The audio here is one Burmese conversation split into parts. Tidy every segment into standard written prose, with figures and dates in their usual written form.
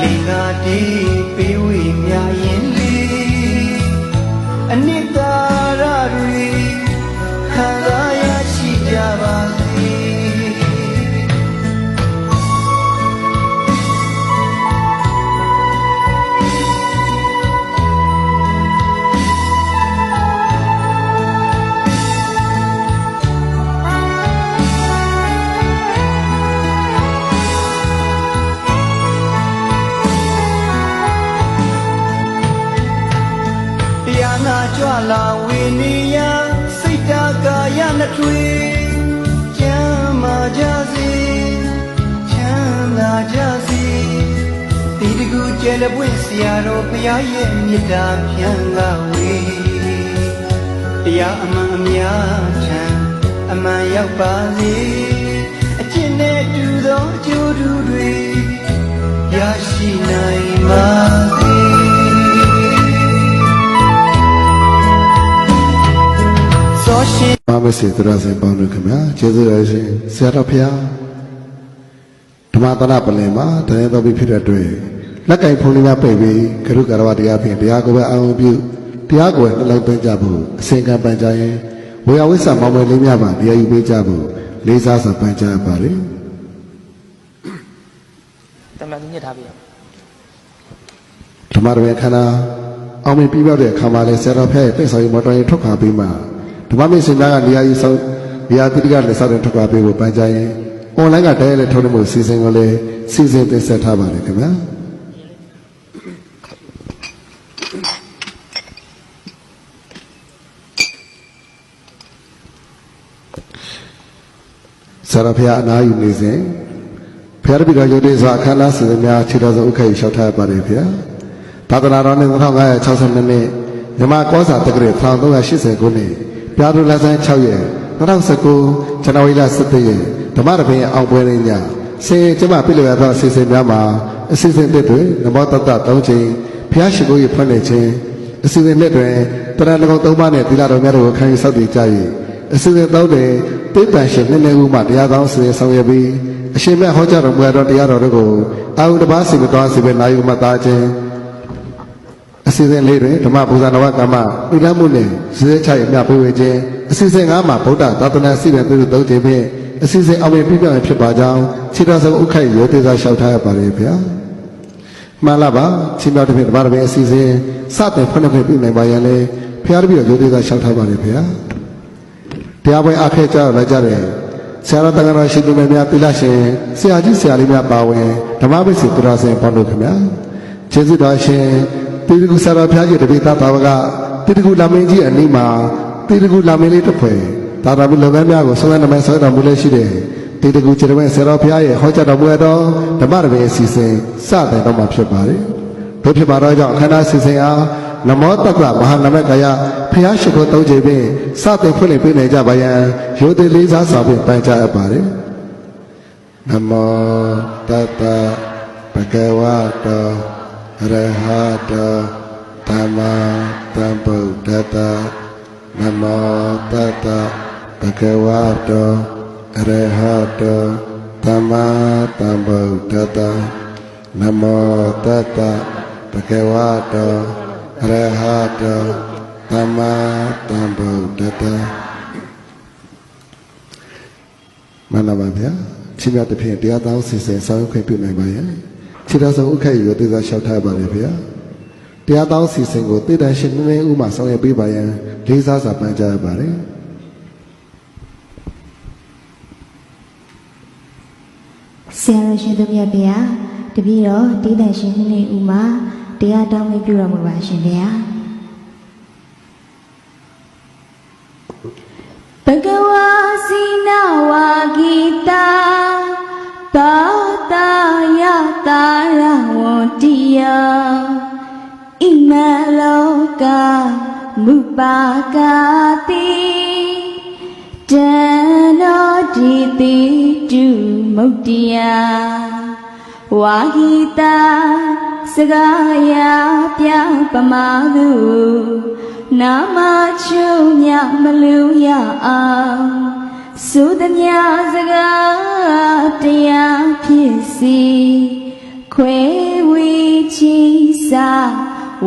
Lingadi piwi myayenli Anitarari Haraya shijabasi La winia sita kaya na tui chama jazi chanda jazi tidigu jele bwisiaro pya ye mita pyanga we ya amamya chan amayak pa si achin ne tu do judu dwe ya shi nai ma si Mama si terasa bangun kemana? Jadi rasa siapa pia? Cuma tanah pelema, tanah tapi tidak dua. Lakai punya baby, keruk karawat dia pun dia aku berawal biu, dia aku nak penjabu, sehingga penjaya. Boleh awak sama mama lemnya apa? Dia ibu penjabu, leza sama penjaya apa ni? Cuma orang kana, awak piba dia kamar siapa pia? Pesai motor itu kah bima? Mami senjangan dia isau dia tidak ada sesuatu untuk apa ibu panjai. Orang lain ada yang thonu mu season oleh season tu setah balik kemana? Sarapya naik ni se. Biar bila jadi zakana sebenarnya cerita ukai syautai balik ya. Pada orang yang orang kaya cakap ni, jemaah kuasa terkait orang tu asyik sekuni. Biar lasan cawe, orang seku cenawila setia. Tempat apa yang awak berinya, se cuma pilih apa sesuatu nama, sesuatu itu, nama tata tahu je. Biar seku itu pun je, sesuatu itu, terang orang tahu mana tidak orang yang kaya satu jaya. Sesuatu tahu je, tidak sih ni umat dia tahu sesuatu yang bi. Semua hojar orang orang dia orang itu, awak dapat sih betul sih benar umat aja. Season later, tempat pusat awak kama, bila mulai, season cai ni apa wajah, season ama, budak, tak tahu nasi yang tu tahu je, season awak pipa yang pipa jauh, cerita saya ukai, yo tidak syautai apa ni pia. Malaba, cina tu pipa baru season, satu pun apa pipa ni bayar le, pia biar yo tidak syautai apa ni pia. Dia apa akhir jauh belajar le, saya tengah nasi tu memang pilih se, saya aja saya lima bawa, tempat besi terasa pandu kemana, jadi dah se. Tiada sarap saja tapi tak tahu kan. Tiada lama je ni mah. Tiada lama ni tu pun. Tak ada bulan ni aku senang nama saya mulai sih deh. Tiada cerita sarap saja. Hoja dah mulai dah. Nampak bersih saat itu macam apa? Tapi baru aja kerana sih nama taklah bahan nama kaya. Pihak syukur tahu je be. Saat itu pun lebih neja bayar. Jodoh liza sampai panjang apa? Nama tata Bhagavata Arahata Tama Sambuddhassa Namo Tassa Bhagavata Arahata Tama Sambuddhassa Namo Tassa Bhagavata Arahata Tama Sambuddhassa Mana mana? Cina tu pun dia tahu sih saya kau pun nak bayar. Cerita saya ukai yo tidak syautai balik ya. Dia tahu sih senggo tidak seni umat saya bayar. Leza sampai jaya balik. Saya sudah biar tapi yo tidak seni umat dia tahu mungkin orang berbahasa dia. Bhagavasina wagita Tataya tarawatiya Imaloka mupakati Janoditi jumuktiya Wagita sagaya pyapamadu Nama chunya maluya Sudanya zagatya pisi Kwe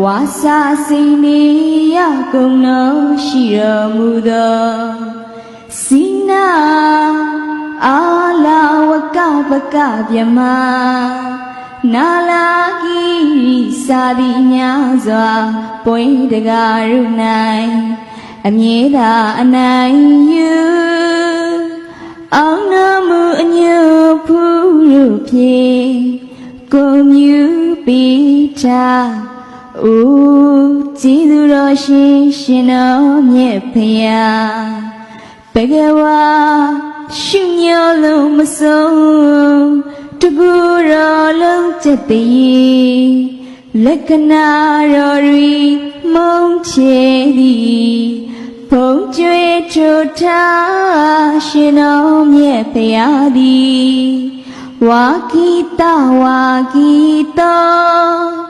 ဝါစာစိနေရကုန်တော်ရှိတော်မူသောစိနာအာလာဝကပကပြမနာလာကီစာတိညာစွာပွင့်တကားရု၌အမြဲသာအနိုင်ယူအောင်နမှုအညုဖူးရုဖြင့်ကိုမြူပိတာအိုကျေးဇူးတော်ရှင်ရှင်တော်မြတ်ဖရာဘဂဝါရှုညောလုံးမဆုံးတကူတော်လုံးချက်တည်းလက္ခဏာတော်ရီမုံချေသည်ဘုံကျွေးထူထားရှင်တော်မြတ်ဖရာသည်ဝါကီတဝါကီတော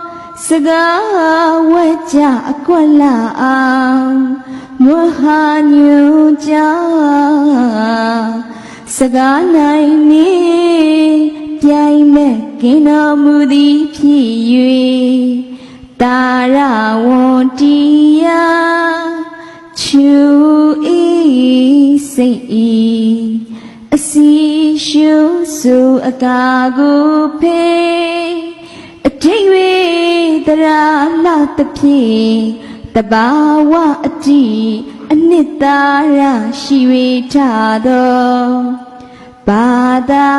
စကားဝဲကြအကွက်လာအောင်မဟာညူကြစကားနိုင်နေပြိုင်မဲ့ကင်းတော်မူသည်ဖြစ်၍တာရဝံတရားချူဤစိတ်ဤအစီရှုစုအကာကိုဖေးအထိတ်ဝေတရာလာတဖြစ်တဘာဝအကြည့်အနှစ်သာရရှိဝေထသောဘာသာ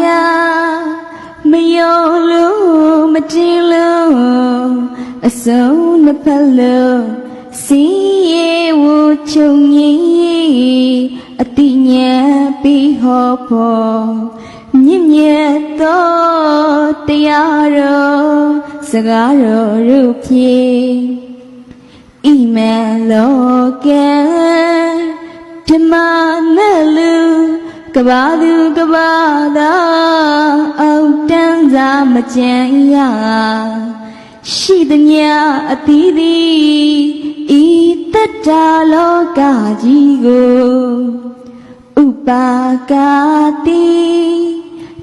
ယာမယောလို့မတင်လို့အစုံနှစ်ဖက်လုံးစီရေဝချုံကြီးအတိညာပြီးဟောဖို့မြင့်မြတ်သောတရားတော်စကားတော်တို့ဖြင့်ဣမံလောကံဓမ္မနဲ့လူကဘာသူကဘာသာအောင်တန်းစားမကြံရရှိသည်များအသီးသီးဤတတ္တလောကကြီးကိုဥပါကာတိ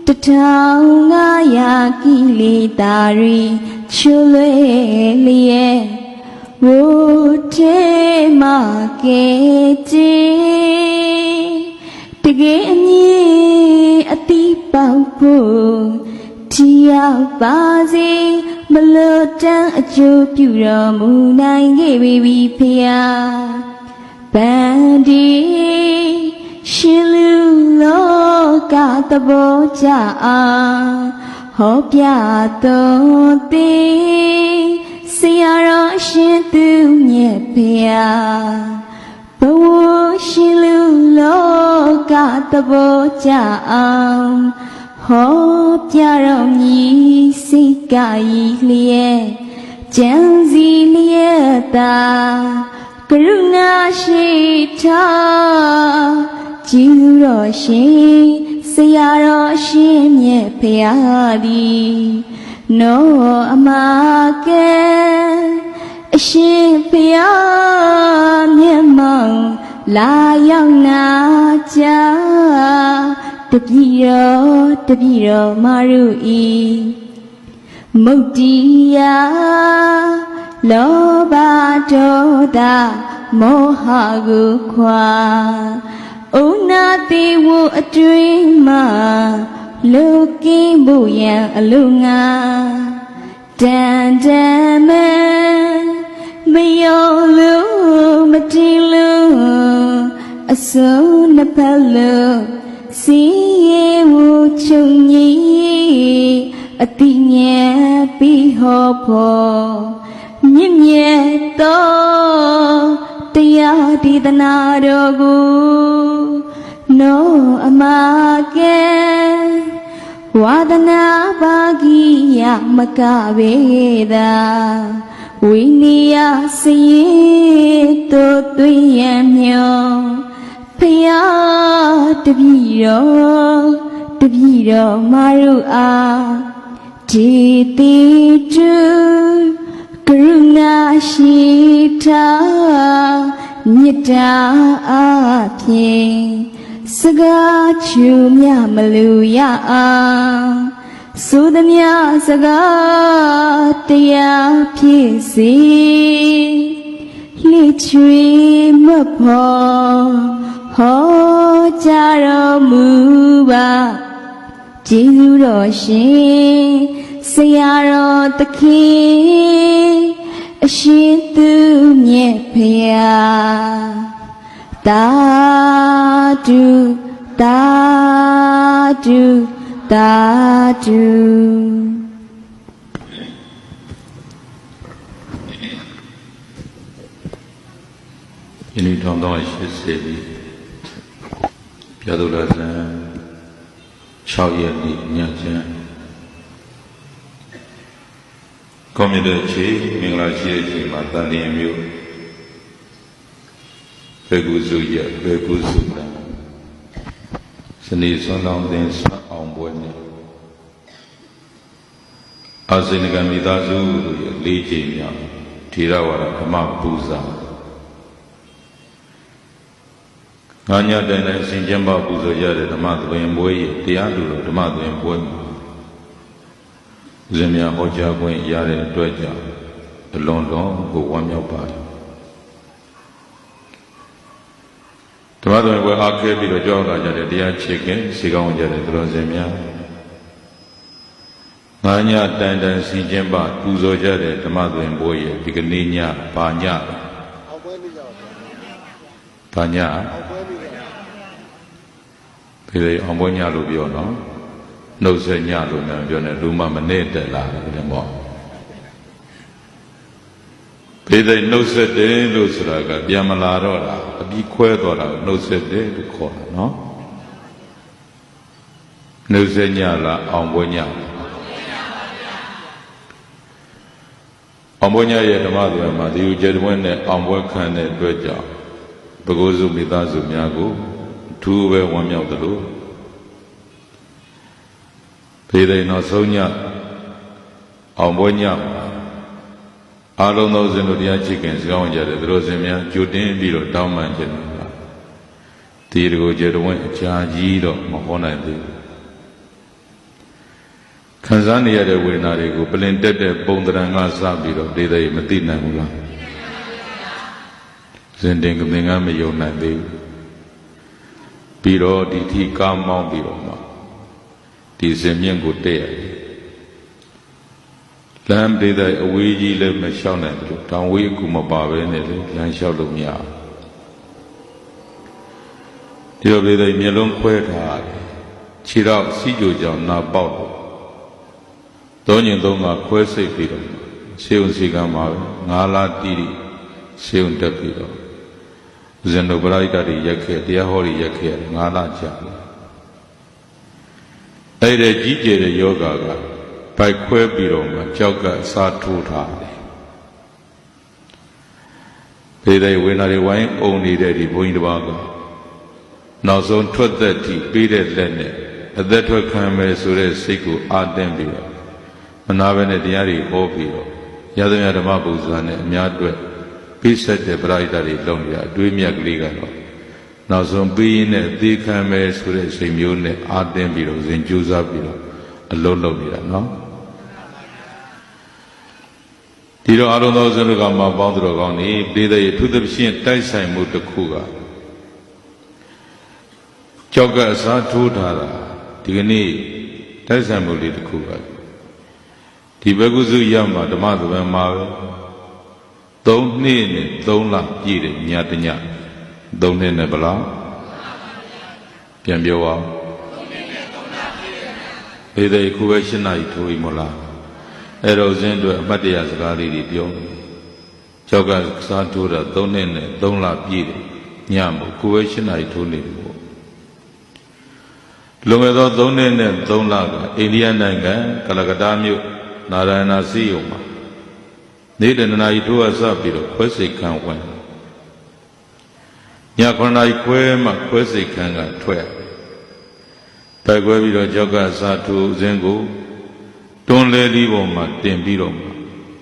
1500ကိလေသာရီချွလွဲလျက်ဝိထေမကဲခြင်းတကယ်အမြင်အတိပေါက်ဖို့ထီရောက်ပါစေမလွတ်တမ်းအကျိုးပြုတော်မူနိုင်ခဲ့ပြီဖေယာဗန္ဒီရှင်လူလောကသဘောကြအောင်ဟောပြတော်သည်ဆရာတော်အရှင်သူမြတ်ဖေယာဘဝရှင်လူလောကသဘောကြအောင်ဟောပြတော်မူစိတ်ကဤလျက်ကြံစီလျက်သာကရုဏာရှိထားကြည်တော်ရှင်ဆရာတော်ရှင်မြတ်ဖရာသည်နောအမကဲအရှင်ဖရာမျက်မှောက်လာရောက်နာကြတပည့်တော်မရုဤမုတ်တိယလောဘဒေါသမောဟကိုခွာဩနာတိဝအတွင်းမှာလူကင်းဖို့ရန်အလုံငါတန်တမမယောလို့မတင်လို့အစုံနှစ်ဖက်လို့စီရေဝချုံကြီးအတိညာပြီးဟောဖို့မြင့်မြတ်သောတရားဒေသနာတော်ကိုနောအမကဲဝါဒနာပါဂိယမကဝေဒာဝိနိယစယေတုသွေယံမြောဖယားတပည့်တော်မရုအားဒီတိတုကရုဏာရှိထားမေတ္တာအားဖြင့်စကားချူမြမလူရအောင် ဆိုသမျှစကားတရားဖြစ်စေလှစ်ချွေမဖော်ဟောကြားတော်မူပါကျေးဇူးတော်ရှင်ဆရာတော်သခင်အရှင်သူမြတ်ဖရာတာတုတာတုတာတု ယနေ့1380ပြီပြာဒုလဇန်6ရက်နေ့ညချမ်းကောင်းမြတ်တဲ့ခြေမင်္ဂလာရှိတဲ့ချိန်မှာတန်လျင်မြို့ဘေကုစုရဘေကုစုတန်စနေဆွမ်းလောင်းတဲ့ဆွမ်းအောင်ပွဲနဲ့အာဇိနကမိသားစုတို့ရဲ့၄ချိန်မြောက်ထေရဝါဒဓမ္မပူဇာငါညတိုင်တိုင်းစင်ကြံပါပူဇော်ရတဲ့ဓမ္မသဘင်ပွဲရဲ့တရားလူတော်ဓမ္မသဘင်ပွဲမှာဇင်မြဟောကြားခွင့်ရတဲ့အတွက်ကြောင့်အလွန်လုံးကိုဝမ်းမြောက်ပါတယ်ဓမ္မသဘင်ပွဲအားခဲပြီးတော့ကြောက်လာကြတဲ့တရားချစ်ခင်စေကောင်းကြတဲ့သူတော်စင်များငါညတိုင်တိုင်းစင်ကြံပါပူဇော်ကြတဲ့ဓမ္မသဘင်ပွဲရဲ့ဒီကနေ့ညဘာညအောင်ပွဲနေ့ကြောင့်ဘာညဒီလေအောင်ပွဲညလို့ပြောနော်နှုတ်ဆက်ညလို့များပြောနေလူမမနဲ့တက်လာတယ်ပေါ့ဒီလေနှုတ်ဆက်တယ်လို့ဆိုတာကပြန်မလာတော့တာအပြီးခွဲသွားတာနှုတ်ဆက်တယ်လို့ခေါ်တာနော်နှုတ်ဆက်ညလားအောင်ပွဲညအောင်ပွဲညရဲ့ဓမ္မတွေမှာဒီဥကျေတဝင်းနဲ့အောင်ပွဲခံတဲ့အတွက်ကြောင့်ဘဂုစုမိသားစုများကိုထူးပဲဝမ်းမြောက်တယ်လို့ဖေးတဲ့နောက်ဆုံးညအောင်ပွဲညအားလုံးသောစင်တို့တရားချစ်ခင်စကားဝင်ကြတဲ့သူတို့စင်များကြိုတင်ပြီးတော့တောင်းပန်ခြင်းလားဒီတကူကျေတဝင်းအကြာကြီးတော့မဟောနိုင်သေးဘူးခံစားနေရတဲ့ဝေဒနာတွေကိုပလင်တက်တဲ့ပုံသဏ္ဍာန်ကစပြီးတော့ဒေသမသိနိုင်ဘူးလားစင်တင်ကသင်္ကန်းမယုံနိုင်သေးဘူးပြီးတော့ဒီထီကားမောင်းပြီးတော့မှဒီစင်မြင့်ကိုတက်ရတယ်လမ်းဒေသအဝေးကြီးလည်းမလျှောက်နိုင်ဘူးတောင်ဝေးကူမပါပဲနဲ့လေလမ်းလျှောက်လို့မရဒီလိုဒေသမျက်လုံးခွဲထားတယ်ခြေတော့စီးကြိုကြောင်နာပေါက်တော့သုံးညင်သုံးကခွဲစိတ်ပြီးတော့ဆေးုံစီကံမှာပဲ9လတိတိဆေးုံတက်ပြီးတော့ဇင်တို့ပရိသတ်တွေရက်ခဲ့တရားဟောတွေရက်ခဲ့9လကြာအဲ့ဒီကြီးကျယ်တဲ့ယောဂါကဘိုက်ခွဲပြီးတော့မှကြောက်ကစားထိုးထားတယ်ဖေးတဲ့ဝေနာတွေဝိုင်းအုံနေတဲ့ဒီဘုန်းကြီးတစ်ပါးကနောက်ဆုံးထွက်သက်ထိပေးတဲ့လက်နဲ့အသက်ထွက်ခံမယ်ဆိုတဲ့စိတ်ကိုအာတင်းပြီးတော့မနာပဲနဲ့တရားတွေဟောပြီးတော့ရသမျှဓမ္မပူဇာနဲ့အများအတွက်ပိဆက်တဲ့ပရိသတ်တွေလုံရအတွေးမြတ်ကလေးကတော့နောက်ဆုံးပြီးရင်နဲ့သေခံမယ်ဆိုတဲ့စိတ်မျိုးနဲ့အာတင်းပြီးတော့စဉ်ကြိုးစားပြီးတော့အလုံးလုံးနေတာနော်ဒီတော့အလုံးသောစလူကမှာပေါင်းတော်ကောင်းနေပြည်တဲ့ထူးသဖြင့်တိုက်ဆိုင်မှုတစ်ခုကကြောက်ကအစားထိုးထားတာဒီကနေ့တိုက်ဆိုင်မှုလေးတစ်ခုကဒီဘဂုစုရမှာဓမ္မသဘင်မှာပဲ3နှစ်နဲ့3လပြည့်တဲ့ညတည3နှစ်နဲ့ဘလားပြန်ပြောပါဦးဒီခုပဲ8နာရီထိုးပြီမလားအဲ့တော့ဇင်းတို့အမတ်တရားစကားလေးတွေပြောကြောက်ကစားထိုးတာ3နှစ်နဲ့3လပြည့်တယ်ညမို့ခုပဲ8နာရီထိုးနေပြီပေါ့လွန်ခဲ့သော3နှစ်နဲ့3လကအိန္ဒိယနိုင်ငံကလကတ္တာမြို့နာရယနာစီယုံမှာနေတဲ့နာရီထိုးအစပြီးတော့ခွဲစိတ်ခံဝင်ည9နာရီခွဲမှခွဲစိတ်ခံကထွက်တိုက်ခွဲပြီးတော့ကြောက်ကစားထိုးခြင်းကိုတွန်းလဲလီးပေါ်မှာတင်ပြီးတော့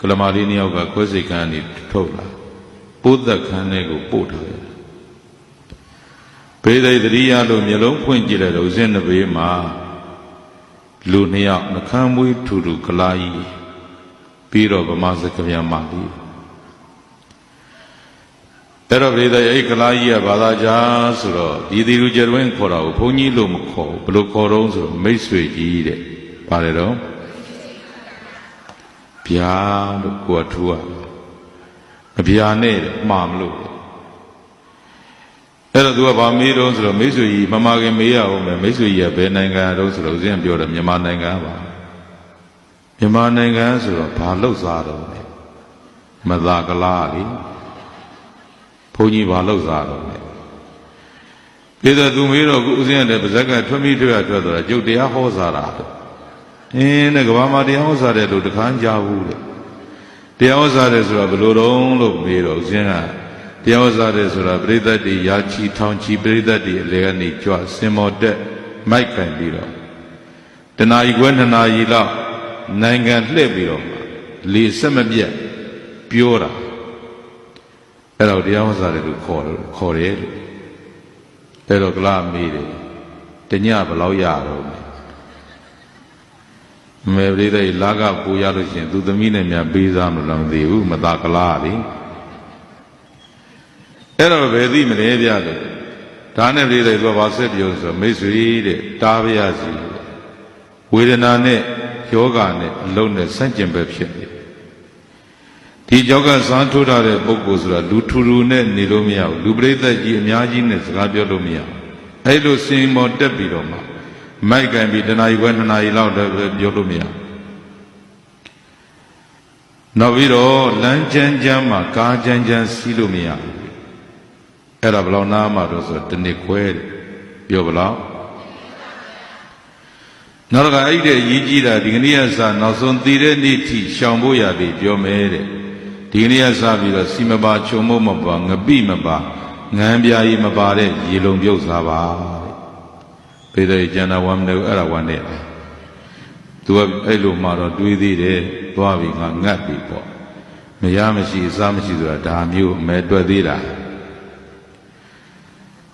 ကလမာလေးနှစ်ယောက်ကခွဲစိတ်ခံကနေထုတ်လာပိုးသက်ခန်းလေးကိုပို့ထားတယ်ဘေးသိတရိယာလို့မျိုးလုံးဖွင့်ကြည့်လိုက်တော့ဦးဇင်းတစ်ဘေးမှာ လူနှစ်ယောက်နှခမ်းမွေးထူထူကလာကြီးပြီးတော့ဗမာစကားပြန်မှလီအဲ့တော့ပြည်သားအဲ့ကလာကြီးကဘာသာကြားဆိုတော့ဒီသီလူကျတွင်ခေါ်တာကိုဘုန်းကြီးလို့မခေါ်ဘူးဘယ်လိုခေါ်တော့ဆိုတော့မိတ်ဆွေကြီးတဲ့ပါတယ်တော့ဗျာလို့ကိုယ်ထူအဗျာနဲ့မှားမလို့အဲ့တော့သူကဗာမေးတော့ဆိုတော့မိတ်ဆွေကြီးမမခင်မေးရအောင်မယ်မိတ်ဆွေကြီးကဘယ်နိုင်ငံတော့ဆိုတော့ဦးဇင်းပြောတယ်မြန်မာနိုင်ငံပါမြန်မာနိုင်ငံဆိုတော့ဘာလှုပ်စားတော့လဲမသာကလားလေဘုန်းကြီးဘာလှုပ်စားတော့လဲပြည်သူသူမေးတော့ဦးဇင်းကလည်းပါဇက်ကထွတ်မိထွတ်ရထွက်သွားတာကျုပ်တရားဟောစားတာတဲ့ကဘာမှာတရားဟောစားတယ်လို့တခါကြားဘူးတဲ့တရားဟောစားတယ်ဆိုတာဘယ်လိုတုံးလို့မေးတော့ဦးဇင်းကတရားဟောစားတယ်ဆိုတာပရိသတ်တွေရာချီထောင်ချီပရိသတ်တွေအလေကနေကြွစင်မော်တက်မိုက်ခံပြီးတော့တနာရီခွဲ2နာရီလောက်နိုင်ငံလှည့်ပြီးတော့လေဆက်မပြတ်ပြောတာအဲ့တော့တရားဟောစားတယ်လို့ခေါ်တယ်လို့အဲ့တော့ကလားမေးတယ်တညဘယ်လောက်ရတော့မေပရိသတ်လာကပူရလို့ရှိရင်သူသမီးနဲ့များပေးစားမလို့မသိဘူးမသာကလားလေအဲ့တော့ဘယ်သိမလဲဗျာလို့ဒါနဲ့ပရိသတ်ကဘာဆက်ပြောဆိုမိတ်ဆွေတဲ့တားပါရစီဝေဒနာနဲ့ယောဂနဲ့အလုံးနဲ့ဆန့်ကျင်ဘက်ဖြစ်နေဒီကြောက်ကစားထိုးထားတဲ့ပုဂ္ဂိုလ်ဆိုတာလူထူထူနဲ့နေလို့မရဘူးလူပရိသတ်ကြီးအများကြီးနဲ့စကားပြောလို့မရဘူးအဲ့လိုစင်မော်တက်ပြီးတော့မှမိုက်ကန်ပြီးတနာရီခွဲ2နာရီလောက်တည်းပြောလို့မရနောက်ပြီးတော့လမ်းချမ်းချမ်းမှာကားချမ်းချမ်းစီးလို့မရဘူးအဲ့ဒါဘယ်လောက်နားမှာတော့ဆိုတနစ်ခွဲပြောဘယ်လောက်နောက်တော့အဲ့ဒီရေးကြည့်တာဒီကနေ့ကစနောက်ဆုံးတည်တဲ့နေ့ထိရှောင်ဖို့ရပြီပြောမယ်တဲ့ဒီကနေ့ကစပြီးတော့စီမပါချုံမမပါငပိမပါငန်းပြားကြီးမပါတဲ့ရေလုံးပြုတ်စားပါတဲ့ပေတဲ့ကျန်တာဝမ်းနေအဲ့ဒါဝမ်းနေတယ်သူကအဲ့လိုမှတော့တွေးသေးတယ်သွားပြီငါငတ်ပြီပေါ့မရမရှိအစားမရှိဆိုတာဒါမျိုးအမဲတွက်သေးတာ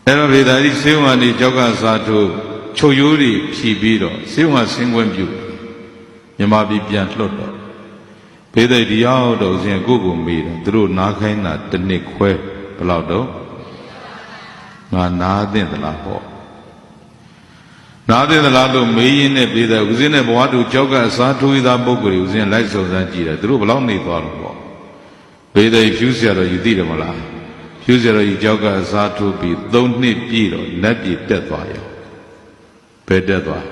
အဲ့တော့ပေတဲ့ဒီစေဝါနေကြောက်ကစားထုတ်ချုပ်ရိုးတွေဖြီးပြီးတော့စေဝါဆင်းခွင့်ပြုမြမပြည်ပြန်လွတ်တော့ပေတဲ့ဒီရောက်တော့ဦးဇင်းကိုမေးတယ်သူတို့နားခိုင်းတာတနစ်ခွဲဘယ်လောက်တော့ငါနားသင့်သလားပေါ့နားသင့်သလားလို့မေးရင်းနဲ့ပြည်တဲ့ဦးဇင်းနဲ့ဘဝတူကြောက်ကအစားထိုးသားပုဂ္ဂိုလ်ဦးဇင်းလိုက်စုံစမ်းကြည့်တယ်သူတို့ဘယ်လောက်နေသွားလို့ပေါ့ပြည်တဲ့ဖြူးစရာတော့ယူသိတယ်မလားဖြူးစရာတော့ယူကြောက်ကအစားထိုးပြီး3နှစ်ပြည့်တော့နတ်ပြည်တက်သွားရောဘယ်တက်သွား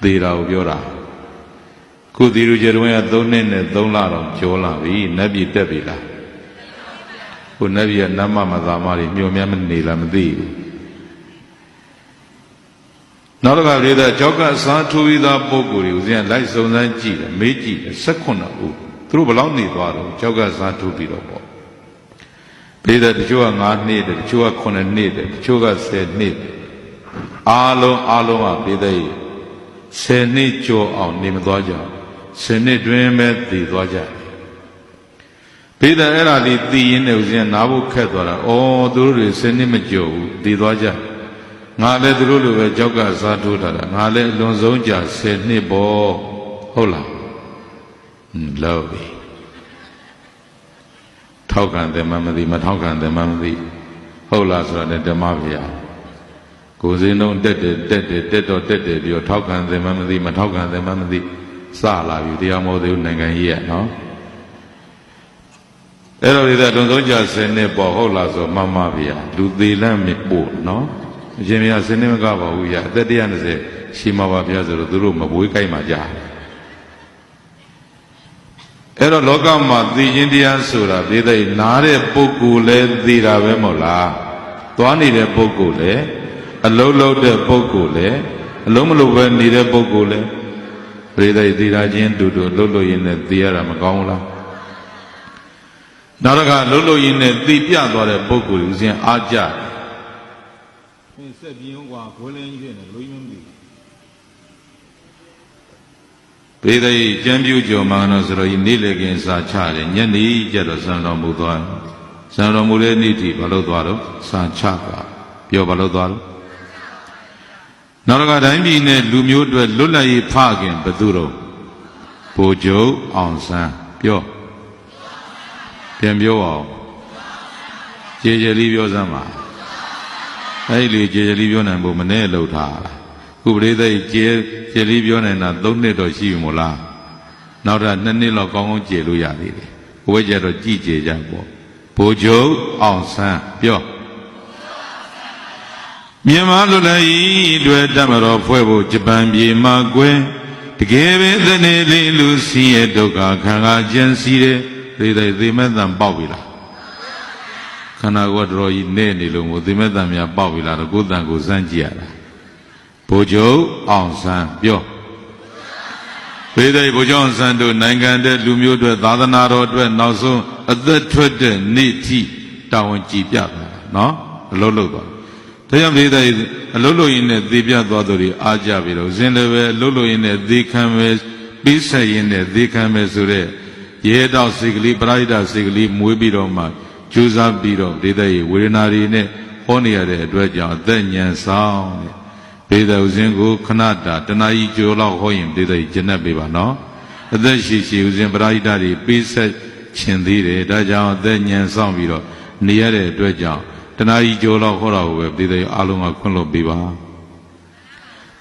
သေတာကိုပြောတာခုဒီလူကျတော်က3နှစ်နဲ့3လတော့ကျော်လာပြီနတ်ပြည်တက်ပြီလားခုနတ်ပြည်ကနတ်မသာမတွေညှို့မြတ်မနေလားမသိဘူးနောက်တစ်ခါပြည်သားကြောက်ကစားထိုးပြီးသားပုဂ္ဂိုလ်တွေဦးဇင်းလိုက်စုံစမ်းကြည့်တယ်မေးကြည့်တယ်18ဦးသူတို့ဘယ်လောက်နေသွားတော့ကြောက်ကစားထိုးပြီးတော့ပေါ့ပြည်သားတချို့က9နှစ်တယ်တချို့က9နှစ်တယ်တချို့က10နှစ်အားလုံးကပြည်သား10နှစ်ကျော်အောင်နေမသွားကြ10နှစ်တွင်ပဲတည်သွားကြပြည်သားအဲ့ဒါလေးတည်ရင်းနဲ့ဦးဇင်းနားဖို့ခက်သွားတာဩသူတို့တွေ10နှစ်မကျော်ဘူးတည်သွားကြငါလည်းသူတို့လိုပဲကြောက်ကစားထိုးထားတာငါလည်းအလွန်ဆုံးကြာ10နှစ်ပေါ့ဟုတ်လားလောက်ပြီထောက်ခံတယ်မှမသိမထောက်ခံတယ်မှမသိဟုတ်လားဆိုတာလည်းဓမ္မဗျာကိုယ်စင်းလုံးတက်တော့ပြီးတော့ထောက်ခံတယ်မှမသိမထောက်ခံတယ်မှမသိစလာပြီတရားမောသေးဘူးနိုင်ငံကြီးရနော်အဲ့တော့ဒီကအလွန်ဆုံးကြာ10နှစ်ပေါ့ဟုတ်လားဆိုမှဗျာလူသေးလန့်မြပို့နော်အရှင်မရစနေမကပါဘူးရအသက်120ရှိမှာပါဗျာဆိုတော့သူတို့မဘွေးကိုက်မှာကြာအဲ့တော့လောကမှာသိခြင်းတရားဆိုတာသိတဲ့နားတဲ့ပုဂ္ဂိုလ်လည်းသိတာပဲမဟုတ်လားသွားနေတဲ့ပုဂ္ဂိုလ်လည်းအလုံးလုံးတဲ့ပုဂ္ဂိုလ်လည်းအလုံးမလုံးပဲနေတဲ့ပုဂ္ဂိုလ်လည်းသိတဲ့သိတာချင်းတူတူလှုပ်လို့ရင်းနဲ့သိရတာမကောင်းဘူးလားနောက်တစ်ခါလှုပ်လို့ရင်းနဲ့သိပြသွားတဲ့ပုဂ္ဂိုလ်ဦးဇင်းအားကြဆက်ပြင်းกว่าခွဲလင်းဖြစ်နေလို့မသိဘေးသိကျမ်းပြူကျော်မှာတော့ဆိုတော့ဒီနေ့လေကင်းစာချတယ်ညနေကျတော့စံတော်မူသွားစံတော်မူတဲ့နေ့ထိဘာလို့သွားတော့စာချပါပြောဘာလို့သွားတော့ နောက်တစ်ခါတိုင်းပြည်နဲ့လူမျိုးတွေလွတ်လပ်ရေးဖခင်ဘယ်သူတော့ဗိုလ်ချုပ်အောင်ဆန်းပြောပြန်ပြောအောင်ကြေကြေလေးပြောစမ်းပါအဲ့ဒီကြေကြေလေးပြောနိုင်ဖို့မနဲ့လှုပ်ထားတာခုပရိသတ်ကြေလေးပြောနိုင်တာ3နှစ်တော့ရှိပြီမို့လားနောက်တော့2နှစ်လောက်ကောင်းကောင်းကြေလို့ရသေးတယ်ဘဝကျတော့ကြည်ကြေကြပေါ့ဗိုလ်ချုပ်အောင်ဆန်းပြောမြန်မာလူလည်းဤတွေတမတော်ဖွဲ့ဖို့ဂျပန်ပြည်မှာကွယ်တကယ်ပဲသနေလေးလူစီရဲ့ဒုက္ခခံစားကြံစီတယ်သေမဲ့တန်ပေါက်ပြီလားခန္ဓာကိုယ်တော်ကြီးနဲ့နေလို့မို့သေမဲ့တန်များပေါက်ပြီလားတော့ကိုယ်တန်ကိုစမ်းကြည့်ရတာဗိုလ်ချုပ်အောင်ဆန်းပြောဗိဒိဗိုလ်ချုပ်အောင်ဆန်းတို့နိုင်ငံတဲ့လူမျိုးတွေသာသနာတော်အတွက်နောက်ဆုံးအသက်ထွက်တဲ့နေ့ထိတာဝန်ကြည်ပြတာနော်အလုပ်လုပ်သွားဒါကြောင့်ဗိဒိအလုပ်လုပ်ရင်းနဲ့သေပြသွားသူတွေအားကြပြီတော့ဇင်းလည်းပဲအလုပ်လုပ်ရင်းနဲ့သေခံပဲပြီးဆက်ရင်းနဲ့သေခံပဲဆိုတဲ့ရဲတော်စိတ်ကလေးပရိဒစိတ်ကလေးမွေးပြီးတော့မှကြိုးစားပြီးတော့ဗိဒိဝေဒနာတွေနဲ့ဟောနေရတဲ့အတွက်ကြောင့်အသက်ဉာဏ်ဆောင်တဲ့ဗိဒဥစဉ်ကိုခဏတာတဏှာကြီးကြိုလောက်ဟောရင်ဗိဒိကျင့်တတ်ပေးပါနော်အသက်ရှိဥစဉ်ပရိဒတွေပြီးဆက်ခြင်းသေးတယ်ဒါကြောင့်အသက်ဉာဏ်ဆောင်ပြီးတော့နေရတဲ့အတွက်ကြောင့်တဏှာကြီးကြိုလောက်ဟောတာကိုပဲဗိဒိအားလုံးကခွင့်လွှတ်ပေးပါ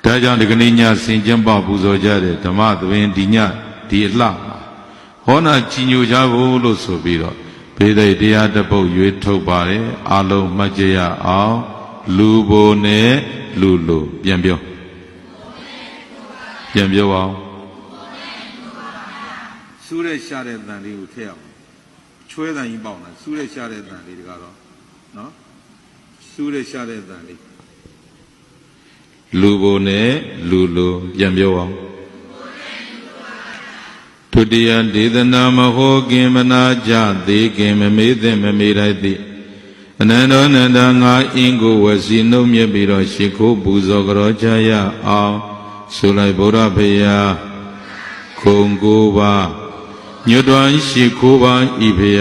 ဒါကြောင့်ဒီကနေ့ညဆင်ကျမ်းပပူဇော်ကြတဲ့ဓမ္မသဘင်ဒီညဒီအလှဟောနာကြည်ညိုကြဖို့လို့ဆိုပြီးတော့ဗိဒိတရားတစ်ပုဒ်ရွေးထုတ်ပါတယ်အားလုံးမှတ်ကြရအောင်လူဘိုနဲ့လူလိုပြန်ပြောအောင်စူးရဲရှာတဲ့တန်လေးကိုထည့်အောင်ချွဲတန်ကြီးပေါက်လာစူးရဲရှာတဲ့တန်လေးတကတော့နော်စူးရဲရှာတဲ့တန်လေးလူဘိုနဲ့လူလိုပြန်ပြောအောင်ဒုတိယဒေသနာမဟောခင်မနာကြသေးခင်မမေ့သင့်မမေ့လိုက်သည်အနန္တောနန္ဒငါအင်းကိုဝစီနှုတ်မြက်ပြီးတော့ရှ िख ိုးပူဇော်ကြောကြရအောင်ဆိုလိုက်ဗုဒ္ဓဖေယခုံကိုပါညွတ်တော်ရှ िख ိုးပါဤဖေယ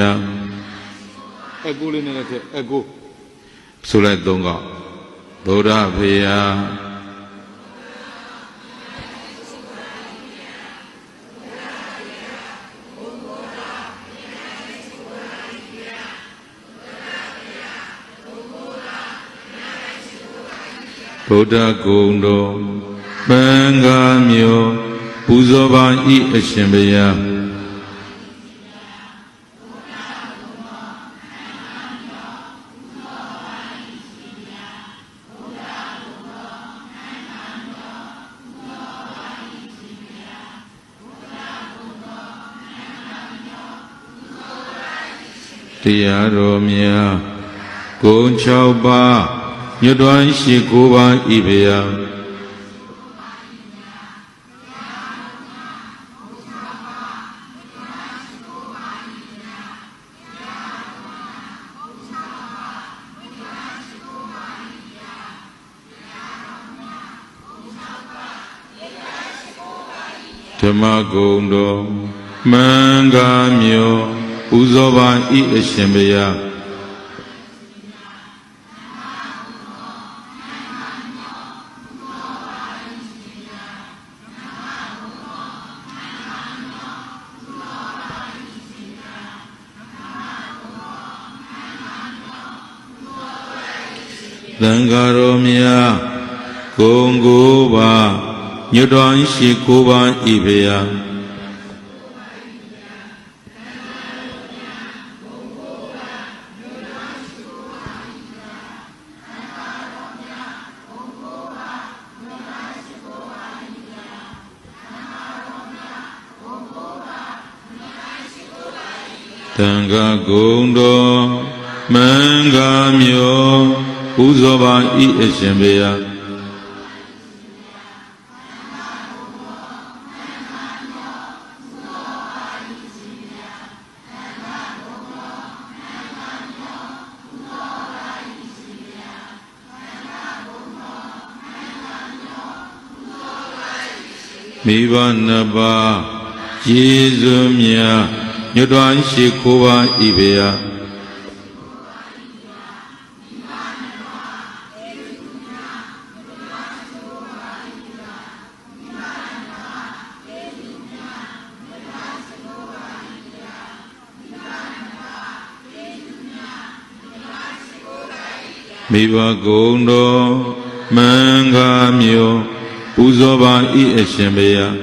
အကူလေးနဲ့လည်းအကူဆိုလိုက်သုံးកဗုဒ္ဓဖေယဗုဒ္ဓဂုဏ်တော်ပင်္ဂမျိုးပူဇော်ပါဤအရှင်ဘုရားတရားတော်များဂုဏ်6ပါးညွတ်တော်ရှ िख ိုးပါဤဖေယဓမ္မဂုဏ်တော်မင်္ဂမျိုးပူဇော်ပါဤအရှင်ဘုရားသံဃာတော်များဂုဏ်ကိုပါညွတ်တော်ရှ िख ိုးပါဤဖေယသံဃာဂုဏ်တော်မင်္ဂမျိုးပူဇော်ပါဤအရှင်ဘုရားမိဘနှစ်ပါးကျေးဇူးများညွတ်တော်ရှ िख ိုးပါဤဖေယ မိဘကုံတော်မင်္ဂမျိုးပူဇော်ပါဤအရှင်ဘုရား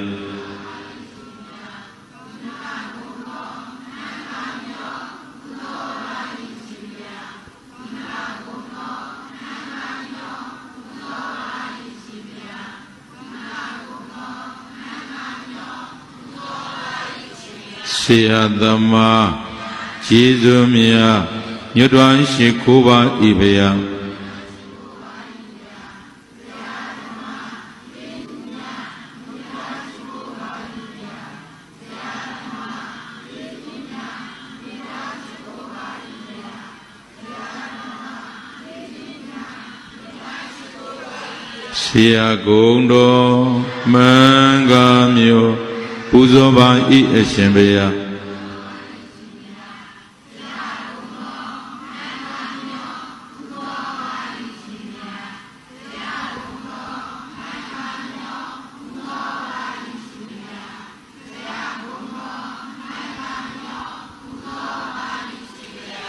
ဆရာသမားကျေးဇူးများညွတ်တော်ရှိခိုးပါဤဘုရားဆရာကုံတော်မင်္ဂမျိုးပူဇော်ပါဤအရှင်ဘုရား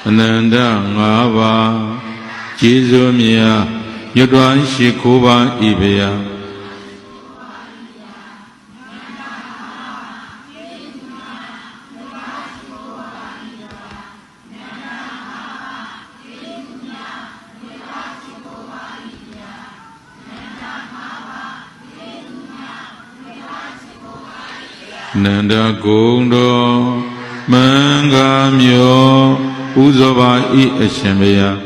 အနန္တ၅ပါးကျေးဇူးများညွတ်တော်ရှိခိုးပါဤဘုရားနန္ဒကုံတော်မင်္ဂမျိုးပူဇော်ပါဤအရှင်ဘုရား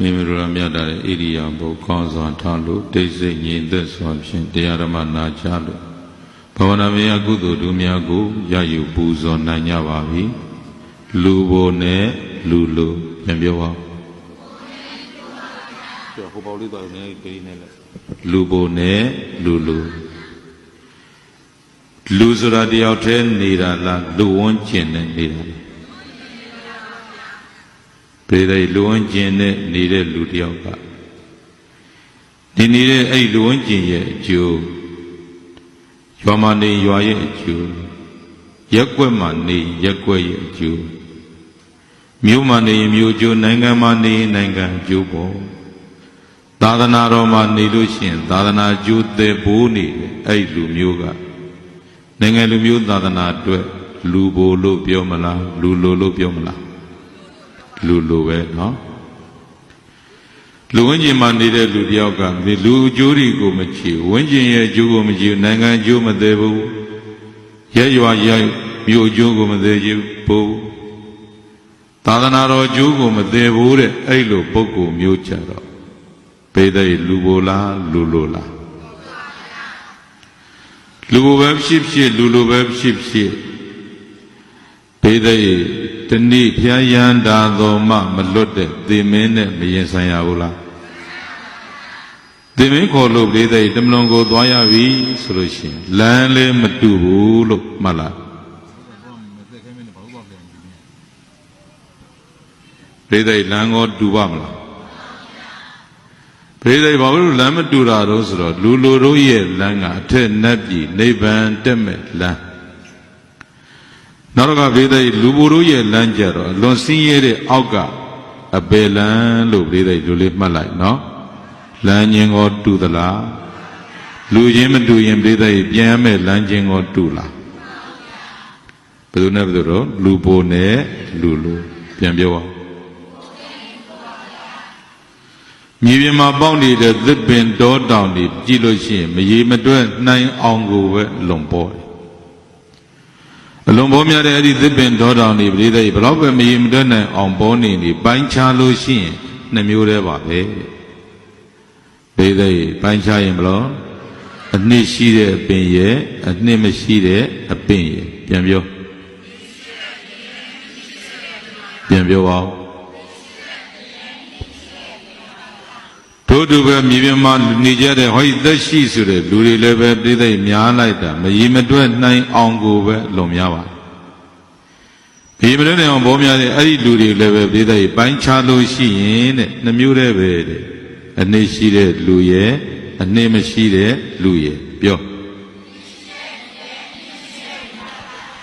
မိမိတို့မြတ်တာတဲ့ဣရိယာပုကောင်းစွာထားလို့တိတ်ဆိတ်ငြိမ်သက်စွာဖြင့်တရားဓမ္မနာကြားလို့ဘာဝနာမယကုသိုလ်တို့များကိုရယူပူဇော်နိုင်ကြပါပြီလူဘိုနဲ့လူလူပြန်ပြောပါပြောဟိုပေါလေးတော့နည်းပေးနေလဲလူဘိုနဲ့လူလူလူဆိုတာတယောက်တည်းနေတာလားလူဝန်းကျင်နဲ့နေတာပြည်တဲ့လူဝန်းကျင်နဲ့နေတဲ့လူတယောက်ကဒီနေတဲ့အဲ့လူဝန်းကျင်ရဲ့အကျိုးရွာမှာနေရွာရဲ့အကျိုးရက်ွက်မှာနေရက်ွက်ရဲ့အကျိုးမြို့မှာနေမြို့ကျိုးနိုင်ငံမှာနေနိုင်ငံအကျိုးပေါ့သာသနာတော်မှာနေလို့ရှိရင်သာသနာကျိုးသက်ဖို့နေတယ်အဲ့လူမျိုးကနိုင်ငံလူမျိုးသာသနာအတွက်လူဘိုလ်လို့ပြောမလားလူလိုလို့ပြောမလားလူလိုပဲနော်လူဝန်းကျင်မှာနေတဲ့လူတယောက်ကလူအကျိုးတွေကိုမချေဝန်းကျင်ရဲ့အကျိုးကိုမချေနိုင်ငံအကျိုးမသေးဘူးရဲရွာရဲမြို့အကျိုးကိုမသေးဘူးသာသနာတော်အကျိုးကိုမသေးဘူးတဲ့အဲ့လိုပုဂ္ဂိုလ်မျိုးကြတော့ပေတဲ့လူဘိုလားလူလိုလားလူဘိုပဲဖြစ်ဖြစ်လူလိုပဲဖြစ်ဖြစ်ပေတဲ့တဏိဖျားရန်တာတော်မှမလွတ်တဲ့သေမင်းနဲ့မရင်ဆိုင်ရဘူးလားသေမင်းခေါ်လို့လေးတဲ့တမလွန်ကိုသွားရပြီဆိုလို့ရှိရင်လမ်းလေးမတူဘူးလို့မှတ်လားလေးတဲ့လမ်းကိုတူပါမလားလေးတဲ့ဘာလို့လမ်းမတူတာတော့ဆိုတော့လူလိုတို့ရဲ့လမ်းကအထက်နတ်ပြည်နိဗ္ဗာန်တက်မဲ့လမ်းနောက်တော့ဘေးတဲ့လူဘိုလ်တို့ရဲ့လမ်းကြတော့လွန်စင်းရဲတဲ့အောက်ကအပယ်လမ်းလို့ဘေးတဲ့လူလေးမှတ်လိုက်နော်လမ်းချင်းကိုတူသလားလူချင်းမတူရင်ဘေးတဲ့ပြန်ရမဲ့လမ်းချင်းကိုတူလားဘယ်သူနဲ့ဘယ်သူတော့လူဘိုလ်နဲ့လူလူပြန်ပြောပါမြေပြင်မှာပေါက်နေတဲ့သစ်ပင်တောတောင်တွေကြည့်လို့ရှိရင်မရေမတွက်နိုင်အောင်ကိုပဲလွန်ပေါ်အလွန်ပေါ်များတဲ့အဲ့ဒီသစ်ပင်ဒေါတောင်တွေပြည်တဲ့ဘလောက်ပဲမရေမတွက်နိုင်အောင်ပေါ်နေနေပိုင်းခြားလို့ရှိရင်နှစ်မျိုးတည်းပါပဲပြည်တဲ့ပိုင်းခြားရင်ဘလို့အနှစ်ရှိတဲ့အပင်ရဲ့အနှစ်မရှိတဲ့အပင်ရဲ့ပြန်ပြောပါတို့တူပဲမြေပြင်မှာနေကြတဲ့ဟောဒီသက်ရှိဆိုတဲ့လူတွေလည်းပဲပြည်တဲ့များလိုက်တာမရေမတွက်နိုင်အောင်ကိုပဲလွန်များပါ ဒီမလို့နေအောင်ဘောများတဲ့အဲ့ဒီလူတွေလည်းပဲပြည်သားပိုင်းခြားလို့ရှိရင်တဲ့နှမျိုးတည်းပဲတဲ့အနည်းရှိတဲ့လူရဲ့အနည်းမရှိတဲ့လူရဲ့ပြော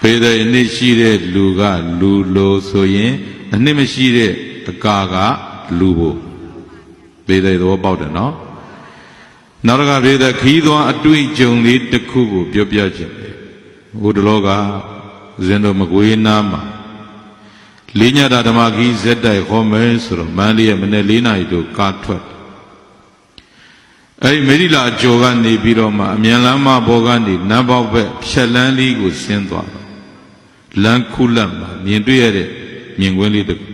ပြည်သားအနည်းရှိတဲ့လူကလူလို့ဆိုရင်အနည်းမရှိတဲ့အကာကလူဖို့ပြည်သားသဘောပေါက်တယ်နော်နောက်တစ်ခါပြည်သားခီးသွားအတွေ့အကြုံလေးတစ်ခုကိုပြောပြခြင်းဟိုတလောကဇင်တော်မကွေးနာမှာလေးညတာဓမ္မကြီးဇက်တိုက်ဟောမယ်ဆိုတော့မန္တလေးရဲ့မနေ့4 နာရီတို့ကားထွက်အဲ့ဒီမေရိလာအကျော်ကနေပြီးတော့မှအမြန်လမ်းမဘောကနေနန်းပေါက်ဘက်ဖြက်လန်းလေးကိုဆင်းသွားတော့လမ်းခုလက်မှာမြင်တွေ့ရတဲ့မြင်ကွင်းလေးတစ်ခု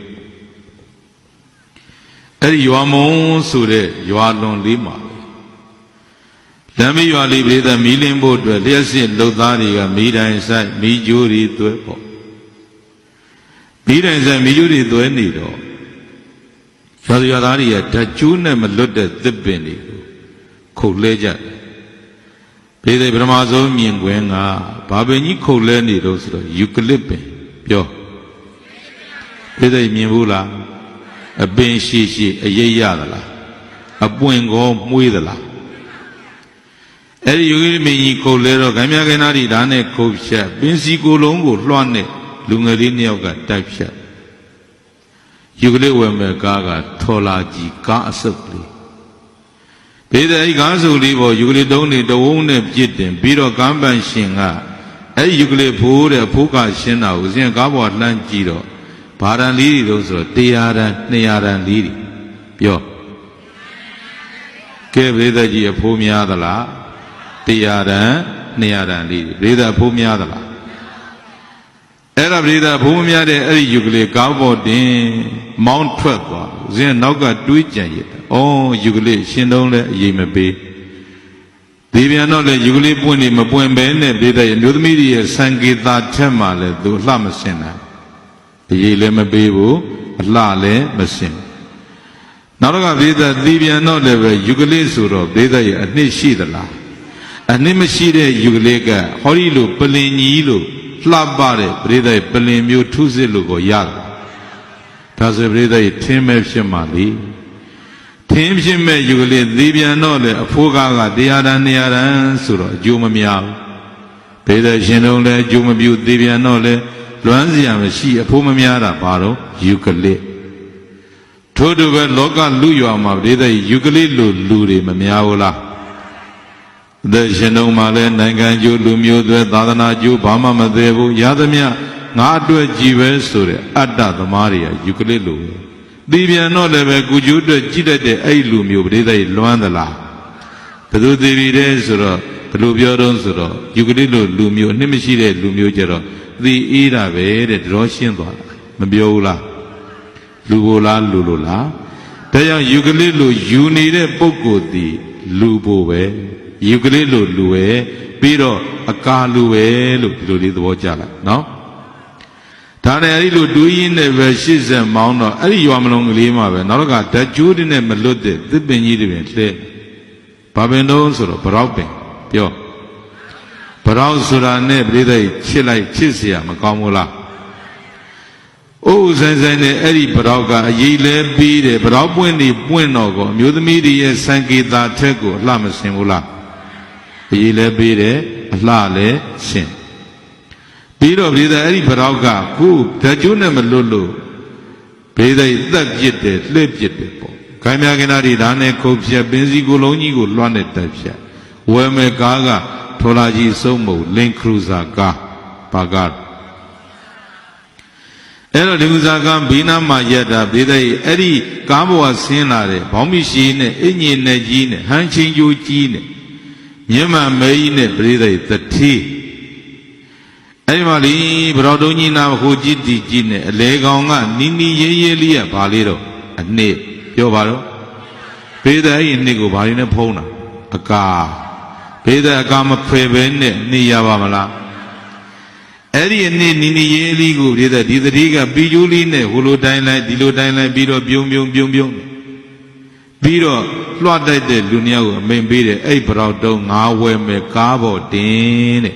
အဲ့ဒီရွာမုံဆိုတဲ့ရွာလွန်လေးမှာလမ်းမရွာလေးပြည်သက်မီးလင်းဖို့အတွက်လျှက်စစ်လှုပ်သားတွေကမီးတိုင်ဆိုင်မီးကြိုးတွေသွဲပေါ့မီးတိုင်ဆိုင်မီးကြိုးတွေသွဲနေတော့ရွာသားတွေကဓာတ်ကျိုးနဲ့မလွတ်တဲ့သစ်ပင်တွေကိုခုတ်လဲကြတယ်ပြည်သက်ပထမဆုံးမြင်ကွင်းကဘာပင်ကြီးခုတ်လဲနေတော့ဆိုတော့ယူကလစ်ပင်ပြောပြည်သက်မြင်ဘူးလားအပင်ရှိရှိအရိပ်ရသလားအပွင့်ကောမှုေးသလားအဲ့ဒီယူကလစ်ပင်ကြီးခုတ်လဲတော့ခမ်းမြခင်းသားတွေဓာတ်နဲ့ခုတ်ဖြတ်ပင်စီကိုလုံးကိုလွှမ်းနဲ့လူငယ်လေးနှစ်ယောက်ကတိုက်ဖြတ်ယူကလစ်ဝယ်မဲ့ကားကထော်လာကြီးကားအစုပ်လေးဘေးတဲ့အဲ့ဒီကားစုပ်လေးပေါ်ယူကလစ်တုံးနေတဝုံးနဲ့ပြစ်တင်ပြီးတော့ကမ်းပန်ရှင်ကအဲ့ဒီယူကလစ်ဖိုးတဲ့အဖိုးကရှင်းတာကိုစဉ်ကားပေါ်လှမ်းကြည့်တော့ဘာရန်လေးတွေလို့ဆိုတော့100 တန်200 တန်လေးတွေပြောကဲဘေးတဲ့ကြီးအဖိုးများသလား100 တန်200 တန်လေးတွေဘေးတဲ့အဖိုးများသလားအဲ့ဒါပြည်သားဘုံမများတဲ့အဲ့ဒီယူကလေးကားပေါ်တင်မောင်းထွက်သွားဇင်းနောက်ကတွေးကြံရစ်ဩယူကလေးရှင်တုံးလဲအရေးမပေးဒီပြန်တော့လေယူကလေးပွင့်နေမပွင့်ပဲနဲ့ပြည်သားရဲ့မျိုးသမီးတွေရဲ့စံကေတာထက်မှလဲသူအလှမစင်နိုင်အရေးလည်းမပေးဘူးအလှလည်းမစင်နောက်တော့ကပြည်သားဒီပြန်တော့လည်းပဲယူကလေးဆိုတော့ပြည်သားရဲ့အနှစ်ရှိသလားအနှစ်မရှိတဲ့ယူကလေးကဟောဒီလိုပလင်ကြီးလို့လှပတဲ့ပရိသတ်ပလင်မျိုးထုစစ်လို့ကိုရတယ်ဒါဆိုပရိသတ်ထင်းမဲ့ဖြစ်မှလေထင်းဖြစ်မဲ့ယူကလေးသေပြန်တော့လေအဖိုးကားက100 တန်200 တန်ဆိုတော့အကျိုးမများဘူးပရိသတ်ရှင်လုံးလည်းအကျိုးမပြုသေပြန်တော့လေလွမ်းစရာမရှိအဖိုးမများတာဘာလို့ယူကလေးထို့တူပဲလောကလူရွာမှာပရိသတ်ယူကလေးလိုလူတွေမများဘူးလားတဲ့ရှင်တော်မှာလဲနိုင်ငံကျိုးလူမျိုးတွေသာသနာကျိုးဘာမှမသေးဘူးရသမျှငါအတွက်ကြည်ပဲဆိုတဲ့အတ္တသမားတွေကယူကလစ်လိုပဲဒီပြန်တော့လည်းပဲကုကျိုးအတွက်ကြည်တတ်တဲ့အဲ့လူမျိုးပရိသတ်လွမ်းသလားဘယ်သူသိပြီတဲ့ဆိုတော့ဘယ်လိုပြောတော့ဆိုတော့ယူကလစ်လိုလူမျိုးအနှစ်မရှိတဲ့လူမျိုးကြတော့သိအေးတာပဲတဲ့တော်ရှင်းသွားတာမပြောဘူးလားလူဘိုလားလူလိုလားဒါကြောင့်ယူကလစ်လိုယူနေတဲ့ပုဂ္ဂိုလ်ဒီလူဘိုပဲယူကလေးလိုလူပဲပြီးတော့အကာလူပဲလို့ဒီလိုလေးသဘောကျလိုက်နော်ဒါနဲ့အဲ့ဒီလိုတူးရင်းနဲ့ပဲ80 မောင်းတော့အဲ့ဒီရွာမလုံးကလေးမှာပဲနောက်တော့ကဓာတ်ကြိုးတွေနဲ့မလွတ်တဲ့သစ်ပင်ကြီးတွေပင်လှဲဘာပင်တော့ဆိုတော့ဗရောက်ပင်ပြောဗရောက်ဆိုတာနဲ့ပြိဿချစ်လိုက်ချစ်เสียမကောင်းဘူးလားအိုးဆိုင်ဆိုင်နဲ့အဲ့ဒီဗရောက်ကအရေးလဲပြီးတယ်ဗရောက်ပွင့်နေပွင့်တော့ကောအမျိုးသမီးတွေရဲ့စံကေတာထက်ကိုအလှမစင်ဘူးလားအရေးလဲပေးတယ်အလှလည်းရှင်ပြီးတော့ပြည်သားအဲ့ဒီဗရောက်ကခုဓာတ်ကျိုးနဲ့မလွတ်လို့ပြည်သားသက်ပြစ်တယ်လှည့်ပြစ်တယ်ပေါ့ခိုင်းမြကနာတွေဓာတ်နဲ့ခုတ်ဖြတ်ပင်စီကိုလုံးကြီးကိုလွှမ်းနဲ့တက်ဖြတ်ဝယ်မဲ့ကားကထော်လာကြီးစုံမုံလင်ခရူဇာကားဘာကားအဲ့တော့ဒီဥစားကဘီနာမှာရက်တာပြည်သားအဲ့ဒီကားပေါ်ဆင်းလာတယ်ဘောင်းမီရှိနဲ့အင်ကြီးနဲ့ကြီးနဲ့ဟန်ချင်းကျိုးကြီးနဲ့မြမမဲကြီးနဲ့ပရိသေသတိအဲ့ဒီမှာလီဘရောတုံးကြီးနာဟိုကြည့်တီကြည့်နဲ့အလေကောင်ကနီနီရေးရေးလေးရဘာလေးတော့အနှစ်ပြောပါတော့ဘေးတဲ့အဲ့ဒီနှစ်ကိုဘာလေးနဲ့ဖုံးတာအကာဘေးတဲ့အကာမဖယ်ပဲနဲ့နေရပါမလားအဲ့ဒီအနှစ်နီနီရေးလေးကိုဘေးတဲ့ဒီသတိကပီကျိုးလေးနဲ့ဟိုလိုတိုင်းလိုက်ဒီလိုတိုင်းလိုက်ပြီးတော့ပြုံပြီးတော့လွှတ်တိုက်တဲ့လူမျိုးကိုအမိန်ပေးတယ်အဲ့ဘရောက်တုံးငါဝယ်မယ်ကားပေါ်တင်တဲ့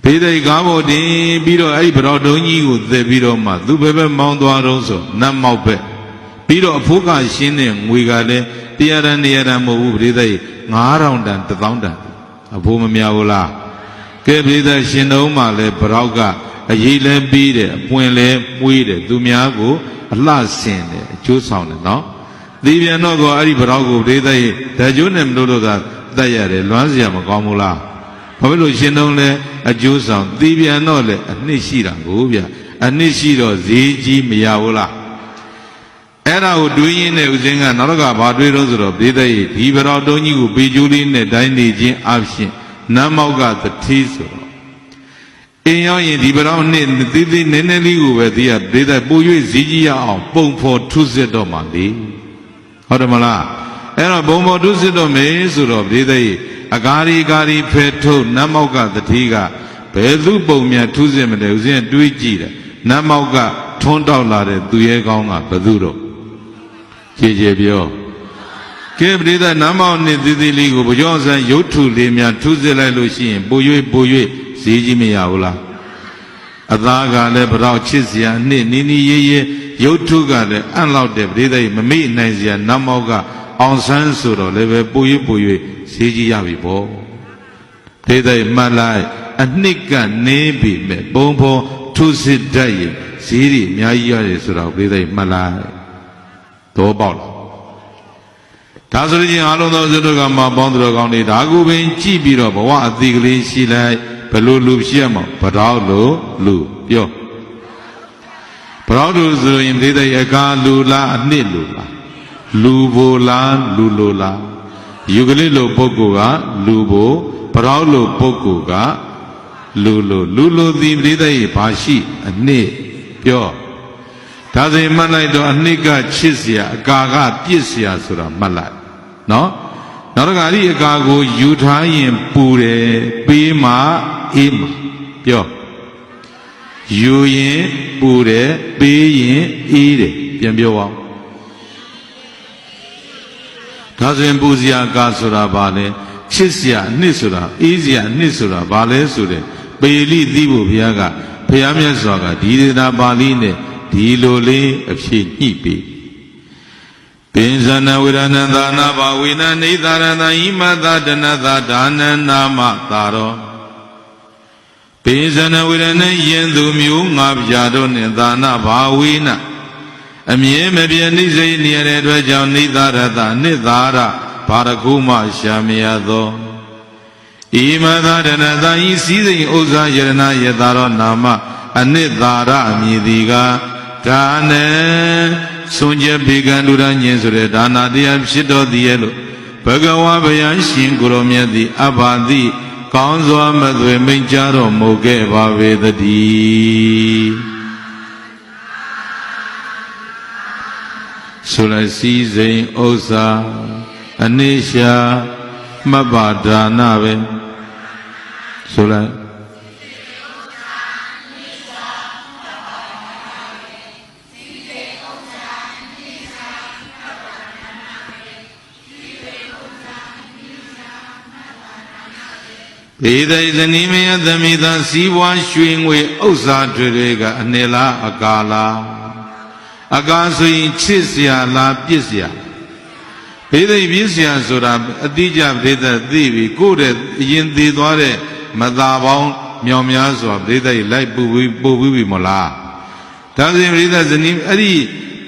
ဘေ ဘေးတိုက်ကားပေါ်တင်ပြီးတော့အဲ့ဒီဗတော်တုံးကြီးကိုသက်ပြီးတော့မှသူဘယ်ဘက်မောင်းသွားတော့ဆိုနတ်မောက်ဘက်ပြီးတော့အဖိုးကရှင်းတဲ့ငွေကလည်း100 တန်200 တန်မဟုတ်ဘူးဘေးတိုက်9000 တန်1000 တန်အဖိုးမများဘူးလားကဲဘေးတိုက်ရှင်တော်မှလည်းဗရောက်ကအရေးလဲပြီးတယ်အပွင့်လဲမွေးတယ်သူများကိုအလှဆင်တယ်အကျိုးဆောင်တယ်နော်ဒီပြန်တော့ကောအဲ့ဒီဗရောက်ကိုဘေးတိုက်ဓာတ်ကျိုးနဲ့မလို့တော့ကတတ်ရတယ်လွမ်းစရာမကောင်းဘူးလားဘာဖြစ်လို့ရှင်တော်လဲအကျိုးဆောင်ဒီပြန်တော့လေအနှစ်ရှိတာကိုဗျအနှစ်ရှိတော့ဈေးကြီးမရဘူးလားအဲ့ဒါကိုတွေးရင်းနဲ့ဦးစင်းကနောက်တော့ကဘာတွေးတော့ဆိုတော့ဘေးတိုက်ဒီဗရောက်တုံးကြီးကိုပေကျိုးလေးနဲ့တိုင်းနေခြင်းအဖြစ်နတ်မောက်ကတတိဆိုတော့အင်းရောက်ရင်ဒီဗရောက်နှစ်သေးသေးနည်းနည်းလေးကိုပဲသိရဘေးတိုက်ပို့၍ဈေးကြီးရအောင်ပုံဖော်ထုစစ်တော့မှလေဟုတ်တယ်မလားအဲ့တော့ဘုံဘောထုစစ်တော့မယ်ဆိုတော့ဘေးတိုက်အကာရီဖဲထုတ်နတ်မောက်ကတတိကဘယ်သူပုံမြန်ထုစစ်မလဲဦးစင်းတွေးကြည့်တယ်နတ်မောက်ကထွန်းတောက်လာတဲ့သူရဲကောင်းကဘယ်သူတော့ကြည်ပြောကဲပရိသတ်နတ်မောက်နဲ့သေးသေးလေးကိုဘုရားဆန်းရုပ်ထုလေးများထုစစ်လိုက်လို့ရှိရင်ပို၍ဈေးကြီးမရဘူးလားအသားကလည်းဗရောက်ချစ်စရာနှစ်နီးနီးရေးရေးရုပ်ထုကလည်းအံ့လောက်တဲ့ပရိသတ်မမိနိုင်စရာနတ်မောက်ကအောင်ဆန်းဆိုတော့လည်းပဲပို၍ဈေးကြီးရပြီပေါ့ပရိသတ်မှတ်လိုက်အနှစ်ကနေပြီမဲ့ဘုံဘောထုစစ်တတ်ရင်ဈေးကြီးအများကြီးရတယ်ဆိုတော့ပရိသတ်မှတ်လိုက်တော့ပေါက်လားဒါဆိုရင်အလုံးသောစုတို့ကမှပေါင်းတော်ကောင်းနေဒါကိုပင်ကြည့်ပြီးတော့ဘဝအသေးကလေးရှိလိုက်ဘလို့လူရှိရမှာဗရောက်လို့လူပြောဗရောက်လို့ဆိုရင်ဒီတဲ့အကာလူလားအနှစ်လူလားလူဘိုလားလူလိုလားယူကလေးလိုပုဂ္ဂိုလ်ကလူဘိုဗရောက်လိုပုဂ္ဂိုလ်ကလူလိုသည်ဒီတဲ့ဘာရှိအနှစ်ပြောဒါဆိုရင်မှတ်လိုက်တော့အနှစ်ကချစ်เสียအကာကပြစ်เสียဆိုတာမှတ်လိုက်နော်နောက်တစ်ခါဒီအကာကိုယူထားရင်ပူတယ်ပေးမှအေးမှပြောယူရင်ပူတယ်ပေးရင်အေးတယ်ပြန်ပြောပါဦးဒါဆိုရင်ပူเสียအကာဆိုတာဘာလဲချစ်เสียအနှစ်ဆိုတာအေးเสียအနှစ်ဆိုတာဘာလဲဆိုတဲ့ပေလိသိဖို့ဘုရားကဘုရားမြတ်စွာကဒီဒေတာပါဠိနဲ့ဒီလိုလေးအဖြစ်ညှိပြီးပိဉ္စနဝိရဏသာနာဘဝိနနေသာရဏဟိမသဒနသာဒါနနာမသာရောပိဉ္စနဝိရဏယင်သူမျိုးငါပြာတို့နှင့်သာနာဘဝိနအမြဲမပြည့်နှိစိတ်နေရတဲ့အတွက်ကြောင့်နေသာရသနိသာရဘာရကုမရှာမရသောဣမသာဒနသာဤစည်းစိမ်ဥစ္စာယရဏယသာရောနာမအနိသာရအမည်ဒီကဒါနဲ့စွန်ကြဘေကံလူရညင်ဆိုတဲ့ဒါနာတရားဖြစ်တော်သည်ရဲ့လို့ဘဂဝါဘုရားရှင်ကိုရောမြတ်သည်အဘာတိကောင်းစွာမသွေမိန့်ကြားတော်မူခဲ့ပါပေသတည်းဆိုလိုက်စည်းစိမ်ဥစ္စာအနိရှာမပ္ပါဒါနပဲဆိုလိုက်ဒေသိဇနီမယသမိသာစီးပွားရွှေငွေဥစ္စာတွေကအနှစ်လားအကာလားအကာဆိုရင်ချစ်เสียလားပြစ်เสียဒေသိပြစ်เสียဆိုတာအတိအကျဒေသသိပြီကိုယ့်တဲ့အရင်သေးသွားတဲ့မသာပေါင်းမြောင်များစွာဒေသိလိုက်ပို့ပြီးပြီမလားဒါဆိုရင်ဒေသဇနီးအဲ့ဒီ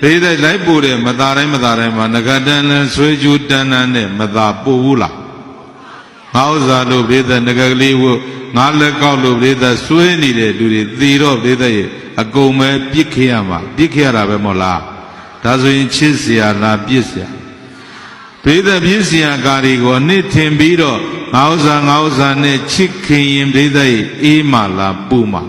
ဒေသိလိုက်ပို့တဲ့မသာတိုင်းမှာငကတန်လန်ဆွေးကျူးတန်းတန်းနဲ့မသာပို့ဘူးလားငါဥစ္စာလို့ပြိဿငကလေးဝငါလက်ကောက်လို့ပြိဿဆွေးနေတဲ့လူတွေသေတော့ပြိဿရဲ့အကုန်ပဲပြစ်ခဲ့ရမှာပြစ်ခဲ့ရတာပဲမဟုတ်လားဒါဆိုရင်ချစ်เสียလားပြစ်เสียပြိဿပြစ်เสียကာရီကိုအနှစ်ထင်ပြီးတော့ငါဥစ္စာနဲ့ချစ်ခင်ရင်ပြိဿရဲ့အေးမှလားပူမှ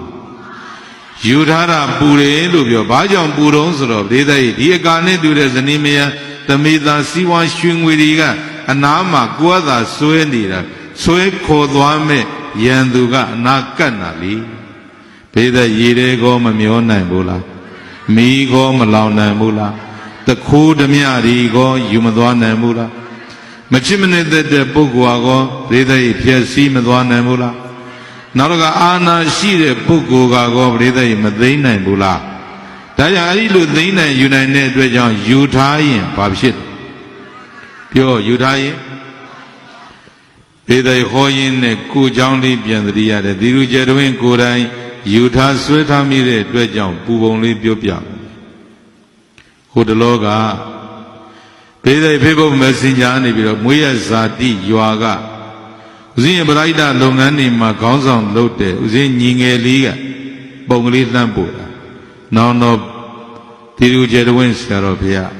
ယူထားတာပူတယ်လို့ပြောဘာကြောင့်ပူတော့ဆိုတော့ပြိဿရဲ့ဒီအကာနဲ့တူတဲ့ဇနီးမယားသမိသားစီးပွားရွှေငွေတွေကအနာမှာကိုယ်သာဆွဲနေတာဆွဲခေါ်သွားမဲ့ရန်သူကအနာကတ်နာလေဘေးသက်ရေတွေကိုမမျောနိုင်ဘူးလားမီးကိုမလောင်နိုင်ဘူးလားတခိုးဓမြရီကိုယူမသွားနိုင်ဘူးလားမချစ်မနစ်တဲ့ပုဂ္ဂိုလ်ကောဘေးသက်ဖြည့်စည်းမသွားနိုင်ဘူးလား နောက်တော့အာနာရှိတဲ့ပုဂ္ဂိုလ်ကောပရိသတ်ကြီးမသိမ့်နိုင်ဘူးလားဒါကြောင့်အဲ့ဒီလိုသိမ့်နိုင်ယူနိုင်တဲ့အတွက်ကြောင့်ယူထားရင်ဘာဖြစ်ပြောယူထားရင်ပရိသတ်ဟောရင်းနဲ့ကိုเจ้าလေးပြန်သတိရတယ်ဒီလူကျတွင်ကိုယ်တိုင်ယူထားဆွဲထားမိတဲ့အတွက်ကြောင့်ပူပုံလေးပြောပြဟိုတလောကပရိသတ်ဖေဘုတ်မက်ဆင်ဂျာနေပြီးတော့မွေးရဇာတိရွာကဦးဇင်းရဲ့ပရိဒလုပ်ငန်းတွေမှာခေါင်းဆောင်လုပ်တယ်ဦးဇင်းညီငယ်လေးကပုံကလေးလှမ်းပို့တာနောင်တော့ဒီလူကျတွင်ဆရာတော်ဘုရား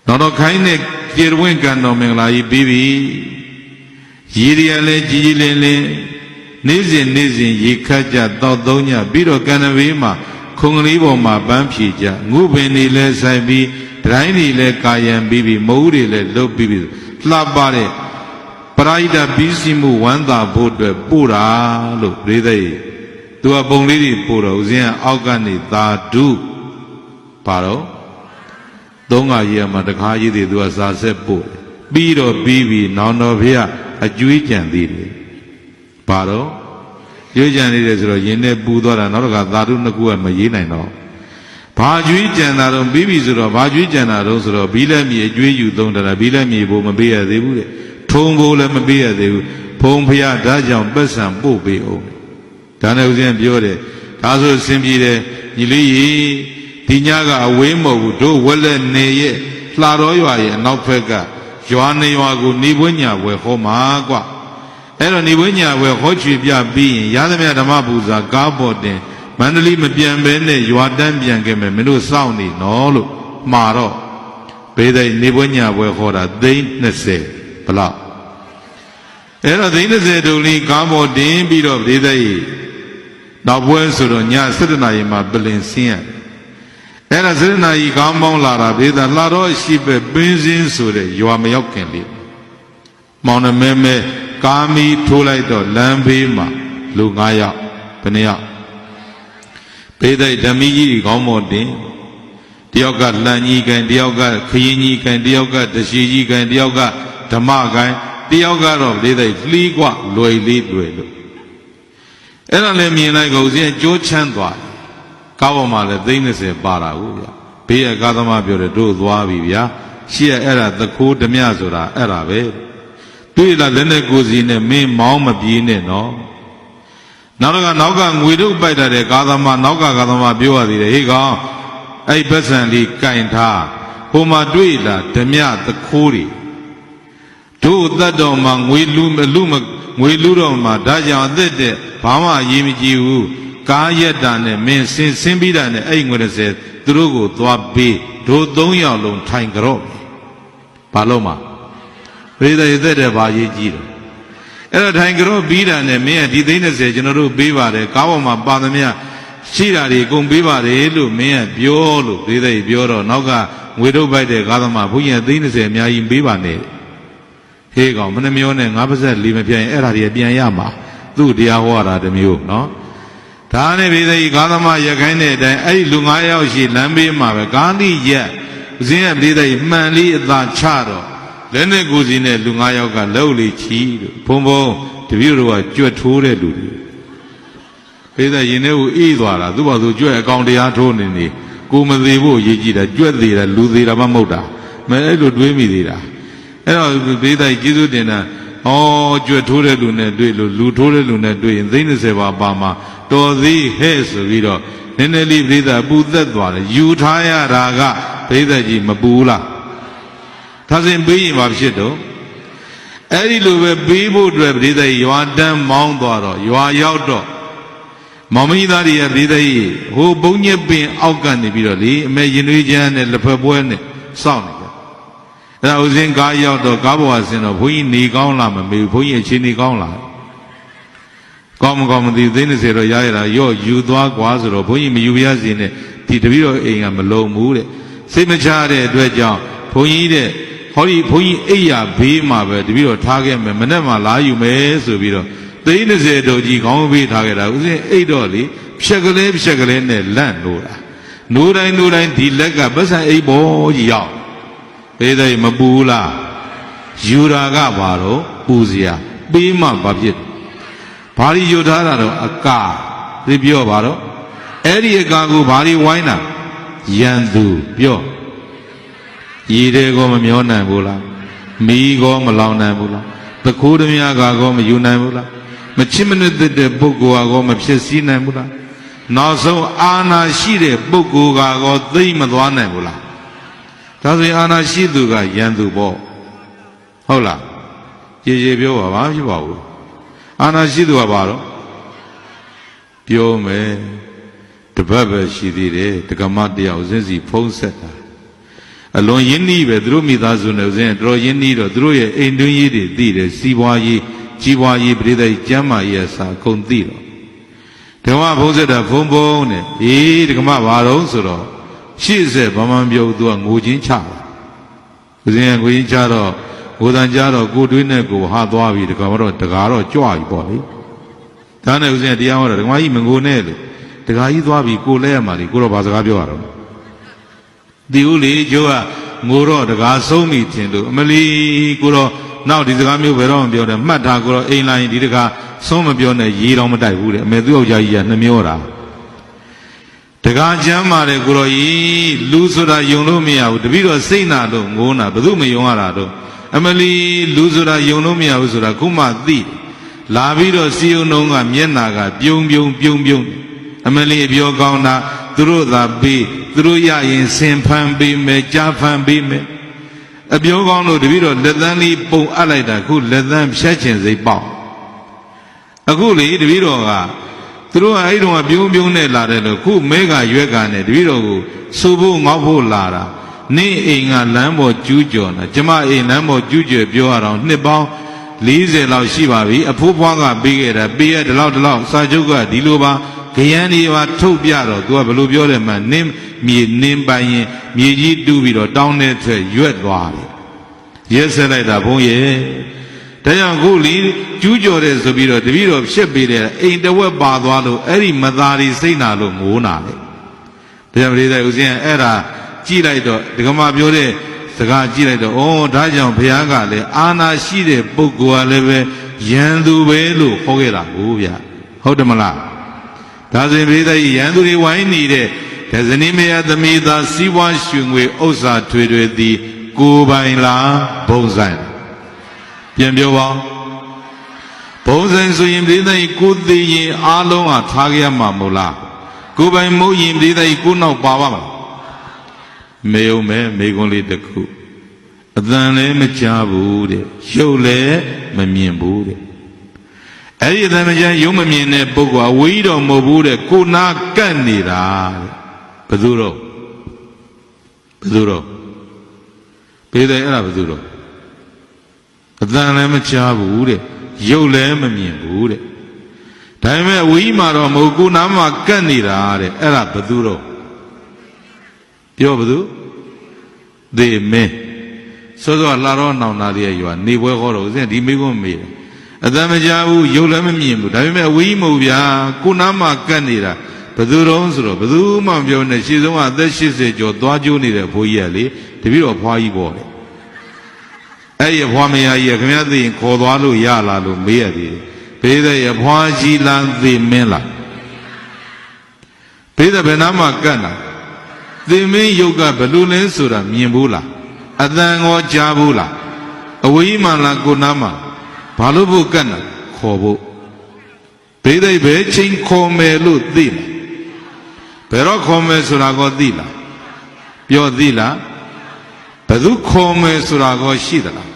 နောက်တော့ခိုင်းတဲ့ကျတွင်ကံတော်မင်္ဂလာကြီးပြီးပြီရည်ရည်လည်းကြီးကြီးလင်းလင်းနေ့စဉ်ရေခတ်ကြတောက်သုံးညပြီးတော့ကံတဘေးမှာခုံကလေးပေါ်မှာပန်းဖြေကြငုပင်တွေလည်းဆိုင်ပြီးဒတိုင်းတွေလည်းကာယံပြီးပြီမုံတွေလည်းလုတ်ပြီးပြီလှပတဲ့ပရိဒပြီးစီမှုဝမ်းသာဖို့အတွက်ပို့တာလို့ပြိသိသူကပုံလေးတွေပို့တော့ဦးဇင်းကအောက်ကနေသာဓုပါတော့သုံးခါကြီးမှာတခါကြီးတွေသူကစာဆက်ပို့ပြီးတော့ပြီးပြီနောင်တော်ဖေအကျွေးကြံသေးတယ်ပါတော့ကျွေးကြံသေးတယ်ဆိုတော့ယင်းနဲ့ပူသွားတာနောက်တစ်ခါသာဓုနှစ်ခုကမရေးနိုင်တော့ဘာကျွေးကြံတာတော့ပြီးပြီဆိုတော့ဘာကျွေးကြံတာတော့ဆိုတော့ဘီလက်မြေကျွေးယူသုံးတာဘီလက်မြေဘို့မပေးရသေးဘူးတဲ့ထုံဘို့လည်းမပေးရသေးဘူးဖုံဖျားဒါကြောင့်ပတ်စံပို့ပေးအောင်ဒါနဲ့ဦးဇင်းပြောတယ်ဒါဆိုအစဉ်ပြေတယ်ညီလေးကြီးဒီညကအဝေးမဟုတ်ဘူးတို့ဝက်လက်နေရဲ့လှတော်ရွာရဲ့အနောက်ဘက်ကရွာနေရွာကိုနေပွင့်ညာဝယ်ဟောမှာကွအဲ့တော့နေပွင့်ညာဝယ်ဟောချွေပြပြီးရင်ရသမျှဓမ္မပူဇာကားပေါ်တင်မန္တလေးမပြန်ဘဲနဲ့ရွာတန်းပြန်ခဲ့မယ်မင်းတို့စောင့်နေနော်လို့မှာတော့ဘေးသိနေပွင့်ညာဝယ်ဟောတာ30ဘလောက်အဲ့တော့30ဒုံလေးကားပေါ်တင်ပြီးတော့ဘေးသိနောက်ပွဲဆိုတော့ည7 နာရီမှာပလင်ဆင်းရအဲ့ဒါ7 နာရီကောင်းပေါင်းလာတာဘေးသာလှတော့ရှိပဲပင်းစင်းဆိုတဲ့ရွာမရောက်ခင်လေးမောင်နှမဲမဲကာမီထိုးလိုက်တော့လမ်းဘေးမှာလူ9ယောက်ဘယ်နှယောက်ဘေးသိဓမီကြီးကောင်းမောတင်တယောက်ကလန်ကြီးကန်တယောက်ကခရင်ကြီးကန်တယောက်ကတရှိကြီးကန်တယောက်ကဓမ္မကန်တယောက်ကတော့ဘေးသိလှီးกว่าလွယ်လေးလွယ်လို့အဲ့ဒါလည်းမြင်လိုက်ကိုဦးဇင်းကြိုးချမ်းသွားကားပေါ်မှာလည်း30ပါတာဟုတ်ဗျာဘေးကကားသမားပြောတယ်တို့သွားပြီဗျာရှေ့အဲ့ဒါသခိုးဓမြဆိုတာအဲ့ဒါပဲတွေ့လာလက်နဲ့ကိုယ်စီနဲ့မင်းမောင်းမပြေးနဲ့နော်နောက်ကငွေတို့ပိုက်တဲ့ကားသမားနောက်ကကားသမားပြောရသေးတယ်ဟေးကောင်အဲ့ပတ်စံလေးကင်ထားဟိုမှာတွေ့လာဓမြသခိုးတွေတို့တတ်တော်မှာငွေလူတော်မှာဒါကြောင့်အသက်တဲ့ဘာမှအရေးမကြီးဘူးကားရက်တာနဲ့မင်းဆင်းပြီးတာနဲ့အဲ့ငွေ30သူတို့ကိုသွားပေးတို့3ယောက်လုံးထိုင်ကြော့ဘာလို့မှပရိသတ်သက်တဲ့ဘာရေးကြီးတယ်အဲ့တော့ထိုင်ကြော့ပြီးတာနဲ့မင်းကဒီ30ကျွန်တော်တို့ပေးပါတယ်ကားပေါ်မှာပါသမျှရှိတာတွေအကုန်ပေးပါတယ်လို့မင်းကပြောလို့ပရိသတ်ပြောတော့နောက်ကငွေထုတ်ပိုက်တဲ့ကားသမားဘုရား30အများကြီးပေးပါနဲ့ဟေးကောင်မနှမျောနဲ့ငါးပါးဆက်လေးမပြတ်ရင်အဲ့ဒါတွေပြန်ရမှာသူ့တရားဟောတာတစ်မျိုးနော်ဒါနဲ့ပြည်သိကာသမားရခိုင်းတဲ့အတိုင်းအဲ့ဒီလူ9ယောက်ရှိလမ်းဘေးမှာပဲကာလိရက်ဦးဇင်းရဲ့ပြည်သိမှန်လေးအသာချတော့လက်နဲ့ကိုယ်စီနဲ့လူ9ယောက်ကလက်လေးချီလို့ဘုံတပည့်တို့ကကြွက်ထိုးတဲ့လူတွေပြည်သိရင်ထဲကိုအေးသွားတာသူ့ဘာသူကြွက်အကောင်တရားထိုးနေကိုမသေးဖို့ရည်ကြည့်တာကြွက်သေးတယ်လူသေးတာမှမဟုတ်တာမအဲ့လိုတွေးမိသေးတာအဲ့တော့ပြည်သိကျေးဇူးတင်တာကြွက်ထိုးတဲ့လူနဲ့တွေ့လို့လူထိုးတဲ့လူနဲ့တွေ့ရင်30ပါမှာတော်သေးဟဲ့ဆိုပြီးတော့နည်းနည်းလေးပရိသတ်ပူသက်သွားတယ်ယူထားရတာကပရိသတ်ကြီးမပူလားဒါစဉ်ပေးရင်ဘာဖြစ်တော့အဲ့ဒီလိုပဲပေးဖို့အတွက်ပရိသတ်ရွာတန်းမောင်းသွားတော့ရွာရောက်တော့မောင်မကြီးသားတွေကပရိသတ်ကြီးဟိုဘုံညက်ပင်အောက်ကနေပြီးတော့လေအမေရင်သွေးချမ်းနဲ့လက်ဖက်ပွဲနဲ့စောင့်နေကြအဲ့ဒါဦးစင်းကားရောက်တော့ကားပေါ်ဆင်းတော့ဘုန်းကြီးနေကောင်းလားမမေးဘုန်းကြီးအချင်းနေကောင်းလားကောင်းမကောင်းမသိ30တော့ရရတာရော့ယူသွားကွာဆိုတော့ဘုန်းကြီးမယူရစေနဲ့ဒီတပည့်တော်အိမ်ကမလုံဘူးတဲ့စိတ်မချတဲ့အတွက်ကြောင့်ဘုန်းကြီးတဲ့ဟောဒီဘုန်းကြီးအိယာဘေးမှာပဲတပည့်တော်ထားခဲ့မယ်မနေ့မှလာယူမယ်ဆိုပြီးတော့30တော်ကြီးခေါင်းဘေးထားခဲ့တာဦးဇင်းအိတ်တော့လေဖြက်ကလေးနဲ့လန့်လို့တာနိုးတိုင်းဒီလက်ကပတ်စံအိတ်ပေါ်ကြီးရောက်ဘေးသိမပူလားယူရာကဘာတော့ပူစရာပေးမှဘာဖြစ် 바리 요다라로 아까 리뷰어 바로 에리에 가고 바리 와이나 연두 뼈 이래고 면나 몰라 미고 말라나 몰라 તકોડમિયા ગાગો મယူနိုင်ဘူးလားမချစ်မနစ်တဲ့ပုဂ္ဂိုလ်ကောမဖြစ်စည်းနိုင်ဘူးလားနောက်ဆုံးအာနာရှိတဲ့ပုဂ္ဂိုလ်ကောသိမသွားနိုင်ဘူးလားဒါဆိုရင်အာနာရှိသူကယန္တုပေါ့ဟုတ်လားကြည်ကြည်ပြောပါဘာဖြစ်ပါဘူးအာနာရှိသူကဘာတော့ပြောမယ်တပတ်ပဲရှိသေးတယ်တက္ကမတရားဦးစင်းစီဖုံးဆက်တာအလွန်ရင်းနှီးပဲသူတို့မိသားစုနဲ့ဦးစင်းတော်ရင်းနှီးတော့သူတို့ရဲ့အိမ်တွင်းရေးတွေသိတယ်စီးပွားရေးကြီးပွားရေးပြည်သက်ကျမ်းမာရေးအစာကုန်သိတော့ဓမ္မဖုံးဆက်တာဖုံးနဲ့အေးတက္ကမဘာတော့ဆိုတော့ရှေ့ဆက်ဗမာပြောသူကငိုချင်းချတာဦးစင်းကငိုချင်းချတော့ငိုတန်ကြတော့ကိုတွေးနဲ့ကိုဟာသွားပြီတက္ကမတော့တကားတော့ကြွပြီပေါ့လေဒါနဲ့ဦးစင်းတရားဟောတော့တက္ကမကြီးမငိုနဲ့လို့တကားကြီးသွားပြီကိုလဲရမှာလေကိုတော့ဘာစကားပြောရတော့ဒီဦးလေကျိုးကငိုတော့တကားဆုံးပြီထင်လို့အမလီကိုတော့နောက်ဒီစကားမျိုးဘယ်တော့မှပြောတယ်မှတ်ထားကိုတော့အိမ်လာရင်ဒီတကားဆုံးမပြောနဲ့ရေးတော့မတိုက်ဘူးတဲ့အမေသူ့ယောက်ျားကြီးကနှမျောတာတကားချမ်းပါတယ်ကိုတော့ကြီးလူဆိုတာယုံလို့မရဘူးတပည့်တော်စိတ်နာလို့ငိုးနာဘယ်သူမယုံရတာတော့အမလီလူဆိုတာယုံလို့မရဘူးဆိုတာခုမှသိလာပြီးတော့စီယုံနှုံးကမျက်နာကပြုံပြုံအမလီပြောကောင်းတာသူတို့သာပေးသူတို့ရရင်စင်ဖန်ပေးမယ်ကြားဖန်ပေးမယ်အပြောကောင်းလို့တပည့်တော်လက်သန်းလေးပုံအပ်လိုက်တာခုလက်သန်းဖြတ်ချင်စိတ်ပေါက်အခုလေတပည့်တော်ကသူတို့ကအဲ့တုန်းကပြုံနဲ့လာတယ်လို့ခုမဲကရွက်ကနဲ့တပည့်တော်ကိုစိုးဖို့ငေါ့ဖို့လာတာနင်းအိမ်ကလမ်းပေါ်ကျူးကျော်တာကျမအိမ်လမ်းပေါ်ကျူးကျော်ပြောရအောင်နှစ်ပေါင်း40လောက်ရှိပါပြီအဖိုးဖွားကပေးခဲ့တာပေးရဒီလောက်စာချုပ်ကဒီလိုပါခရမ်းဒီပါထုတ်ပြတော့သူကဘယ်လိုပြောတယ်မှနင်းမြေနင်းပိုင်ရင်မြေကြီးတူးပြီးတော့တောင်းတဲ့ထွက်ရွက်သွားတယ်ရက်ဆက်လိုက်တာဘုန်းရဲ့ဒါကြောင့်ခုလီကျူးကျော်တဲ့ဆိုပြီးတော့တပည့်တော်ဖြစ်ပေးတယ်အိမ်တဝက်ပါသွားလို့အဲ့ဒီမသားရီစိတ်နာလို့ငိုးနာလေဒါကြောင့်ပရိသတ်ဦးဇင်းအဲ့ဒါကြည့်လိုက်တော့ဒကမပြောတဲ့စကားကြည့်လိုက်တော့ဩဒါကြောင့်ဘုရားကလည်းအာနာရှိတဲ့ပုဂ္ဂိုလ်ကလည်းပဲယန္တုပဲလို့ဟောခဲ့တာဟုတ်ဗျဟုတ်တယ်မလားဒါဆိုရင်ပရိသတ်ကြီးယန္တုတွေဝိုင်းနေတဲ့ဒဇနီမယသမီးသားစီးပွားရှင်ငွေဥစ္စာထွေသည်ကိုယ်ပိုင်လားဘုံဆိုင်ပြန်ပြောပါဘုံဆိုင်ဆိုရင်ပရိသတ်ကြီးကိုသိရင်အားလုံးဟာထားကြရမှာမို့လားကိုယ်ပိုင်မဟုတ်ရင်ပရိသတ်ကြီးကိုနောက်ပါပါမလားမေုံမဲမေကွန်လေးတစ်ခုအတန်လည်းမကြားဘူးတဲ့ရုပ်လည်းမမြင်ဘူးတဲ့အဲ့ဒီအတန်မကြားရုပ်မမြင်တဲ့ပုဂ္ဂိုလ်အဝေးတော်မဟုတ်ဘူးတဲ့ကိုနာကန့်နေတာတဲ့ဘယ်သူတော့ပေးတယ်အဲ့ဒါဘယ်သူတော့အတန်လည်းမကြားဘူးတဲ့ရုပ်လည်းမမြင်ဘူးတဲ့ဒါပေမဲ့အဝေးမှာတော့မဟုတ်ကိုနာမှာကန့်နေတာတဲ့အဲ့ဒါဘယ်သူတော့ပြောဘသူသေမင်းစောစောလာတော့နောင်နာလေးရွာနေပွဲခေါ်တော့ဦးဇင်းဒီမိကုန်းမေးတယ်အတမ်းမကြားဘူးရုပ်လည်းမမြင်ဘူးဒါပေမဲ့အဝေးမဟုတ်ဗျာကိုနားမှာကတ်နေတာဘယ်သူတုံးဆိုတော့ဘယ်သူမှမပြောနဲ့ရှေ့ဆုံးကအသက်80ကျော်သွားကျိုးနေတဲ့ဘိုးကြီးကလေတပည့်တော်ဖွားကြီးပေါ့လေအဲ့ဒီဖွားမယားကြီးကခင်ဗျားသိရင်ခေါ်သွားလို့ရလားလို့မေးရသေးတယ်ဘေးတဲ့ရဖွားကြီးလားသေမင်းလားဘေးတဲ့ဘယ်နားမှာကတ်တာသေမင်းယုတ်ကဘယ်လိုလဲဆိုတာမြင်ဘူးလားအတန်ရောကြားဘူးလားအဝေးမှလားကိုနားမှာဘာလို့ဖို့ကတ်နာခေါ်ဖို့ဘေးသိဘယ်ချင်းခေါ်မယ်လို့သိလားဘယ်တော့ခေါ်မယ်ဆိုတာကိုသိလားပြောသိလားဘယ်သူခေါ်မယ်ဆိုတာကိုရှိသလား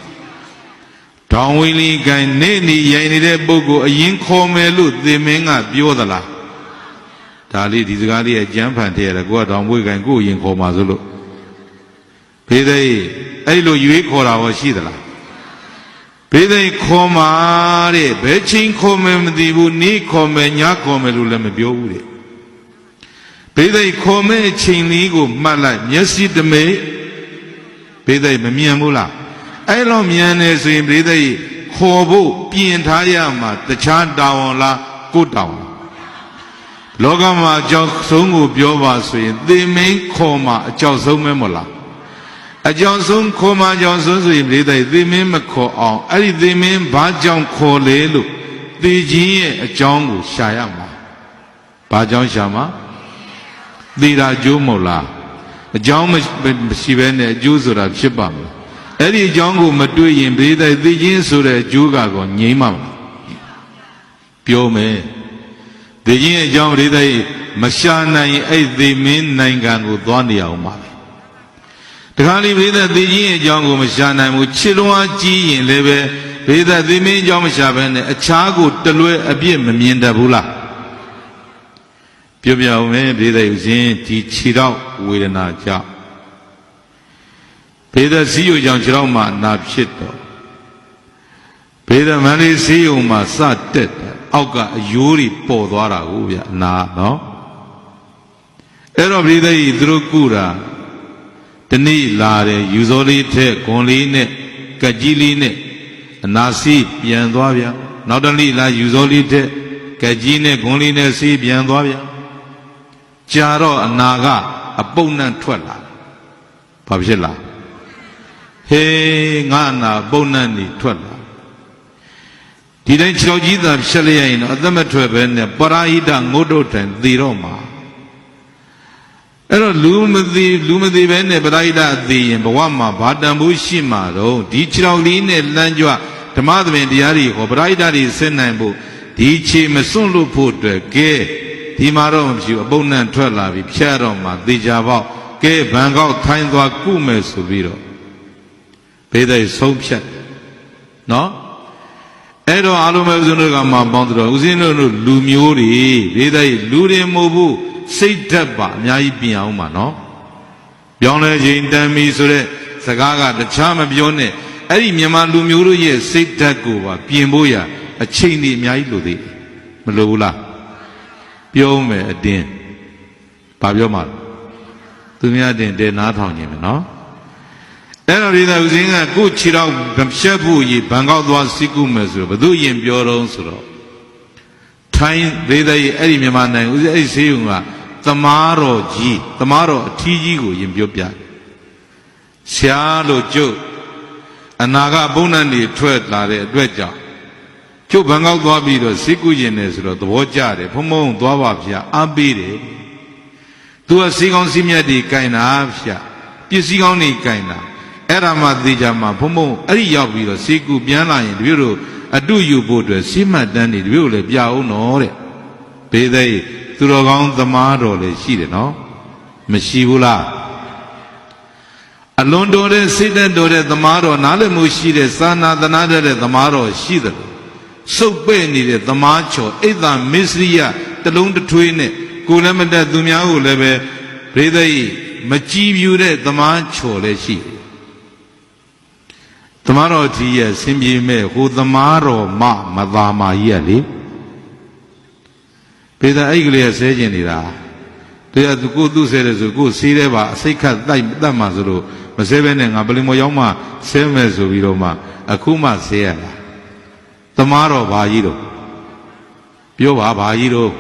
တောင်ဝင်းလီကိုင်းနေနေရိုင်နေတဲ့ပုဂ္ဂိုလ်အရင်ခေါ်မယ်လို့သေမင်းကပြောသလားဒါလေးဒီစကားလေးအကျမ်းဖန်ထည့်ရတယ်ကိုကတောင်မွေးကိုင်ကိုရင်ခေါ်မှာဆိုလို့ဘေးသိအဲ့လိုရွေးခေါ်တာရောရှိသလားဘေးသိခေါ်မှာတဲ့ဘယ်ချင်းခေါ်မယ်မသိဘူးနေ့ခေါ်မယ်ညခေါ်မယ်လို့လည်းမပြောဘူးတဲ့ဘေးသိခေါ်မယ်အချိန်လေးကိုမှတ်လိုက်မျက်စိတမိတ်ဘေးသိမမြင်ဘူးလားအဲ့လိုမြင်နေဆိုရင်ဘေးသိခေါ်ဖို့ပြင်ထားရမှာတခြားတောင်းလားကိုတောင်းလောကမှာအကြောက်ဆုံးကိုပြောပါဆိုရင်သေမင်းခေါ်မှာအကြောက်ဆုံးမဲမလားအကြောက်ဆုံးခေါ်မှာအကြောက်ဆုံးဆိုရင်လေတဲ့သေမင်းမခေါ်အောင်အဲ့ဒီသေမင်းဘာကြောင့်ခေါ်လေလို့ သေခြင်းရဲ့အကြောင်းကိုရှာရမှာဘာကြောင့်ရှာမှာသေတာကျိုးမဟုတ်လားအကြောင်းမရှိဘဲနဲ့အကျိုးဆိုတာဖြစ်ပါမလားအဲ့ဒီအကြောင်းကိုမတွေ့ရင်ဘေးတိုက်သေခြင်းဆိုတဲ့အကျိုးကောငြိမ်းမှာမလားပြောမယ်သေခြင်းရဲ့အကြောင်းဘေးတိုက်မရှာနိုင်ရင်အဲ့သေမင်းနိုင်ငံကိုသွားနေအောင်ပါတခါလေဘေးတိုက်သေခြင်းရဲ့အကြောင်းကိုမရှာနိုင်ဘူးခြေလွန်အားကြီးရင်လည်းပဲဘေးတိုက်သေမင်းအကြောင်းမရှာဘဲနဲ့အခြားကိုတလွဲအပြစ်မမြင်တတ်ဘူးလားပြောပြအောင်မယ်ဘေးတိုက်ဦးစဉ်ဒီခြေတော့ဝေဒနာကြောင့်ဘေးတိုက်စီးရုံကြောင့်ခြေတော့မှနာဖြစ်တော့ဘေးတိုက်မန္တလေးစီးရုံမှာစတက်တယ်အောက်ကအယိုးတွေပေါ်သွားတာကိုဗျအနာနော်အဲ့တော့ဘေးတိုက်သူတို့ကုတာတနေ့လာတယ်ယူစောလေးထက်ခွန်လေးနဲ့ကက်ကြီးလေးနဲ့အနာစီးပြန်သွားဗျနောက်တနေ့လာယူစောလေးထက်ကက်ကြီးနဲ့ခွန်လေးနဲ့စီးပြန်သွားဗျကြာတော့အနာကအပုပ်နှံထွက်လာဘာဖြစ်လာဟေးငါအနာပုပ်နှံနေထွက်လာဒီတိုင်းခြေတော်ကြီးသာဖြတ်လိုက်ရရင်တော့အသက်မထွက်ပဲနဲ့ပရာဟိတငုတ်တုတ်တိုင်သေတော့မှာအဲ့တော့လူမသိပဲနဲ့ပရာဟိတသေရင်ဘဝမှာဘာတန်ဖို့ရှိမှာတော့ဒီခြေတော်လေးနဲ့လမ်းကြွဓမ္မသဘင်တရားတွေဟောပရာဟိတတွေဆင်းနိုင်ဖို့ဒီခြေမစွန့်လို့ဖို့အတွက်ကဲဒီမှာတော့မဖြစ်ဘူးအပုပ်နှံထွက်လာပြီဖြတ်တော့မှသေချာပေါက်ကဲဘန်ကောက်ထိုင်းသွားကုမယ်ဆိုပြီးတော့ဘေးတိုက်ဆုံးဖြတ်နော်အဲ့တော့အားလုံးပဲဦးဇင်းတို့ကမှပေါင်းတော့ဦးဇင်းတို့လူမျိုးတွေဘေးတိုက်လူတွေမဟုတ်ဘူးစိတ်ဓာတ်ပါအများကြီးပြင်အောင်ပါနော်ပြောင်းလဲခြင်းတမ်းပြီဆိုတဲ့စကားကတခြားမပြောနဲ့အဲ့ဒီမြန်မာလူမျိုးတို့ရဲ့စိတ်ဓာတ်ကိုပါပြင်ဖို့ရအချိန်ကြီးအများကြီးလိုသေးတယ်မလိုဘူးလားပြောမယ်အတင်းဘာပြောမှသူများတင်တဲနားထောင်ခြင်းမယ်နော်အဲ့တော့ဒီသားဦးစင်းကကိုခြေတော့ဖြတ်ဖို့ရေဘန်ကောက်သွားစိတ်ကူးမယ်ဆိုတော့ဘသူရင်ပြောတော့ဆိုတော့ထိုင်းဒေသရဲ့အဲ့ဒီမြန်မာနိုင်ငံဦးစင်းအဲ့ဒီဆေးရုံကသမားတော်ကြီးသမားတော်အထီးကြီးကိုရင်ပြောပြဆရာလို့ကျုပ်အနာဂတ်ဘုန်းနှံတွေထွက်လာတဲ့အတွက်ကြောင့်ကျုပ်ဘန်ကောက်သွားပြီးတော့စိတ်ကူးရင်လည်းဆိုတော့သဘောကျတယ်ဘုံဘုံသွားပါဗျာအားပေးတယ်သူကစီကောင်းစီမြတ်တွေကင်တာဗျာပစ္စည်းကောင်းတွေကင်တာအဲ့ဒါမှသေချာမှဘုံဘုံအဲ့ဒီရောက်ပြီးတော့စိတ်ကူးပြန်လာရင်တပြည့်တို့အတုယူဖို့အတွက်စိမှတ်တန်းနေတပြည့်တို့လည်းပြအောင်တော့တဲ့ဘေးသိသူတော်ကောင်းသမားတော်လည်းရှိတယ်နော်မရှိဘူးလားအလွန်တော်တဲ့စိတ်သက်တော်တဲ့သမားတော်နားလည်မှုရှိတဲ့သာနာသနာတဲ့သမားတော်ရှိတယ်စုပ်ပဲ့နေတဲ့သမားချော်အိတ်သာမစ္စရိယတလုံးတစ်ထွေးနဲ့ကိုယ်လည်းမတက်သူများကိုလည်းပဲဘိသိမကြည်ပြူတဲ့သမားချော်လည်းရှိတယ်သမားတော်ကြီးရဲ့ဆင်ပြေမဲ့ဟိုသမားတော်မသာမာကြီးကလေဘိသိအဲ့ကလေးကဆဲကျင်နေတာတရားသူကိုသူ့ဆဲတယ်ဆိုကိုဆေးတယ်ပါအစိတ်ခတ်တိုက်တတ်မှဆိုလို့မဆဲဘဲနဲ့ငါပလင်မော်ရောက်မှဆဲမယ်ဆိုပြီးတော့မှအခုမှဆဲရတာသမားတော်ဘာကြီးတော့ပြောပါဘာကြီးတော့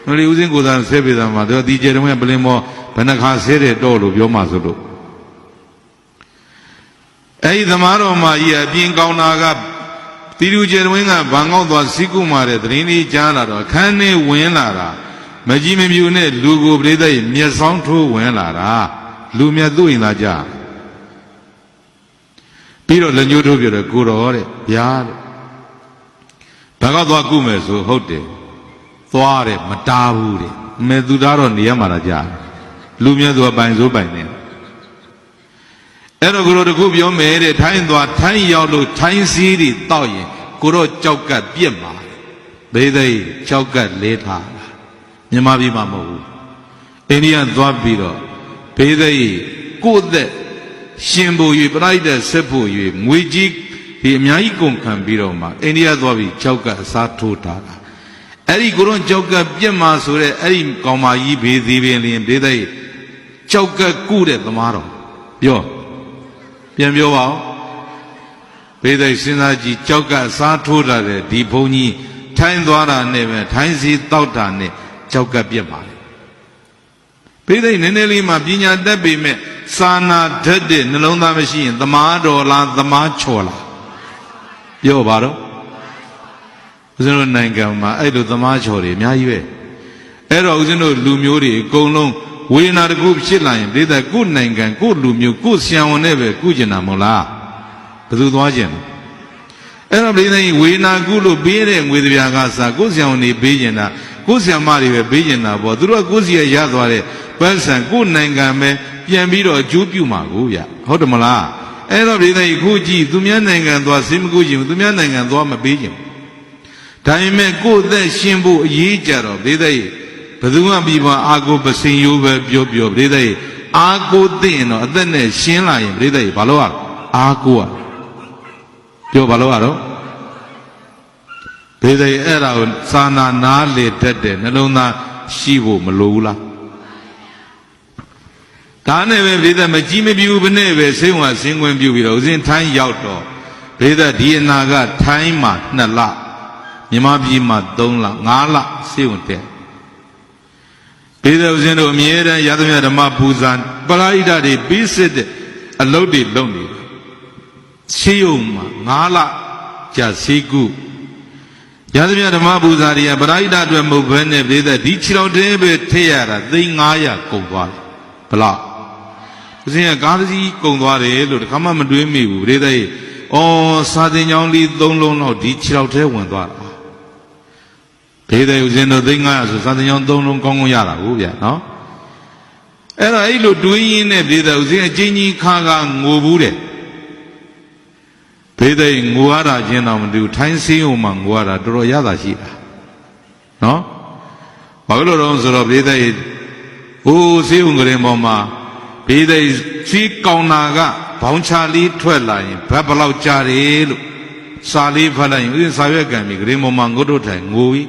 မလီဦးစင်းကိုသာဆဲပေးတာမှသူဒီကျဲတုံးကပလင်မော်ဘယ်နှခါဆဲတယ်တော့လို့ပြောမှဆိုလို့အဲ့ဒီသမားတော်မကြီးအပြင်ကောင်းတာကတီလူကျဲတုံးကဘန်ကောက်သွားစီးကုမာတဲ့သတင်းလေးကြားလာတော့အခန်းထဲဝင်လာတာမကြီးမမြူနဲ့လူကိုပြိဿရဲ့မျက်စောင်းထိုးဝင်လာတာလူမြတ်သူ့ရင်သာကြားပြီးတော့လက်ညှိုးထိုးပြတယ်ကိုတော်တဲ့ဗျာတဲ့ဘန်ကောက်သွားကုမယ်ဆိုဟုတ်တယ်သွားတယ်မတားဘူးတဲ့မဲသူသားတော့နေရမှာလားကြားလူမြတ်သူကပိုင်စိုးပိုင်နေအဲ့တော့ကိုတော်တခုပြောမယ်တဲ့ထိုင်းသွားထိုင်းရောက်လို့ထိုင်းစီးတွေတောက်ရင်ကိုတော့ကြောက်ကပ်ပြက်မှာဘေးသိကြောက်ကပ်လဲထားမြန်မာပြည်မှာမဟုတ်ဘူးအိန္ဒိယသွားပြီးတော့ဘေးသိကိုယ့်သက်ရှင်ဖို့၍ပြိုက်တဲ့ဆက်ဖို့၍ငွေကြီးဒီအများကြီးကုန်ခံပြီးတော့မှအိန္ဒိယသွားပြီးကြောက်ကအစားထိုးထားတာအဲ့ဒီကိုတော့ကြောက်ကပြက်မှာဆိုတဲ့အဲ့ဒီကောင်မကြီးဘေးသေးပင်လင်ဘေးသိကြောက်ကကုတဲ့သမားတော်ပြောပြန်ပြောပါဦးဘေးသိစဉ်းစားကြည့်ကြောက်ကအစားထိုးထားတဲ့ဒီဘုန်းကြီးထိုင်းသွားတာနဲ့ပဲထိုင်းစီတောက်တာနဲ့ကြောက်ကပြက်ပါလေဘေးသိနည်းနည်းလေးမှပညာတတ်ပေမဲ့စာနာဓာတ်တဲ့နှလုံးသားမရှိရင်သမားတော်လားသမားချော်လားပြောပါတော့ ဦးဇင်းတို့နိုင်ငံမှာအဲ့လိုသမားချော်တွေအများကြီးပဲအဲ့တော့ဦးဇင်းတို့လူမျိုးတွေအကုန်လုံးဝေဒနာတစ်ခုဖြစ်လာရင်ပြိတ္တကိုယ်နိုင်ငံကိုယ်လူမျိုးကိုယ်ဆံဝန်နဲ့ပဲကုကျင်တာမဟုတ်လားဘယ်သူသွားကျင်အဲ့တော့ပြိတ္တဝေဒနာကုလို့ပေးတဲ့ငွေတပြားကစားကိုယ်ဆံဝန်တွေပေးကျင်တာကိုယ်ဆံမတွေပဲပေးကျင်တာပေါ့သူတို့ကကိုယ်စီရသွားတဲ့ပတ်စံကိုယ်နိုင်ငံပဲပြန်ပြီးတော့အကျိုးပြုမှာကိုဗျဟုတ်တယ်မလားအဲ့တော့ပြိတ္တခုကြည့်သူများနိုင်ငံသွားစိတ်မကုကျင်ဘူးသူများနိုင်ငံသွားမပေးကျင်ဒါပေမဲ့ကိုယ်သက်ရှင်ဖို့အရေးကြတော့ပြိတ္တဘယ်သူမှပြီးပါအာကိုပစင်ရိုးပဲပြောပြိတ္တအာကိုသိရင်တော့အသက်နဲ့ရှင်းလာရင်ပြိတ္တဘာလို့ရအာကိုอ่ะပြောဘာလို့ရတော့ပြိတ္တအဲ့ဒါကိုစာနာနားလေတတ်တဲ့နှလုံးသားရှိဖို့မလိုဘူးလားဒါနဲ့ပဲပြိတ္တမကြည့်မပြူဘယ်နဲ့ပဲစိတ်ဝင်ဆင်းခွင့်ပြုပြီးတော့ဦးဇင်းထိုင်းရောက်တော့ပြိတ္တဒီအနာကထိုင်းမှာ2လမြန်မာပြည်မှာ3လ5လစိတ်ဝင်တဲ့ပေဒဦးဇင်းတို့အမြဲတမ်းရသမျှဓမ္မပူဇာပရိဒတ်တွေပြီးစစ်တဲ့အလုပ်တွေလုပ်နေတယ်ရှိုံမှာ9လကြာစီကုရသမျှဓမ္မပူဇာတွေကပရိဒတ်အတွက်မဟုတ်ဘဲနဲ့ပေဒဒီခြေတော်တင်းပဲထည့်ရတာသိန်း900ကုန်သွားတယ်ဘလောက်ဦးဇင်းကကားတစ်စီးကုန်သွားတယ်လို့တခါမှမတွေးမိဘူးပေဒဩစာသင်ကျောင်းလေး3လုံးလောက်ဒီခြေတော်ထဲဝင်သွားတာဘေးတဲ့ဦးဇင်းတို့သိန်း900ဆိုစာသင်ကျောင်း3လုံးကောင်းကောင်းရတာဟုတ်ဗျာနော်အဲ့တော့အဲ့လိုတွေးရင်းနဲ့ဘေးတဲ့ဦးဇင်းအချင်းကြီးခါကငိုဘူးတဲ့ဘေးတဲ့ငိုရတာချင်းတော့မတူထိုင်းစင်းုံမှာငိုရတာတော်တော်ရတာရှိတာနော်ဘာလို့လဲဆိုတော့ဘေးတဲ့ဟိုးစင်းုံကလေးပေါ်မှာဘေးတဲ့စီးကောင်းနာကဘောင်းချလေးထွက်လာရင်ဘတ်ဘလောက်ကြာတယ်လို့စာလေးဖတ်လိုက်ရင်ဦးဇင်းစာရွက်ကံပြီးကလေးပေါ်မှာငုတ်တို့ထိုင်ငိုပြီး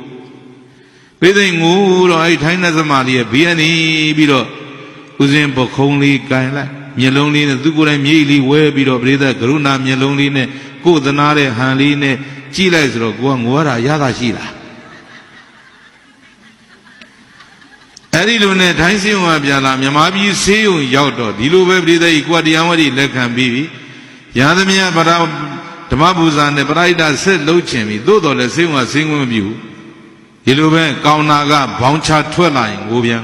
ပေသိငူတော့အဲ့ထိုင်းနဲ့သမားလေးရဲ့ဘေးကနေပြီးတော့ဦးဇင်းပခုံးလေးကန်လိုက်မျက်လုံးလေးနဲ့သူကိုယ်တိုင်မြေကြီးလေးဝဲပြီးတော့ပရိသတ်ကရုဏာမျက်လုံးလေးနဲ့ကိုယ်သနာတဲ့ဟန်လေးနဲ့ကြည့်လိုက်ဆိုတော့ကိုကငိုရတာရတာရှိလားအဲ့ဒီလိုနဲ့ထိုင်းစင်းုံကပြန်လာမြမပြည်ဆေးုံရောက်တော့ဒီလိုပဲပရိသတ်ကြီးကိုယ်တရားဝတိလက်ခံပြီးပြီရသမျှဗရာဓမ္မပူဇာနဲ့ပရိဒတ်ဆက်လုံးချင်ပြီသို့တော်လည်းဆေးုံကဆင်းခွင့်မပြုဘူးဒီလိုပဲကောင်းနာကဘောင်းချထွက်လာရင်ငိုပြန်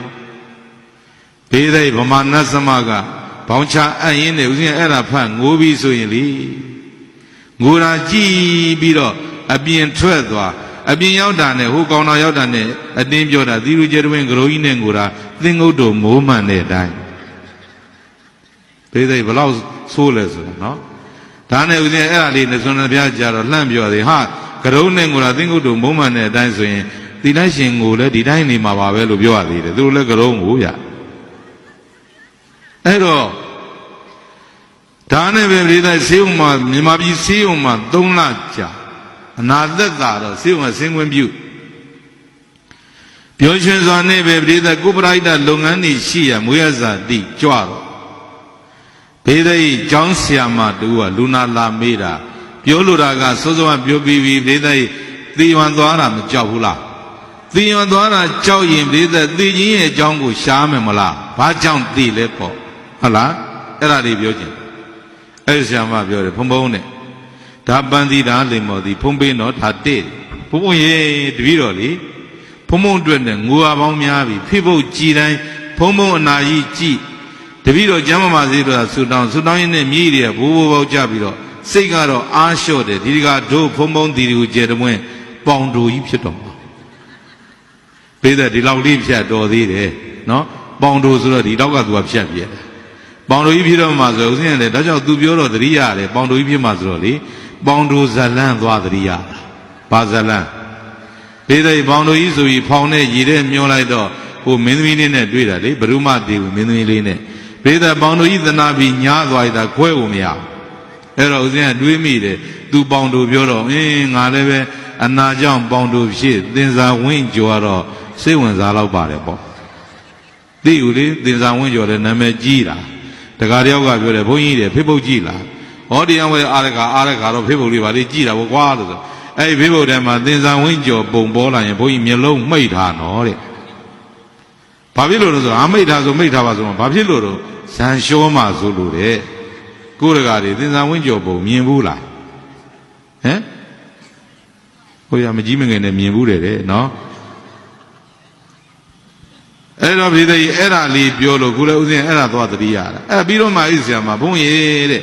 ဘေးတဲ့ဗမာနတ်သမကဘောင်းချအပ်ရင်းနဲ့ဦးဇင်းအဲ့ဒါဖတ်ငိုပြီးဆိုရင်လေငိုတာကြည့်ပြီးတော့အပြင်ထွက်သွားအပြင်ရောက်တာနဲ့ဟိုကောင်းနာရောက်တာနဲ့အတင်းပြောတာသီလူကျဲတွင်ကရိုကြီးနဲ့ငိုတာသင်္ကုတ်တို့မိုးမှန်တဲ့အတိုင်းဘေးတဲ့ဘလောက်ဆိုးလဲဆိုတာနော်ဒါနဲ့ဦးဇင်းအဲ့ဒါလေးနဲ့စွန်တော်ဘုရားကြာတော့လှမ်းပြောတယ်ဟာကရုနဲ့ငိုတာသင်္ကုတ်တို့မိုးမှန်တဲ့အတိုင်းဆိုရင်ဒီတိုင်းရှင်ကိုလည်းဒီတိုင်းနေမှာပါပဲလို့ပြောရသေးတယ်သူတို့လည်းကရုံးကိုဗျအဲ့တော့ဒါနဲ့ပဲပြည်သားဆေးုံမှာမြန်မာပြည်ဆေးုံမှာ3လကြာအနာသက်သာတော့ဆေးုံကဆင်းခွင့်ပြုပြောရွှင်စွာနဲ့ပဲပြည်သားကိုပရိဒတ်လုပ်ငန်းတွေရှိရမွေးရစာတိကြွတော့ဘေးတဲ့ကျောင်းဆရာမတူကလူနာလာမေးတာပြောလိုတာကစောစောကပြောပြီးပြီဘေးတဲ့သေဝံသွားတာမကြောက်ဘူးလားသေရသွားတာကြောက်ရင်ပြိတ္တသေခြင်းရဲ့အကြောင်းကိုရှားမယ်မလားဘာကြောင့်သေလဲပေါ့ဟုတ်လားအဲ့ဒါလေးပြောခြင်းအဲ့ဆရာမပြောတယ်ဖုံဖုံနဲ့ဒါပန်းသီတာလိမ္မော်သည်ဖုံပေးတော့ဒါတဲ့ဖုံဖုံရေတပည့်တော်လေဖုံဖုံအတွက်နဲ့ငိုရပေါင်းများပြီဖိဖို့ကြည်တိုင်းဖုံဖုံအနာကြီးကြည်တပည့်တော်ကျမ်းမာစေတော့ဆူတောင်းရင်းနဲ့မြေကြီးတွေကဘိုးဘိုးပေါက်ကြပြီးတော့စိတ်ကတော့အားလျှော့တယ်ဒီကတို့ဖုံဖုံတီတွေကိုကျဲတမွင်းပေါင်တူကြီးဖြစ်တော့ပေတဲ့ဒီလောက်လေးဖြတ်တော်သေးတယ်နော်ပေါင်တူဆိုတော့ဒီလောက်ကသူကဖြတ်ပြဲပေါင်တူကြီးဖြစ်တော့မှဆိုဦးဇင်းရတယ်ဒါကြောင့်သူပြောတော့သတိရတယ်ပေါင်တူကြီးဖြစ်မှဆိုတော့လေပေါင်တူဇလန်းသွားသတိရဘာဇလန်းပေတဲ့ပေါင်တူကြီးဆိုပြီးဖောင်နဲ့ရေထဲမျောလိုက်တော့ဟိုမင်းသမီးလေးနဲ့တွေ့တာလေဘရုမတေဘူးမင်းသမီးလေးနဲ့ပေတဲ့ပေါင်တူကြီးသနာပြီးညားသွားတာခွဲဖို့မရအဲ့တော့ဦးဇင်းကတွေးမိတယ်သူပေါင်တူပြောတော့ငါလည်းပဲအနာကြောင့်ပေါင်တူဖြစ်သင်္စာဝင့်ကြော်တော့စိတ်ဝင်စားလောက်ပါတယ်ပေါ့သိဦးလေသင်္စာဝင့်ကြော်တဲ့နာမည်ကြီးတာတခါတယောက်ကပြောတယ်ဘုန်းကြီးတွေဖေးပုတ်ကြည့်လားဟောတရားဝဲအားရခါတော့ဖေးပုတ်လေးပါလေကြည့်တာပေါ့ကွာလို့ဆိုအဲ့ဒီဖေးပုတ်ထဲမှာသင်္စာဝင့်ကြော်ပုံပေါ်လာရင်ဘုန်းကြီးမျက်လုံးမိတ်ထားနော်တဲ့ဘာဖြစ်လို့လဲဆိုတော့မိတ်ထားဆိုမိတ်ထားပါဆိုတော့ဘာဖြစ်လို့တော့ဇန်လျှောမှဆိုလို့တဲ့ကိုယ်တကာတွေသင်္စာဝင့်ကြော်ပုံမြင်ဘူးလားဟမ် ကိုရမကြီးမငယ်နဲ့မြင်ဘူးတယ်နော်အဲ့တော့ပြည်သေးအဲ့ဒါလေးပြောလို့ခုလည်းဦးဇင်းအဲ့ဒါသွားသတိရတာအဲ့ပြီးတော့မှအိဆရာမဘုန်းကြီးတဲ့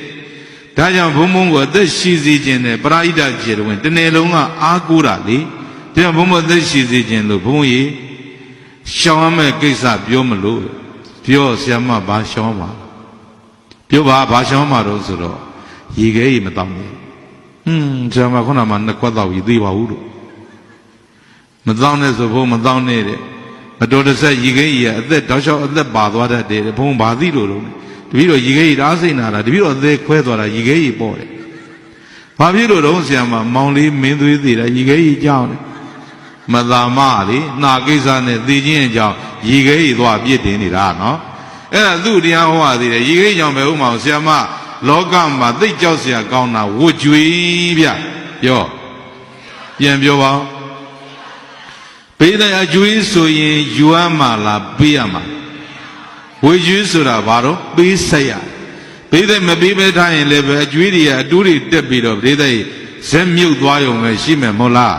ဒါကြောင့်ဘုံဘုံကိုအသက်ရှိစေခြင်းနဲ့ပရိဒတ်ကျေတော်ဝင်တနေ့လုံးကအားကိုးတာလေဒါကြောင့်ဘုံဘုံအသက်ရှိစေခြင်းလို့ဘုန်းကြီးရှောင်ရမယ့်ကိစ္စပြောမလို့ပြောဆရာမဘာရှောင်ပါပြောပါဘာရှောင်မှာတော့ဆိုတော့ရေခဲရေမတောင်းဘူးဆရာမခုနကနှစ်ခွက်တော့ရေသေးပါဘူးလို့မတောင်းနဲ့ဆိုဘုံမတောင်းနဲ့တဲ့မတော်တဆရေခဲရေအသက်တောက်လျှောက်အသက်ပါသွားတတ်တယ်ဘုံဘာသိလို့တော့တပည့်တော်ရေခဲရေအားစိတ်နာတာတပည့်တော်အသက်ခွဲသွားတာရေခဲရေပေါ့တယ်ဘာဖြစ်လို့တော့ဆရာမမောင်လေးမင်းသွေးသေးတာရေခဲရေကြောင်းတယ်မသာမလေနှာကိစ္စနဲ့သိချင်းအကြောင်းရေခဲရေသွားပြစ်တင်နေတာနော်အဲ့ဒါသူ့တရားဟောရသေးတယ်ရေခဲကြောင့်ပဲဥမာဆရာမလောကမှာသိကြောက်เสียကောင်းတာဝတ်ကြွေဗျပြောပြန်ပြောပါပေးတဲ့အကြွေဆိုရင်ယူရမှာလားပေးရမှာဝတ်ကြွေဆိုတာဘာတော့ပေးဆက်ရပေးတဲ့မပေးပဲထားရင်လည်းပဲအကြွေတွေကအတူတွေတက်ပြီးတော့ပေးတဲ့ဇက်မြုပ်သွားရုံပဲရှိမယ်မဟုတ်လား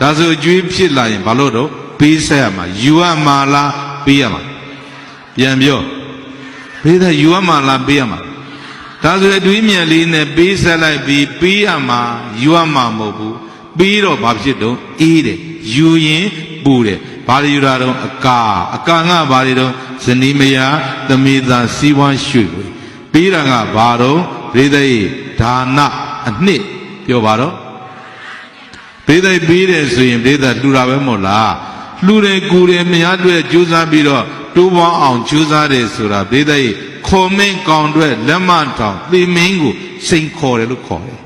ဒါဆိုအကြွေဖြစ်လာရင်ဘာလို့တော့ပေးဆက်ရမှာယူရမှာလားပေးရမှာပြန်ပြောပေးတဲ့ယူရမှာလားပေးရမှာဒါဆိုအတွေးမြတ်လေးနဲ့ပေးဆက်လိုက်ပြီးပေးရမှာယူရမှာမဟုတ်ဘူးပေးတော့ဘာဖြစ်တော့အေးတယ်ယူရင်ပူတယ်ဘာတွေယူတာတော့အကာငါဘာတွေတော့ဇနီးမယားသမီးသားစီးပွားရွှေကိုပေးတာကဘာတော့ဒေသယေဒါနအနှစ်ပြောပါတော့ဒေသပေးတယ်ဆိုရင်ဒေသလှူတာပဲမဟုတ်လားလှူတယ်ကူတယ်မယားတွေ့ကြိုးစားပြီးတော့တိုးပွားအောင်ကြိုးစားတယ်ဆိုတာဒေသယေခေါ်မင်းကောင်းအတွက်လက်မထောင်သေမင်းကိုစိန်ခေါ်တယ်လို့ခေါ်တယ်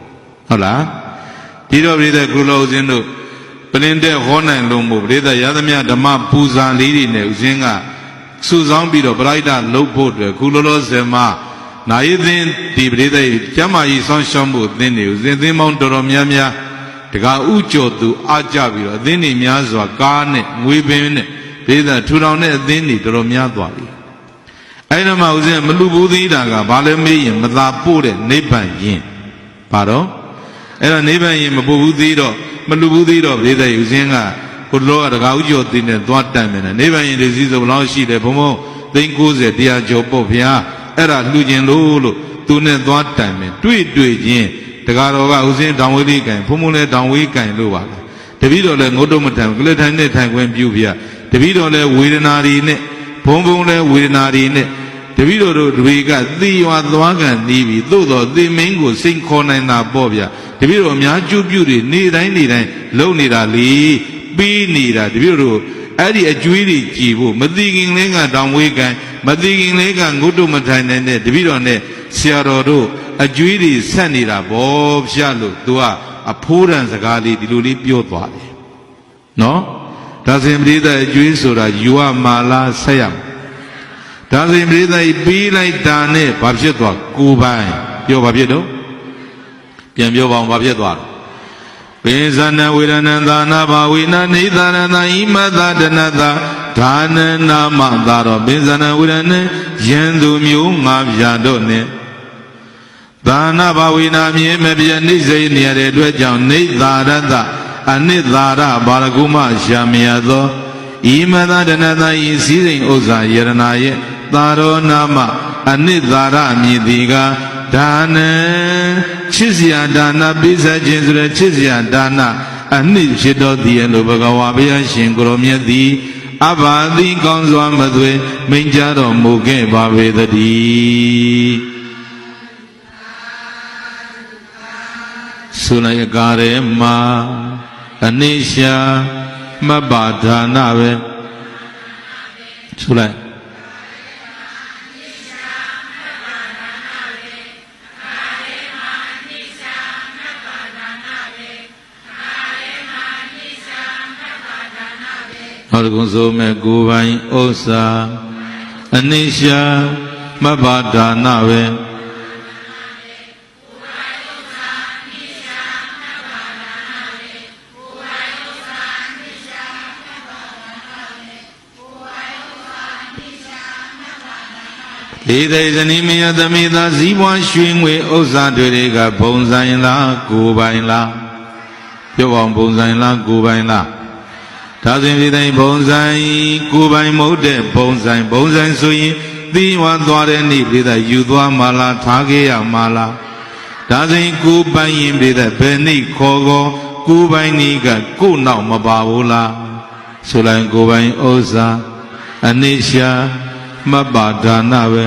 ဟုတ်လားဒီတော့ပြည်သက်ကုလောဦးဇင်းတို့ပလင်တဲ့ဟောနိုင်လုံးမို့ပြည်သက်ရသမျှဓမ္မပူဇာလေးတွေနဲ့ဦးဇင်းကစုဆောင်းပြီးတော့ပရိဒတ်လုပ်ဖို့အတွက်ကုလောဆယ်မှာနာယီသင်ဒီပြည်သက်ကျမ်းမာရေးဆောင်းရှောင်းဖို့အသင်းတွေဦးဇင်းသင်းပေါင်းတော်တော်များများတကာဥကျော်သူအားကြပြီးတော့အသင်းတွေများစွာကားနဲ့ငွေပင်နဲ့ပြည်သက်ထူထောင်တဲ့အသင်းတွေတော်တော်များသွားပြီအဲ့တော့မှဦးဇင်းမလူဘူးသေးတာကဘာလဲမေးရင်မသာပို့တဲ့နိဗ္ဗာန်ယင်ဘာတော့အဲ့တော့နိဗ္ဗာန်ယင်မပို့ဘူးသေးတော့မလူဘူးသေးတော့ပြည်သက်ဦးဇင်းကဟိုလောကတကာဥကျော်သိနေသွားတိုင်မယ်နိဗ္ဗာန်ယင်ဒီစည်းစုံဘလောက်ရှိတယ်ဘုံဘုံသိန်း90တရားကျော်ပေါ့ဗျာအဲ့ဒါလှူခြင်းလို့သူနဲ့သွားတိုင်မယ်တွေ့ချင်းတကာတော်ကဦးဇင်းတောင်ဝေးလေးကင်ဘုံဘုံလည်းတောင်ဝေးကင်လို့ပါလားတပည့်တော်လည်းငုတ်တော့မထိုင်ကလထိုင်နဲ့ထိုင်ခွင့်ပြုဗျာတပည့်တော်လည်းဝေဒနာတွေနဲ့ဘုံဘုံလည်းဝေဒနာတွေနဲ့တပည့်တော်တို့တွေကသိရွာသွားကန်နေပြီသို့တော်သေမင်းကိုစိန်ခေါ်နိုင်တာပေါ့ဗျာတပည့်တော်အများကျုပ်ပြုတွေနေတိုင်းလုံနေတာလေပြီးနေတာတပည့်တော်တို့အဲ့ဒီအကျွေးတွေကြည်ဖို့မသိခင်လေးကတောင်ဝေးကန်မသိခင်လေးကငုတ်တုမထိုင်နိုင်တဲ့တပည့်တော်နဲ့ဆရာတော်တို့အကျွေးတွေဆက်နေတာပေါ့ဗျာလို့သူကအဖိုးတန်စကားလေးဒီလိုလေးပြောသွားတယ်နော်ဒါစဉ်ပရိသတ်အကျွေးဆိုတာယူရမာလားဆက်ရမှာဒါစဉ်ပရိသတ်ပြီးလိုက်တာနဲ့ဘာဖြစ်သွားကိုပိုင်ပြောဘာဖြစ်တော့ပြန်ပြောပါအောင်ဘာဖြစ်သွားပိဇာနဝေဒနသာနာဘာဝိနာနေသာရဏဣမသာဒနသာဒါနနာမသာတော့ပိဇာနဝေဒနယံသူမျိုးငါပြတော့နဲ့သာနာဘာဝိနာမြင်မပြနှိစိတ်နေရတဲ့အတွက်ကြောင့်နေသာရတအနိသာရဘာရကုမရှာမရသောဣမသာဒနသာဤစည်းစိမ်ဥစ္စာယရနာရဲ့သာရောနာမအနိသာရမြည်သည်ကဒါနချစ်စရာဒါနပိစခြင်းဆိုတဲ့ချစ်စရာဒါနအနှစ်ဖြစ်တော်သည်လို့ဘဂဝါဘုရားရှင်ကိုရောမြတ်သည်အဘာတိကောင်းစွာမသွေမိန်ကြတော်မူခဲ့ပါပေသတည်းဆုလိုက်ကားရဲမှာအနိရှာမပ္ပါဒါနပဲဆုလိုက်ဟောဒီကုသိုလ်မဲ့ကိုယ်ပိုင်ဥစ္စာအနိရှာမပ္ပါဒါနပဲဒီသိဇနီးမယသမီးသာဇီးပွားရွှေငွေဥစ္စာတွေကဘုံဆိုင်လားကိုယ်ပိုင်လား ပြောပါအောင်ဘုံဆိုင်လားကိုယ်ပိုင်လားဒါဆိုရင်ဒီတိုင်းဘုံဆိုင်ကိုယ်ပိုင်မဟုတ်တဲ့ဘုံဆိုင်ဆိုရင်သီးဝါသွားတဲ့နေ့ပြိဿယူသွားမှလားထားခဲ့ရမှလားဒါဆိုရင်ကိုယ်ပိုင်ရင်ပြိဿဘယ်နေ့ခေါ်ကိုယ်ပိုင်နေ့ကကိုယ်နောက်မပါဘူးလားဆိုလိုက်ကိုယ်ပိုင်ဥစ္စာအနိရှာမပ္ပါဒါနပဲ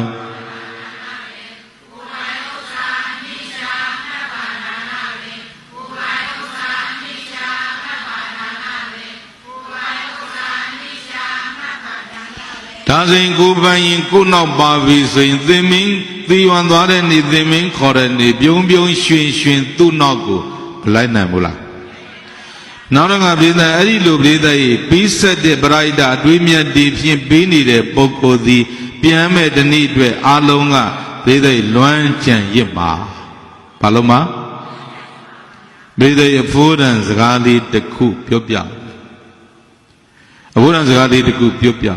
ဒါဆိုရင်ကိုယ်ပိုင်ရင်ကိုယ်နောက်ပါပြီဆိုရင်သင်မင်းသီဝံသွားတဲ့နေ့သင်မင်းခေါ်တဲ့နေ့ပြုံးရွှင်သူ့နောက်ကိုမလိုက်နိုင်ဘူးလားနောက်တော့ငါပြိဿအဲ့ဒီလိုပြိဿကြီးပြီးဆက်တဲ့ပရိဒအတွေးမြတ်တည်ဖြင့်ပြီးနေတဲ့ပုဂ္ဂိုလ်သည်ပြန်မဲ့တနည်းအတွက်အာလုံးကပြိဿကြီးလွမ်းကြံရစ်မှာဘာလို့မပြိဿကြီးအဖို့တန်စကားလေးတစ်ခုပြောပြအဖို့တန်စကားလေးတစ်ခုပြောပြ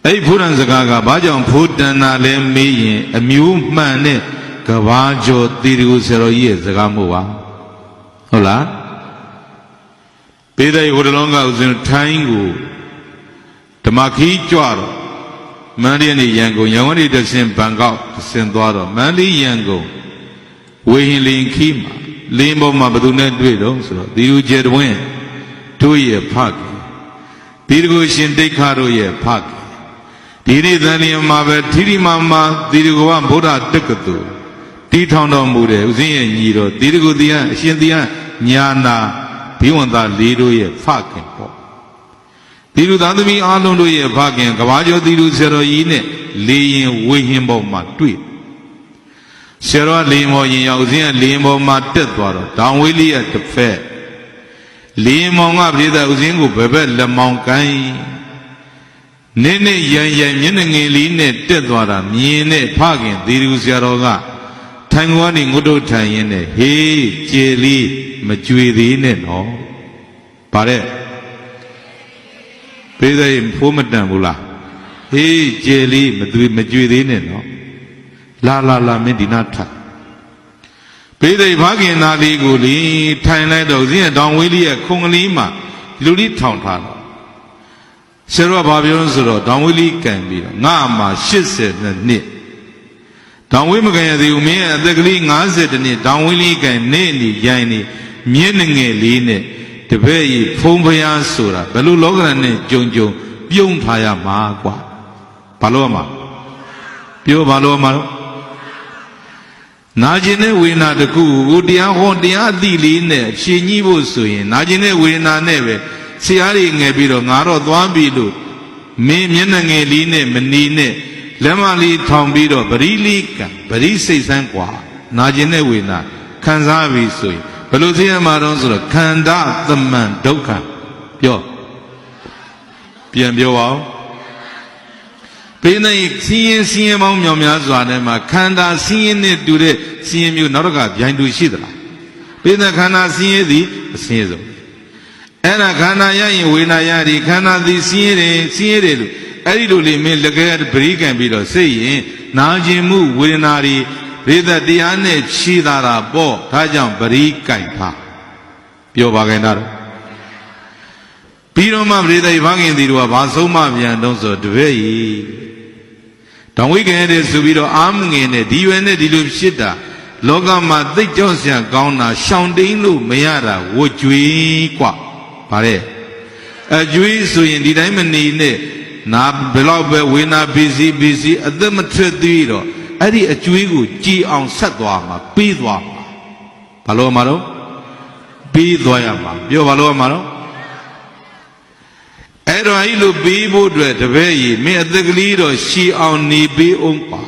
အဲ့ဖို့တန်စကားကဘာကြောင့်ဖို့တန်တာလဲမေးရင်အမျိုးမှန်တဲ့ကဘာကျော်တီရီကိုဆရာတော်ကြီးရဲ့စကားမို့ပါဟုတ်လားပေတဲ့ဟိုတလုံးကဥစဉ်ထိုင်းကိုဓမ္မခီးကြွတော့မန္တလေးနေရန်ကုန်ရန်ကုန်နေတဆင်ဘန်ကောက်ဆင်သွားတော့မန္တလေးရန်ကုန်ဝေဟင်လင်ခီးမှာလင်းပေါ်မှာဘယ်သူနဲ့တွေ့တော့ဆိုတော့ဒီလူကျဲတဝင်းတို့ရဲ့ဖခင်ဒီတကူရှင်ဒိဋ္ဌတို့ရဲ့ဖခင်ဒီနေ့သံလျင်မှာပဲထီထီမာမာဒီတကူကဗုဒ္ဓတက္ကသိုလ်တီထောင်တော်မူတယ်ဥစဉ်ရဲ့ညီတော်ဒီတကူတီးအရှင်တီးညာနာဘိဝန္တာလေးတို့ရဲ့ဖခင်ပေါ့ဒီလူသားသမီးအားလုံးတို့ရဲ့ဖခင်ကဘာကျော်ဒီလူဆရာတော်ကြီးနဲ့လေရင်ဝေဟင်ပေါ်မှာတွေ့ဆရာတော်လေရင်ပေါ်ရင်ရောက်စဉ်လေရင်ပေါ်မှာတက်သွားတော့ဒေါင်ဝေးလေးရဲ့တစ်ဖက်လေရင်မောင်ကပြိဿဥစဉ်ကိုဘယ်ဘက်လက်မောင်ကိုင်းနင်းနဲ့ရန်မျက်နှာငယ်လေးနဲ့တက်သွားတာမြင်တဲ့ဖခင်ဒီလူဆရာတော်ကထိုင်ကောင်းနေငုတ်တုတ်ထိုင်ရင်းနဲ့ဟေးကျေလေးမကြွေသေးနဲ့နော်ဗါတဲ့ပေးတဲ့ဖိုးမတန်ဘူးလားဟေးကျေလေးမကြွေသေးနဲ့နော်လာမင်းဒီနာထပေးတဲ့ဖခင်သားလေးကိုလေထိုင်လိုက်တော့ဇင်းတောင်ဝေးလေးရဲ့ခုံကလေးမှာလူလေးထောင်ထားတော့ဆရာတော်ဘာပြောလို့ဆိုတော့တောင်ဝေးလေးကန်ပြီးတော့ငါမှာ82နှစ်တောင်ဝေးမကန်ရသေးဘူးမင်းရဲ့အသက်ကလေး50နှစ်တောင်ဝေးလေးကန်နေရိုင်းနေမြင်းငယ်လေးနဲ့တပည့်ကြီးဖုံးဖျားဆိုတာဘယ်လိုလောကရန်နဲ့ကြုံပြုံးထားရမှာကွာဘာလို့မှာပြောဘာလို့မှာနာကျင်တဲ့ဝေဒနာတစ်ခုကိုတရားဟောတရားအသိလေးနဲ့ဖြည့်ညှိဖို့ဆိုရင်နာကျင်တဲ့ဝေဒနာနဲ့ပဲဆရာကြီးငယ်ပြီးတော့ငါတော့သွားပြီလို့မင်းမျက်နှာငယ်လေးနဲ့မနီနဲ့လက်မလေးထောင်ပြီးတော့ပရိလိကံပရိစိတ်ဆန်းกว่าနာကျင်တဲ့ဝေဒနာခံစားပြီဆိုရင်ဘယ်လိုသိရမှာတော့ဆိုတော့ခန္ဓာသမန်ဒုက္ခပြောပြန်ပြောပါဦးဘယ်နဲ့ဆင်းရဲပေါင်းမြောင်များစွာနဲ့မှာခန္ဓာဆင်းရဲနဲ့တူတဲ့ဆင်းရဲမျိုးနောက်တစ်ခါဗျိုင်းတူရှိသလားဘယ်နဲ့ခန္ဓာဆင်းရဲသည်အဆင်းရဲဆုံးအဲ့ဒါခန္ဓာရရင်ဝေဒနာရသည်ခန္ဓာသည်ဆင်းရဲတယ်လို့အဲ့ဒီလိုလေမင်းလက်ကဲပရိကံပြီးတော့စိတ်ရင်နာကျင်မှုဝေဒနာတွေဘေဒတရားနဲ့ဖြီးတာပေါ့ဒါကြောင့်ပရိကံဖပြောပါခင်တော့ပြီးတော့မှဘေဒဘခင်ဒီတို့ကဘာဆုံးမပြန်တော့ဆိုတပည့်ကြီးတောင်ဝိကံတဲ့ဆိုပြီးတော့အာမငင်နဲ့ဒီရွယ်နဲ့ဒီလိုဖြစ်တာလောကမှာသိကြောက်စရာကောင်းတာရှောင်တိန်လို့မရတာဝကြွေกว่าဗါတဲ့အကြွေဆိုရင်ဒီတိုင်းမနေနဲ့နာဘယ်တော့ပဲဝေနာပစ္စည်းအသက်မထွက်သေးတော့အဲ့ဒီအကျွေးကိုကြည်အောင်ဆက်သွားမှာပေးသွားမှာဘာလို့မှာတော့ပေးသွားရမှာပြောဘာလို့မှာတော့အဲ့တော့အဲ့လိုပေးဖို့အတွက်တပည့်ကြီးမင်းအသက်ကလေးတော့ရှည်အောင်နေပေးအောင်ပါ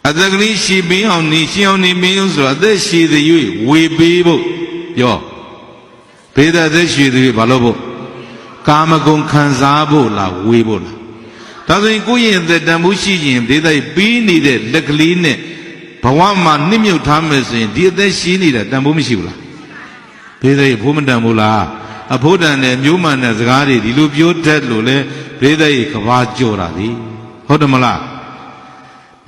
အသက်ကလေးရှည်ပေးအောင်နေရှည်အောင်နေပေးအောင်ဆိုတော့အသက်ရှည်သည်၍ဝေပေးဖို့ပြောဘေးသက်သက်ရှည်သည်ဘာလို့ဖို့ကာမဂုဏ်ခံစားဖို့လားဝေဖို့လားဒါဆိုရင်ကိုယ့်ရဲ့သက်တမ်းမှုရှိရင်ဒေသကြီးပြီးနေတဲ့လက်ကလေးနဲ့ဘဝမှာနှိမ့်မြုပ်ထားမယ်ဆိုရင်ဒီအသက်ရှိနေတာတန်ဖိုးမရှိဘူးလားဒေသကြီးဖိုးမတန်ဘူးလားအဖို့တန်တဲ့မျိုးမှန်တဲ့စကားတွေဒီလိုပြောတတ်လို့လဲဒေသကြီးကဘာကြော်တာလေဟုတ်တယ်မလား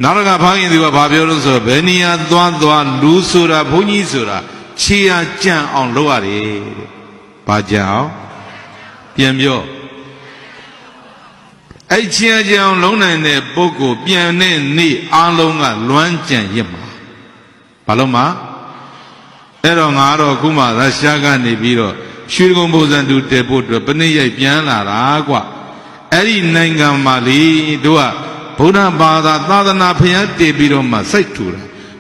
နောက်တစ်ခါဖခင်ဒီကဘာပြောလို့ဆိုတော့ဘယ်နေရာသွားလူဆိုတာဘုန်းကြီးဆိုတာ chia jang on lo are ba jang pian pyo ai chia jang long nai ne poggo pian ne ni a long ka luan jan yit ma ba lo ma ai ro nga ro khu ma Russia ka ne pi ro Shri Gong Bozan tu te pho twa pani yai pian la da kwa ai di naingan ma le do a Buddha Bada Tadana Phaya te pi ro ma sai thu da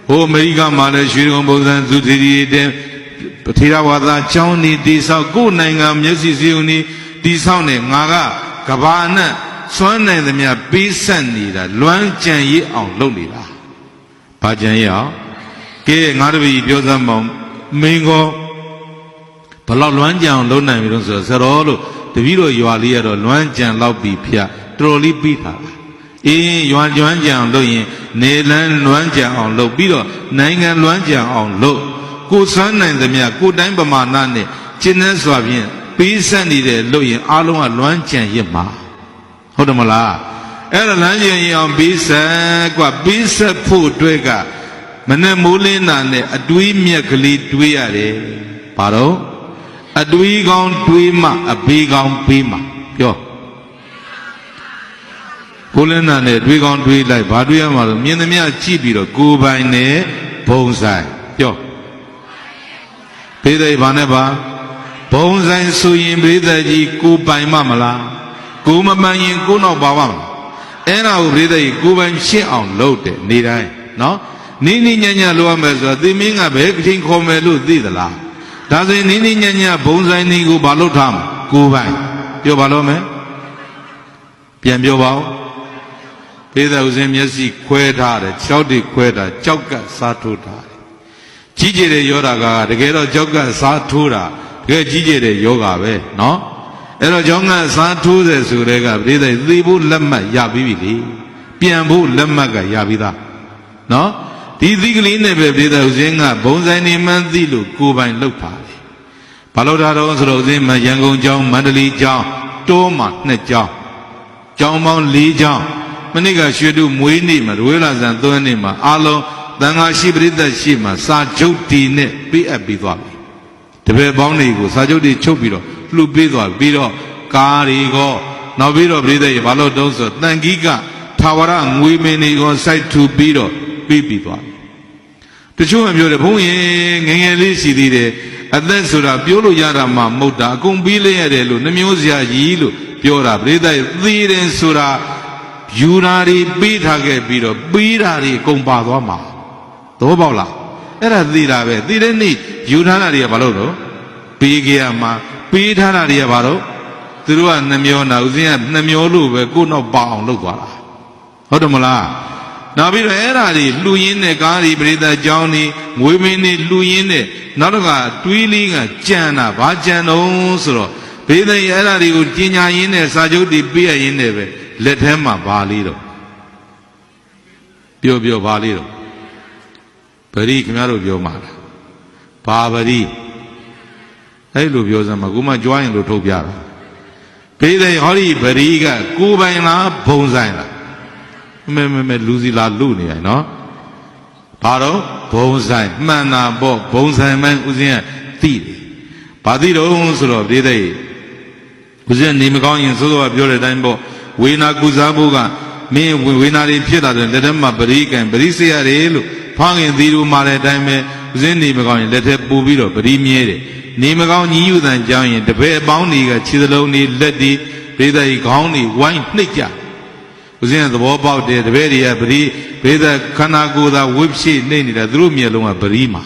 ho America ma le Shri Gong Bozan tu thi de Theravada chaung ni ti sao ko naingan myet si siu ni ti sao ne nga ka ka ba na swan nai themya pi sat ni da luan jan yi aung lou ni da ba jan yi aung ke nga tpi pyo sam maung main ko ba law luan jan aung lou nai mi lo so sa ro lo tpi ro ywa li ya ro luan jan law pi phya tro li pi tha la yuan jan aung lou yin ne lan luan jan aung lou pi ro naingan luan jan aung lou ko swan nai themya ko tain pamana ne chin nan swa phyin pi sat ni de lou yin a long ka luan jan yit maဟုတ်တယ်မလားအဲ့ဒါလမ်းကျင်ရင်အောင်ပြီးဆက်กว่าပြီးဆက်ဖို့အတွက်ကမနဲ့မိုးလင်းတာနဲ့အတွေးမြက်ကလေးတွေးရတယ်ဘာတော့အတွေးကောင်းတွေးမှအဘေးကောင်းပေးမှပြောမိုးလင်းတာနဲ့တွေးကောင်းတွေးလိုက်ဘာတွေးရမှာလဲမြင်သမျှကြည့်ပြီးတော့ကိုယ်ပိုင်နဲ့ဘုံဆိုင်ပြောဘေးတဲ့ဘာနဲ့ပါဘုံဆိုင်ဆိုရင်ဘေးတဲ့ကြီးကိုယ်ပိုင်မှမလားကိုမမှန်ရင်ကိုနောက်ပါပါမလားအဲ့ဒါကိုပြိဿကြီးကိုပိုင်ရှင်းအောင်လုပ်တယ်နေတိုင်းနော်နိနိညံ့ညံ့လိုရမယ်ဆိုတော့သင်မင်းကဘယ်ကချင်းခေါ်မယ်လို့သိသလားဒါဆိုရင်နိနိညံ့ညံ့ဘုံဆိုင်နေကိုဘာလို့ထားမလဲကိုပိုင်ပြောပါလို့မယ်ပြန်ပြောပါဦးပြိဿဥစဉ်မျက်စိခွဲထားတယ်ကြောက်တွေခွဲတာကြောက်ကစားထိုးထားတယ်ကြီးကျယ်တဲ့ယောဂကတကယ်တော့ကြောက်ကစားထိုးတာတကယ်ကြီးကျယ်တဲ့ယောဂပဲနော်အဲ့တော့ကျောင်းကစားထိုးတယ်ဆိုတဲ့ကပြိဿသိဖို့လက်မှတ်ရပြီးပြီလေပြန်ဖို့လက်မှတ်ကရပြီးသားနော်ဒီသီကလေးနဲ့ပဲပြိဿဥစဉ်ကဘုံဆိုင်နေမှန်းသိလို့ကိုယ်ပိုင်လောက်ထားတယ်ဘာလို့ထားတော့ဆိုတော့ဥစဉ်မှာရန်ကုန်ကျောင်းမန္တလေးကျောင်းတိုးမှာ2ကျောင်းကျောင်းပေါင်း4ကျောင်းမနေ့ကရွှေတုမွေးနေ့မှာဝေလာဇန်3နေ့မှာအားလုံးသံဃာရှိပရိသတ်ရှိမှာစာချုပ်တီနဲ့ပေးအပ်ပြီးသွားပြီတပည့်ပေါင်းတွေကိုစာချုပ်တီချုပ်ပြီးတော့လှုပ်ပေးသွားပြီးတော့ကားတွေကောနောက်ပြီးတော့ပြိဿရေဘာလို့တုံးဆိုတန်ကြီးကထာဝရငွေမင်းတွေကိုစိုက်ထူပြီးတော့ပြီးသွားတချို့ကပြောတယ်ဘုန်းကြီးငငယ်လေးရှိသေးတယ်အသက်ဆိုတာပြောလို့ရတာမှမဟုတ်တာအကုန်ပြီးလဲရတယ်လို့နှမျိုးစရာကြီးလို့ပြောတာပြိဿရေသိတယ်ဆိုတာယူရာတွေပေးထားခဲ့ပြီးတော့ပြီးတာတွေအကုန်ပါသွားမှာသဘောပေါက်လားအဲ့ဒါသိတာပဲသိတဲ့နေ့ယူထားတာတွေကဘာလို့တော့ပေးကြရမှာပေးထားတာတွေကဘာလို့သူတို့ကနှမျောနာဦးစင်းကနှမျောလို့ပဲကိုယ်နောက်ပါအောင်လုပ်သွားတာဟုတ်တယ်မလားနောက်ပြီးတော့အဲ့ဒါတွေလှူရင်းနဲ့ကားတွေပရိသတ်ကြောင်းတွေငွေမင်းတွေလှူရင်းနဲ့နောက်တော့ကတွေးလေးကကြံတာဘာကြံတော့ဆိုတော့ပရိသတ်အဲ့ဒါတွေကိုကြီးညာရင်းနဲ့စာချုပ်တွေပေးရရင်းနဲ့ပဲလက်ထဲမှာဘာလေးတော့ပြောဘာလေးတော့ပရိခင်ဗျားတို့ပြောမှာလားဘာပရိအဲ့လိုပြောစမ်းမှာကိုမကြွားရင်လို့ထုတ်ပြတာဘေးတဲ့ဟောဒီပရိကကိုပိုင်လားဘုံဆိုင်လားမဲလူစီလာလူနေရနော်ဘာတော့ဘုံဆိုင်မှန်တာပေါ့ဘုံဆိုင်မှန်ဥစဉ်ကသိတယ်ဘာသိတော့ဆိုတော့ဘေးတဲ့ဥစဉ်နေမကောင်းရင်သို့တော့ပြောတဲ့အတိုင်းပေါ့ဝေနာကုစားဖို့ကမင်းဝေနာတွေဖြစ်လာတယ်လက်ထက်မှာပရိကံပရိစေရတယ်လို့ဖားခင်သီလိုမှာတဲ့အတိုင်းပဲဥစဉ်နေမကောင်းရင်လက်ထက်ပူပြီးတော့ပရိမြဲတယ်နေမကောင်းညီယူတန်ကြောင်းရင်တပည့်အပေါင်းတွေကခြေစလုံးတွေလက်တွေဘေးသက်ကြီးခေါင်းတွေဝိုင်းနှိပ်ကြဦးဇင်းကသဘောပေါက်တယ်တပည့်တွေကပရိဘေးသက်ခန္ဓာကိုယ်သာဝိပ္ရှိနှိပ်နေတာသူတို့မျက်လုံးကပရိမှာ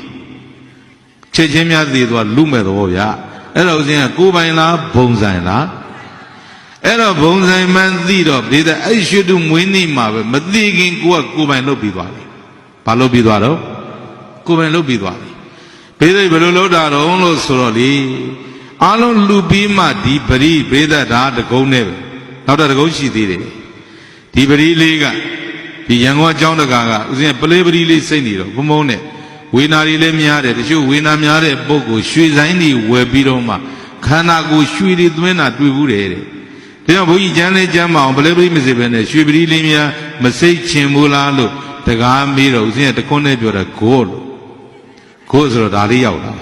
ချက်ချင်းများသေးသွားလူမဲ့သဘောဗျာအဲ့တော့ဦးဇင်းကကိုယ်ပိုင်လားဘုံဆိုင်လားအဲ့တော့ဘုံဆိုင်မှန်းသိတော့ဘေးသက်အဲ့ရွှေတုမွေးနေ့မှာပဲမသိခင်ကိုယ်ပိုင်လုပ်ပြီးသွားတယ်ဘာလုပ်ပြီးသွားတော့ကိုယ်ပိုင်လုပ်ပြီးသွားတယ်ဘေးသက်ဘယ်လိုလုပ်တာတော့လို့ဆိုတော့လေအားလုံးလူပြီးမှဒီပရိဘေးသက်ဒါတကုန်းနဲ့ပဲနောက်တကုန်းရှိသေးတယ်ဒီပရိလေးကဒီရန်ကုန်အကြောင်းတကာကဥစဉ်ပလေးပရိလေးစိတ်နေတော့ဘုံဘုံနဲ့ဝေနာတွေလည်းများတယ်တချို့ဝေနာများတဲ့ပုဂ္ဂိုလ်ရွှေဆိုင်တွေဝယ်ပြီးတော့မှခန္ဓာကိုယ်ရွှေတွေသွင်းတာတွေ့ဘူးတယ်တဲ့ဒါကြောင့်ဘုန်းကြီးကျမ်းလေးကျမ်းမအောင်ပလေးပရိမစေဘဲနဲ့ရွှေပရိလေးများမစိတ်ချင်ဘူးလားလို့တကားမေးတော့ဥစဉ်ကတခွန်းနဲ့ပြောတာဂေါ်လို့ ကိုဆိုတော့ဒါလေးရောက်လာ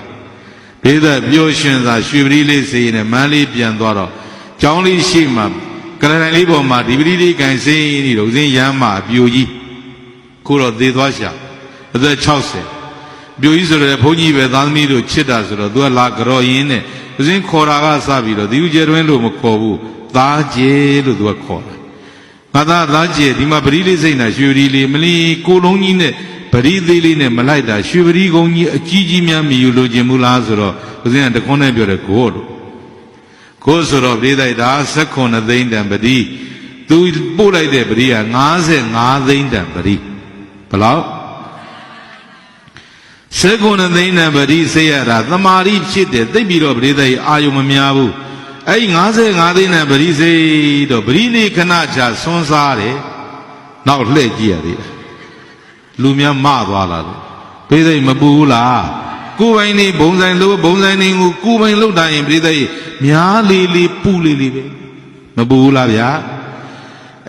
ဘေးသက်ပြောရှင်သာရွှေပတိလေးစေးနဲ့မန်းလေးပြန်သွားတော့ကျောင်းလေးရှိမှကရတိုင်လေးပေါ်မှာဒီပတိလေးကန်စင်းနေတော့ဦးစင်းရမ်းမှာအပြိုကြီးကိုတော့သေသွားရှာအသက်60ပြိုကြီးဆိုတော့ဘုန်းကြီးပဲသားသမီးတို့ချစ်တာဆိုတော့သူကလာကြော်ရင်းနဲ့ဦးစင်းခေါ်တာကစပြီးတော့ဒီဦးကျဲတွင်းလို့မခေါ်ဘူးသားကျဲလို့သူကခေါ်တာငါသားကျဲဒီမှာပတိလေးစိတ်နာရွှေပတိလေးမလီကိုလုံးကြီးနဲ့ပရိသေးလေးနဲ့မလိုက်တာရွှေပရိကုန်းကြီးအကြီးကြီးများမြည်လို့ခြင်းမူလားဆိုတော့ဦးဇင်းကတခွန်းနဲ့ပြောတယ်ကိုလို့ကိုဆိုတော့ပြေးလိုက်တာ19သိန်းတန်ပရိသူပို့လိုက်တဲ့ပရိက55သိန်းတန်ပရိဘလောက်19သိန်းတန်ပရိစေရတာသမာဓိဖြစ်တယ်သိပြီးတော့ပရိသေအာယုံမများဘူးအဲ့55သိန်းတန်ပရိစေတော့ပရိလေးခဏချဆွန်းစားတယ်နောက်လှည့်ကြည့်ရသေးတယ်လူများမသွားလာလို့ပြေးသိမပူဘူးလားကိုယ်ပိုင်နေဘုံဆိုင်လို့ဘုံဆိုင်နေကိုကိုယ်ပိုင်လောက်တာရင်ပြေးသိများလေးလေးပူလေးလေးပဲမပူဘူးလားဗျာ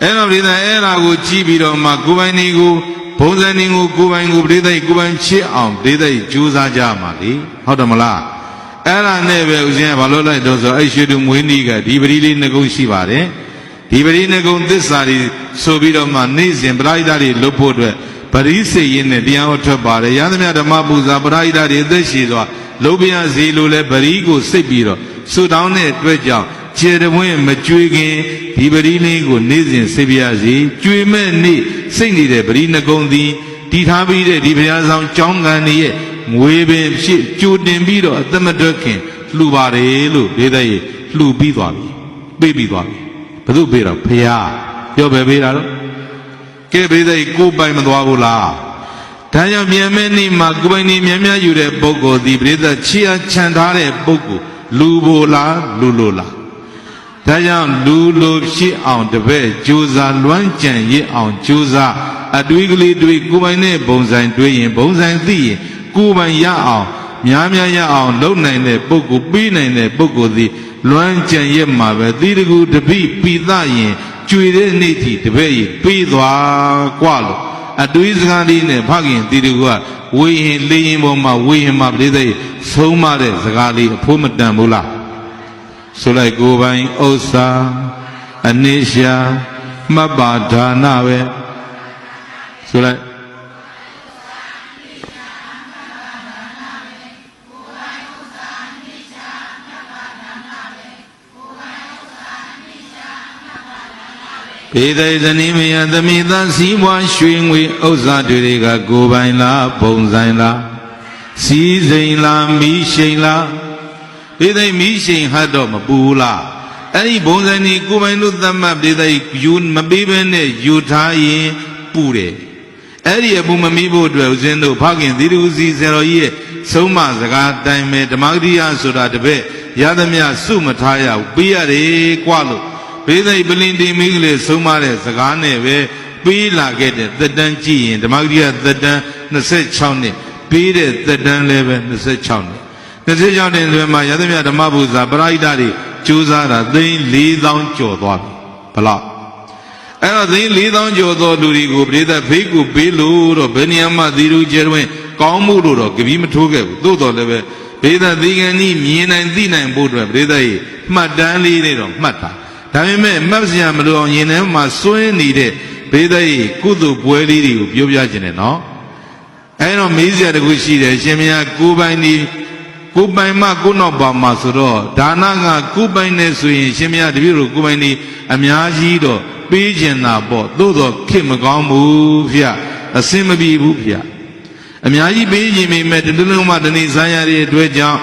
အဲ့တော့ပြေးသိအဲ့ဒါကိုကြည့်ပြီးတော့မှကိုယ်ပိုင်နေကိုဘုံဆိုင်နေကိုကိုယ်ပိုင်ကိုပြေးသိကိုယ်ပိုင်ချစ်အောင်ပြေးသိကြိုးစားကြမှာလေဟုတ်တယ်မလားအဲ့ဒါနဲ့ပဲဦးဇင်းကဘာလို့လိုက်တော့ဆိုအဲ့ရွှေတူမွေးနီးကဒီပရိလေးနှစ်ကုန်းရှိပါတယ်ဒီပရိနှစ်ကုန်းသစ္စာတွေဆိုပြီးတော့မှနေ့စဉ်ပရိသတ်တွေလွတ်ဖို့အတွက်ပရိစေရင်နဲ့တရားဟောထွက်ပါတယ်ရသမြဓမ္မပူဇာပရိဒတ်တွေအသက်ရှိစွာလုံးပြစီလို့လဲပရိကိုစိတ်ပြီးတော့ဆုတောင်းတဲ့အတွက်ကြောင့်ခြေတဝင်းမကြွေခင်ဒီပရိလေးကိုနေ့စဉ်စိတ်ပြစီကြွေမဲ့နေ့စိတ်နေတဲ့ပရိနှကုံသည်တည်ထားပြီးတဲ့ဒီဘုရားဆောင်ကျောင်းကန်ရဲ့ငွေပင်ဖြစ်ကြိုတင်ပြီးတော့အသက်မတွက်ခင်လှူပါတယ်လို့ဒေသရဲ့လှူပြီးသွားပြီပေးပြီးသွားပြီဘု து ပေးတော့ဘုရားပြောပဲပေးတာတော့ကဲဘေးသိကိုပိုင်မသွားဘူးလားဒါကြောင့်မြန်မဲ့နေ့မှာကိုပိုင်နေမြန်မြန်ယူတဲ့ပုဂ္ဂိုလ်ဒီပြိဿချီအားချန်ထားတဲ့ပုဂ္ဂိုလ်လူဖို့လားလူလို့လားဒါကြောင့်လူလိုဖြစ်အောင်တပည့်ကြိုးစားလွမ်းကြံရစ်အောင်ကြိုးစားအတွေးကလေးတွေကိုပိုင်နဲ့ဘုံဆိုင်တွေးရင်ဘုံဆိုင်သိရင်ကိုပိုင်ရအောင်များများရအောင်လုပ်နိုင်တဲ့ပုဂ္ဂိုလ်ပြီးနိုင်တဲ့ပုဂ္ဂိုလ်သည်လွမ်းကြံရစ်မှာပဲသီတကူတပိပိသရင်ကျွေတဲ့နေ့ထိတပည့်ကြီးပြီးသွားกว่าလို့အတွေးစကားလေးနဲ့ဖခင်တီတူကဝေရင်လေရင်ပေါ်မှာဝေရင်မှာပြိသိဆုံးမတဲ့စကားလေးအဖို့မတန်ဘူးလားဆိုလိုက်ကိုယ်ပိုင်ဥစ္စာအနိရှာမှတ်ပါဒါနပဲဆိုလိုက်ဘေဒိသနိမယသမိသစီးပွားရွှေငွေဥစ္စာတွေကကိုယ်ပိုင်လားပုံဆိုင်လားစီးစိမ်လားမီးရှိန်လားဘေဒိမီးရှိန်ဟတ်တော့မပူလားအဲ့ဒီပုံဆိုင်นี่ကိုယ်ပိုင်လို့သတ်မှတ်ဘေဒိယူမပေးဘဲနဲ့ယူထားရင်ပူတယ်အဲ့ဒီအပူမမီးဖို့အတွက်ဦးဇင်းတို့ဖခင်သီရိဥစီဆရာတော်ကြီးရဲ့ဆုံးမစကားတိုင်ပဲဓမ္မဂရိယဆိုတာတပည့်ရသမျှစုမထားရဘူးပေးရတယ်กว่าလို့ဘေးသိပလင်တင်မိကလေးဆုံးမတဲ့စကားနဲ့ပဲပေးလာခဲ့တဲ့သက်တမ်းကြည့်ရင်ဓမ္မဂရိယသက်တမ်း26နှစ်ပေးတဲ့သက်တမ်းလည်းပဲ26နှစ်26နှစ်တွင်မှာရသမျှဓမ္မပူဇာပရိဒတ်တွေကြိုးစားတာသိန်း4000ကျော်သွားပြီဘလောက်အဲ့တော့သိန်း4000ကျော်သောလူတွေကိုပရိသတ်ဖေးကိုပေးလို့တော့ဘယ်နေရာမှသီရုကျဲတွင်ကောင်းမှုလို့တော့ကပီးမထိုးခဲ့ဘူးသို့တော်လည်းပဲပရိသတ်သီကံဤမြင်နိုင်သိနိုင်ဖို့အတွက်ပရိသတ်ရဲ့မှတ်တမ်းလေးတွေတော့မှတ်တာဒါပေမဲ့မတ်စရာမလိုအောင်ရင်ထဲမှာစွင်းနေတဲ့ဘေးသိကုသိုလ်ပွဲလေးတွေကိုပြောပြခြင်းနဲ့နော်အဲတော့မေးစရာတခုရှိတယ်ရှင်မယားကိုပိုင်ဒီကိုပိုင်မှကိုနောက်ပါမှာဆိုတော့ဒါနကကိုပိုင်နေဆိုရင်ရှင်မယားတပည့်တို့ကိုပိုင်ဒီအများကြီးတော့ပေးခြင်းတာပေါ့သို့တော့ခေမကောင်းဘူးဖေအစင်မပြေဘူးဖေအများကြီးပေးခြင်းမိမဲ့တလူလုံးမှတနေ့စားရတဲ့အတွက်ကြောင့်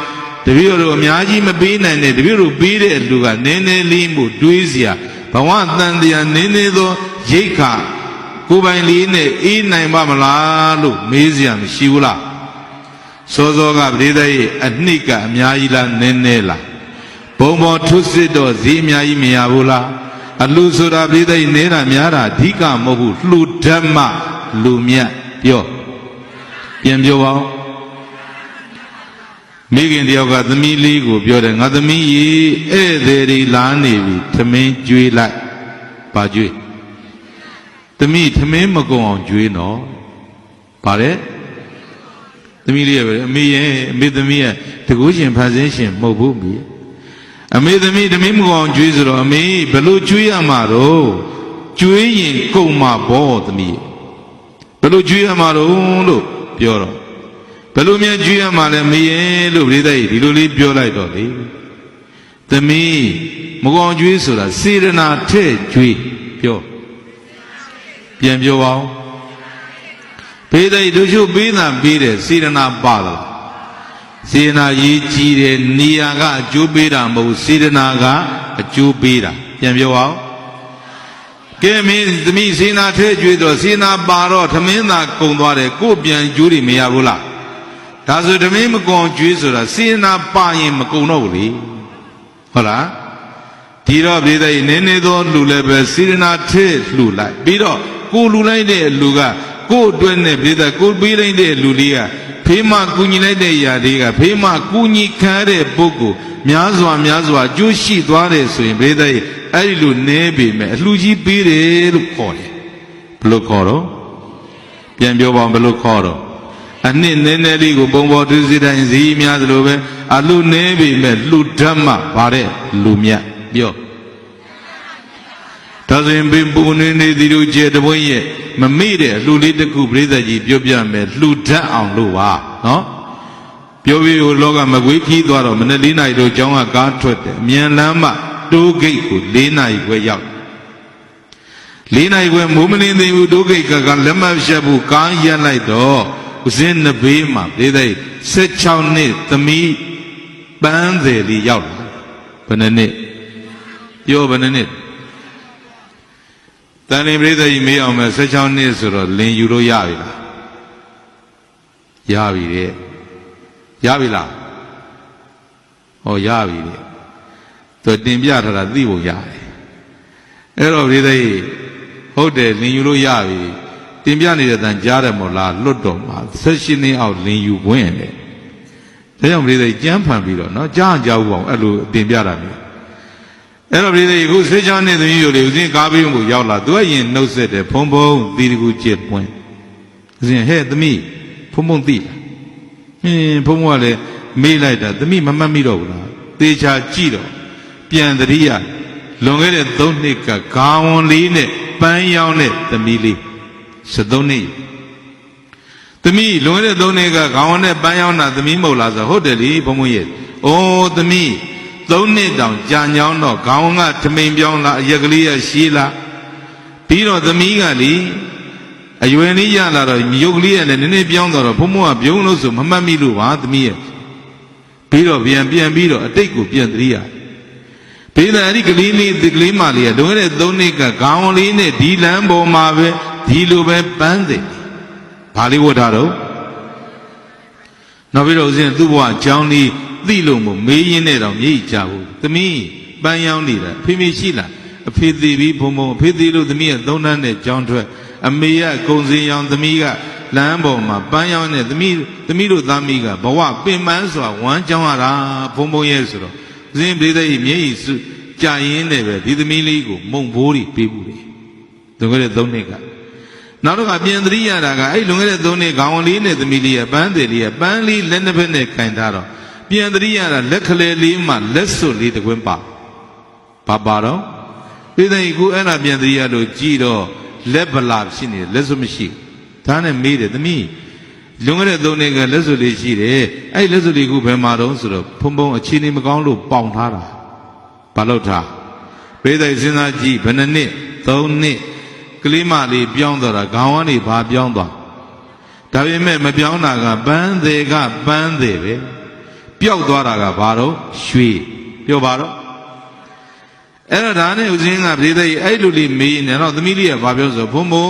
တပည့်တို့အများကြီးမပေးနိုင်တဲ့တပည့်တို့ပေးတဲ့လူကနည်းနည်းလေးမှုတွေးစရာဘဝတန်တရားနည်းနည်းသောရိတ်ခါကိုပိုင်လေးနဲ့အေးနိုင်ပါမလားလို့မေးစရာမရှိဘူးလားစောစောကပရိသတ်ရဲ့အနှစ်ကအများကြီးလားနည်းနည်းလားဘုံပေါ်ထုစစ်တော့ဈေးအများကြီးမရဘူးလားအလူဆိုတာပရိသတ်ရဲ့နေတာများတာအဓိကမဟုတ်ဘူးလှူဓမ္မလူမြတ်ပြောပြန်ပြောပါဦးမိခင်တယောက်ကသမီးလေးကိုပြောတယ်ငါသမီးရေဧည့်သည်တွေလာနေပြီသမင်းကျွေးလိုက်ဘာကျွေးသမီးသမင်းမကုန်အောင်ကျွေးနော်ဗါတဲ့ သမီးလေးပဲအမေရဲ့အမေသမီးကတကူရှင်ဖန်ဆင်းရှင်မဟုတ်ဘူးအမေအမေသမီးဓမင်းမကောင်ကျွေးဆိုတော့အမေဘယ်လိုကျွေးရမှာတော့ကျွေးရင်ကုန်မှာပေါ့သမီးဘယ်လိုကျွေးရမှာတော့လို့ပြောတော့ဘယ်လိုများကျွေးရမှာလဲမေရဲ့လို့ပြိဿကြီးဒီလိုလေးပြောလိုက်တော့လေသမီးမကောင်ကျွေးဆိုတာစေရနာထဲ့ကျွေးပြောပြန်ပြောပါဦးဘေးသိတို့ချို့ပေးတာပေးတယ်စေရနာပါလားစေရနာရေးကြည့်တယ်နေရာကအကျိုးပေးတာမဟုတ်စေရနာကအကျိုးပေးတာပြန်ပြောပါဦးကဲမင်းသမီးစေရနာထဲကျွေးတော့စေရနာပါတော့ထမင်းသာကုံသွားတယ်ကို့ပြန်ကျိုးတွေမရဘူးလားဒါဆိုထမင်းမကောင်ကျွေးဆိုတာစေရနာပါရင်မကုံတော့ဘူးလေဟုတ်လားဒီတော့ဘေးသိနည်းနည်းသောလူလည်းပဲစေရနာထဲလှူလိုက်ပြီးတော့ကိုလူလိုက်တဲ့လူကကို့အတွက်နဲ့ပြည်သက်ကိုပေးလိုက်တဲ့လူလေးကဖေးမကူညီလိုက်တဲ့ຢာလေးကဖေးမကူညီခံတဲ့ပုဂ္ဂိုလ်များစွာအကျိုးရှိသွားတယ်ဆိုရင်ပြည်သက်အဲ့ဒီလိုနဲပေမဲ့အလှကြီးပေးတယ်လို့ခေါ်တယ်ဘယ်လိုခေါ်တော့ပြန်ပြောပါဘယ်လိုခေါ်တော့အနှစ်နည်းနည်းလေးကိုပုံပေါ်သူစီတိုင်းဇီးများသလိုပဲအလှနဲပေမဲ့လှဓမ္မပါတဲ့လူမြတ်ပြောဒါဆိုရင်ဘင်ပူနေဒီလိုကျဲတပွင့်ရဲ့မမေ့တဲ့လှူလေးတစ်ခုပြိဿကြီးပြောပြမယ်လှူဓာတ်အောင်လို့ပါနော်ပြောပြီးဟိုလောကမကွေးခီးသွားတော့မနေ့၄နာရီတို့ကျောင်းကကားထွက်တယ်အမြန်လမ်းမှတိုးဂိတ်ကို၄နာရီခွဲရောက်၄နာရီခွဲမိုးမလင်းသေးဘူးတိုးဂိတ်ကလက်မဖြတ်ဘူးကားရက်လိုက်တော့ဦးစင်းနဘေးမှာပြိဿကြီး16နှစ်သမီးပန်းတယ်လေးရောက်လာဘယ်နှစ်ပြောဘယ်နှစ်တန်လင်းပြိဿကြီးမေးအောင်မယ်16နှစ်ဆိုတော့လင်ယူလို့ရပြီလားရပြီတဲ့ရပြီလားဟောရပြီတဲ့သူတင်ပြထားတာသိဖို့ရတယ်အဲ့တော့ပြိဿကြီးဟုတ်တယ်လင်ယူလို့ရပြီတင်ပြနေတဲ့တန်ကြားတယ်မို့လားလွတ်တော်မှာ16နှစ်အောက်လင်ယူခွင့်တယ်ဒါကြောင့်ပြိဿကြီးကြမ်းဖန်ပြီးတော့နော်ကြားကြောက်အောင်အဲ့လိုတင်ပြတာမျိုးအဲ့တော့ပြည်သူအခုဆေးချောင်းနဲ့သမီးတို့လေဦးစင်းကားပေးမှုရောက်လာသူကရင်နှုတ်ဆက်တယ်ဖုံဖုံတီတကူကျစ်ပွင့်ဦးစင်းဟဲ့သမီးဖုံဖုံသိလားဖုံဖုံကလည်းမေးလိုက်တာသမီးမမှတ်မိတော့ဘူးလားသေချာကြည့်တော့ပြန်တရိယလွန်ခဲ့တဲ့3နှစ်ကဂါဝန်လေးနဲ့ပန်းရောင်းတဲ့သမီးလေး73နှစ်သမီးလွန်ခဲ့တဲ့3နှစ်ကဂါဝန်နဲ့ပန်းရောင်းတာသမီးမဟုတ်လားဆိုဟုတ်တယ်လေဖုံဖုံရဲ့အိုးသမီး3နှစ်တောင်ကြာညောင်းတော့ခေါင်းကထမိန်ပြောင်းလာအရက်ကလေးရရှည်လာပြီးတော့သမီးကလေအရွယ်လေးရလာတော့ရုပ်ကလေးရလည်းနည်းနည်းပြောင်းတော့ဘုံဘုံကပြုံးလို့ဆိုမမှတ်မိလို့ပါသမီးရဲ့ပြီးတော့ပြန်ပြီးတော့အတိတ်ကိုပြန်သတိရဘေးသာအဲ့ဒီကလေးလေးဒီကလေးမလေးကလွန်ခဲ့တဲ့3နှစ်ကခေါင်းလေးနဲ့ဒီလမ်းပေါ်မှာပဲဒီလိုပဲပန်းတယ်ဘာလေးဝတ်ထားတော့နောက်ပြီးတော့ဦးဇင်းသူ့ဘဝအကြောင်းလေးသိလို့မို့မေးရင်းနဲ့တော့မြိတ်ကြဘူးသမီးပန်းရောင်းနေတာဖေမေရှိလားအဖေသေးပြီးဘုံဘုံအဖေသေးလို့သမီးက3တန်းနဲ့ကြောင်းထွက်အမေကကုံစင်ရောင်သမီးကလမ်းပေါ်မှာပန်းရောင်းနေသမီးတို့သားမီးကဘဝပင်ပန်းစွာဝမ်းကြောင်းရတာဘုံဘုံရဲ့ဆိုတော့ဇင်းပြည်သက်ကြီးမြိတ်စုကြာရင်းနဲ့ပဲဒီသမီးလေးကိုမုံဘိုးတွေပေးဘူးလေလွန်ခဲ့တဲ့3နှစ်ကနောက်တော့ပြန်သတိရတာကအဲ့လွန်ခဲ့တဲ့3နှစ်ခေါင်းလေးနဲ့သမီးလေးကပန်းတယ်လေးကပန်းလေးလက်နှစ်ဖက်နဲ့ခြင်ထားတော့ပြန်တရိရတာလက်ကလေးလေးမှလက်စွပ်လေးတကွင်းပါဘာတော့ပြည်သူကြီးကိုအဲ့ဒါပြန်တရိရလို့ကြည်တော့လက်ဗလာဖြစ်နေတယ်လက်စွပ်မရှိဒါနဲ့မေးတယ်သမီးလွန်ခဲ့တဲ့3နှစ်ကလက်စွပ်လေးရှိတယ်အဲ့လက်စွပ်လေးကိုဘယ်မှာတော့ဆိုတော့ဖုံဖုံအခြေအနေမကောင်းလို့ပေါင်ထားတာဘာလို့ထားပြည်သူစဉ်းစားကြည့်ဘယ်နှစ်3နှစ်ကလေးမလေးပြောင်းသွားတာခေါင်းဝန်းနေဘာပြောင်းသွားဒါပေမဲ့မပြောင်းတာကပန်းသေးကပန်းသေးပဲပျောက်သွားတာကဘာတော့ရွှေပြောပါတော့အဲ့တော့ဒါနဲ့ဦးစင်းကပြည်သက်ကြီးအဲ့လိုလေးမေးနေတော့သမီးလေးကဘာပြောဆိုဘုံဘုံ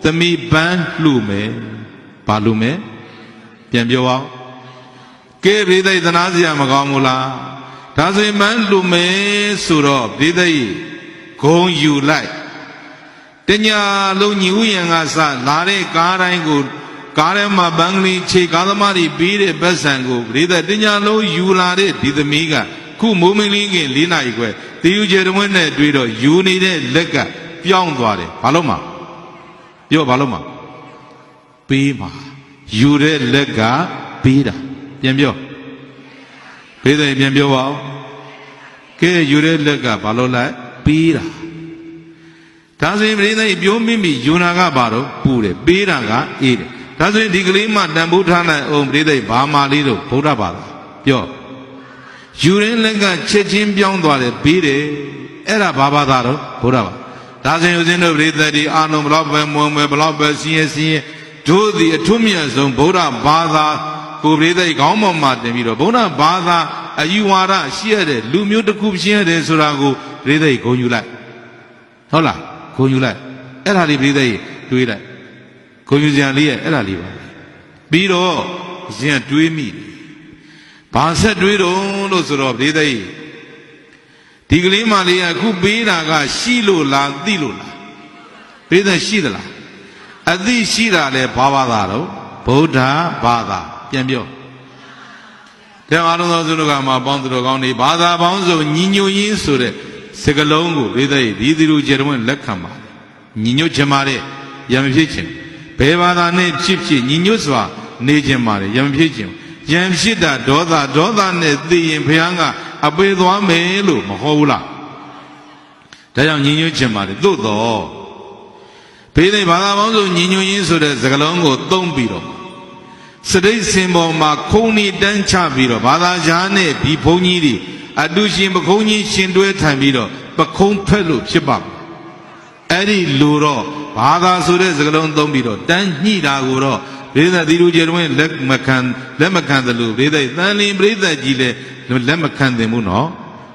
သမီးပန်းလှူမယ်ဘာလှူမယ်ပြန်ပြောအောင်ကဲပြည်သက်ကြီးသနာစရာမကောင်းဘူးလားဒါဆိုရင်ပန်းလှူမယ်ဆိုတော့ပြည်သက်ကြီးဂုံယူလိုက်တညာလုံးညီဥယျံကစလာတဲ့ကားတိုင်းကိုကားထဲမှာဘန်ကလီခြေကားသမားတွေပြီးတဲ့ဘက်ဆံကိုပြည်သက်တညာလုံးယူလာတဲ့ဒီသမီးကခုမိုးမင်းလင်းခင်4နာရီခွဲတီယူကျဲတဝင်းနဲ့တွေ့တော့ယူနေတဲ့လက်ကပြောင်းသွားတယ်ဘာလို့မှပြောဘာလို့မှပေးမှာ ယူတဲ့လက်ကပေးတာပြန်ပြောပေးတယ်ပြန်ပြောပါဦးကဲယူတဲ့လက်ကဘာလို့လဲပေးတာဒါဆိုရင်ပြိဿပြောမိမိယူနာကဘာတော့ပူတယ်ပေးတာကအေးတယ်ဒါဆိုရင်ဒီကလေးမှတန်ဖိုးထားနိုင်အောင်ပြိဿဘာမှလေးတော့ဗုဒ္ဓဘာသာပြောယူရင်းလက်ကချက်ချင်းပြောင်းသွားတယ်ပေးတယ်အဲ့ဒါဘာဘာသာတော့ဗုဒ္ဓဘာဒါဆိုရင်ဦးဇင်းတို့ပြိဿဒီအာနုံဘလောက်ပဲမွန်ပဲဘလောက်ပဲစင်းရဲတို့သည်အထွတ်မြတ်ဆုံးဗုဒ္ဓဘာသာကိုပြိဿခေါင်းပေါ်မှာတင်ပြီးတော့ဗုဒ္ဓဘာသာအယူဝါဒရှိရတဲ့လူမျိုးတစ်ခုဖြစ်ရတယ်ဆိုတာကိုပြိဿဂုဏ်ယူလိုက်ဟုတ်လားဂုဏ်ယူလိုက်အဲ့ဒါလေးပြိဿတွေးလိုက်ဂုဏ်ယူစရာလေးရဲ့အဲ့ဒါလေးပါပြီးတော့ဇင်တွေးမိတယ်ဘာဆက်တွေးတော့လို့ဆိုတော့ပြိဿဒီကလေးမလေးကအခုပေးတာကရှိလို့လားသိလို့လားပြိဿရှိသလားအသိရှိတာလဲဘာဘာသာတော့ဗုဒ္ဓဘာသာပြန်ပြောတဲ့အားလုံးသောသူတို့ကမှပေါင်းသူတို့ကောင်းနေဘာသာပေါင်းစုံညီညွတ်ရင်းဆိုတဲ့စကလုံးကိုပြိဿဒီသူတို့ကျေတော်လက်ခံပါညီညွတ်ချင်ပါတဲ့ရံဖြစ်ခြင်းဘယ်ဘာသာနဲ့ဖြစ်ဖြစ်ညီညွတ်စွာနေခြင်းပါလေရံဖြစ်ခြင်းရံဖြစ်တာဒေါသနဲ့သိရင်ဘုရားကအပေသွားမယ်လို့မဟုတ်ဘူးလားဒါကြောင့်ညီညွတ်ခြင်းပါလေသို့တော့ဘေးသိဘာသာပေါင်းစုံညီညွတ်ရင်းဆိုတဲ့စကားလုံးကိုသုံးပြီးတော့စတိတ်စင်ပေါ်မှာခုံနေတန်းချပြီးတော့ဘာသာကြားနဲ့ဒီဘုန်းကြီးတွေအတူရှင်ပခုံးကြီးရှင်တွဲထိုင်ပြီးတော့ပခုံးဖက်လို့ဖြစ်ပါမယ်အဲ့ဒီလိုတော့ဘာသာဆိုတဲ့စကားလုံးသုံးပြီးတော့တန်းညှိတာကိုတော့ဘေးသတိလူကျေတွင်လက်မခံသလိုဘေးသိသန်လင်ပြိဿကြီးလည်းလက်မခံသင်ဘူးနော်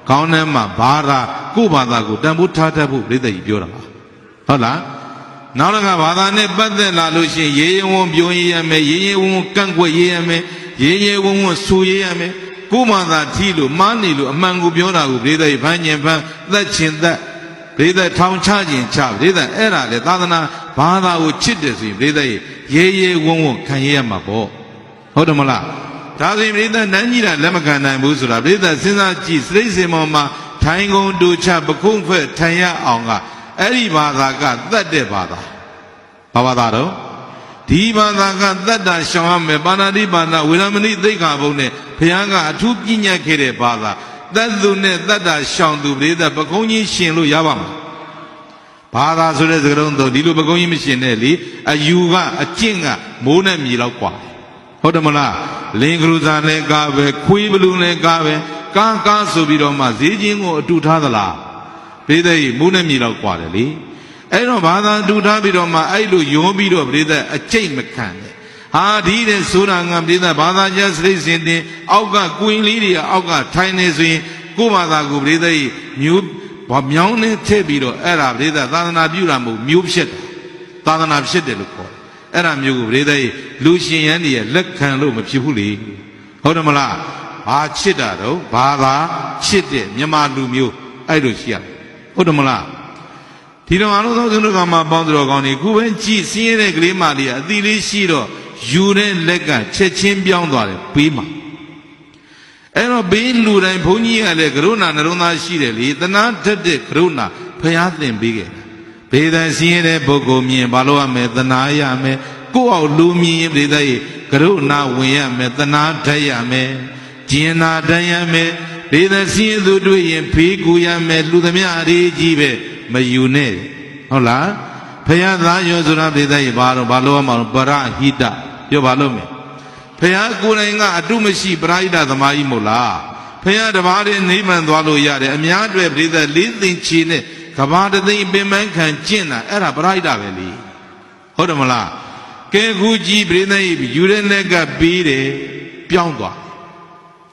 ခေါင်းထဲမှာဘာသာကိုဘာသာကိုတန်ဖိုးထားတတ်ဖို့ပြိဿကြီးပြောတာပါဟုတ်လားနောက်တစ်ခါဘာသာနဲ့ပတ်သက်လာလို့ရှိရင်ရေရင်ဝုံပြောရရမယ်ရေရင်ဝုံကန့်ကွက်ရရမယ်ရေရင်ဝုံဆူရရမယ်ကိုဘာသာထီလို့မားနေလို့အမှန်ကိုပြောတာကိုပြိဿကြီးဖမ်းကျင်ဖမ်းသက်ချင်သက်ပြိဿထောင်ချခြင်းချပြိဿအဲ့ဒါလေသာသနာဘာသာကိုချစ်တယ်ဆိုရင်ပြိဿရေဝုံခံရရမှာပေါ့ဟုတ်တယ်မလားဒါဆိုရင်ပြိဿနန်းကြီးတာလက်မခံနိုင်ဘူးဆိုတာပြိဿစဉ်းစားကြည့်စိတ်စင်ပေါ်မှာထိုင်ကုန်တူချပခုံးဖက်ထိုင်ရအောင်ကအဲ့ဒီဘာသာကသတ်တဲ့ဘာသာဘာသာတော့ဒီဘာသာကသတ်တာရှောင်ရမယ်ပါဏာတိပါဏဝေရမဏိသိက္ခာပုဒ်နဲ့ဘုရားကအထူးပြညတ်ခဲ့တဲ့ဘာသာသတ်သူနဲ့သတ်တာရှောင်သူပြိဿပခုံးကြီးရှင်လို့ရပါမှာဘာသာဆိုတဲ့စကားလုံးတော့ဒီလိုပကုံးကြီးမရှင်နဲ့လေအယူကအကျင့်ကမိုးနဲ့မြေလောက်กว่าဟုတ်တယ်မလားလင်္ကလူစာနဲ့ကားပဲခွေးဘလူနဲ့ကားပဲကားဆိုပြီးတော့မှဈေးချင်းကိုအတူထားသလားပြိဿကြီးမိုးနဲ့မြေလောက်กว่าတယ်လေအဲ့တော့ဘာသာအတူထားပြီးတော့မှအဲ့လိုယုံပြီးတော့ပြိဿအကျိတ်မခံတယ်ဟာဒီတဲ့ဆိုတာငါပြိဿဘာသာကျစရိတ်စင်တင်အောက်ကကွင်းလေးတွေအောက်ကထိုင်နေဆိုရင်ကိုယ်ဘာသာကိုပြိဿကြီးမျိုးဘာမြောင်းနဲ့ထည့်ပြီးတော့အဲ့ဒါပြိဿသာသနာပြုတာမဟုတ်မျိုးဖြစ်တယ်သာသနာဖြစ်တယ်လို့ခေါ်တယ်အဲ့ဒါမျိုးကိုပြိဿကြီးလူရှင်ရန်တွေလက်ခံလို့မဖြစ်ဘူးလေဟုတ်တယ်မလားဘာချစ်တာတော့ဘာသာချစ်တဲ့မြမလူမျိုးအဲ့လိုရှိရတယ်ဟုတ်တယ်မလားဒီတော့အလုံးစုံတို့ကမှပေါင်းတော်ကောင်းနေခုပဲကြည်စင်းရတဲ့ကလေးမလေးကအသီလေးရှိတော့ယူတဲ့လက်ကချက်ချင်းပြောင်းသွားတယ်ပေးမှာအဲ့တော့ဘေးလူတိုင်းဘုန်းကြီးကလည်းကရုဏာနှလုံးသားရှိတယ်လေသနာတတ်တဲ့ကရုဏာဖျားသင်ပေးခဲ့ဘေးတိုင်းစင်းရတဲ့ပုဂ္ဂိုလ်မြင်ဘာလို့ရမလဲသနာရမယ်ကိုယ့်အောက်လူမြင်ရင်ဘေးတိုင်းကရုဏာဝင်ရမယ်သနာတတ်ရမယ်ကျင်နာတတ်ရမယ်ဘေးတိုင်းစင်းသူတွေ့ရင်ဖေးကူရမယ်လူသမျှအရေးကြီးပဲမယူနဲ့ဟုတ်လားဖျားသားရောဆိုတာဘေးတိုင်းဘာလို့ရမှာပရဟိတပြောဘာလို့မလဲဖះကိုယ်တိုင်ကအတုမရှိပရိဒသမားကြီးမို့လားဖះတပါးတည်းနိဗ္ဗာန်သွားလို့ရတယ်အများတွေပြိဿလေးသိင်ချီနဲ့ကဘာတသိင်ပင်ပန်းခံကျင့်တာအဲ့ဒါပရိဒပဲလေဟုတ်တယ်မလားကဲခုကြီးပြိဿယူတဲ့လက်ကပြီးတယ်ပြောင်းသွား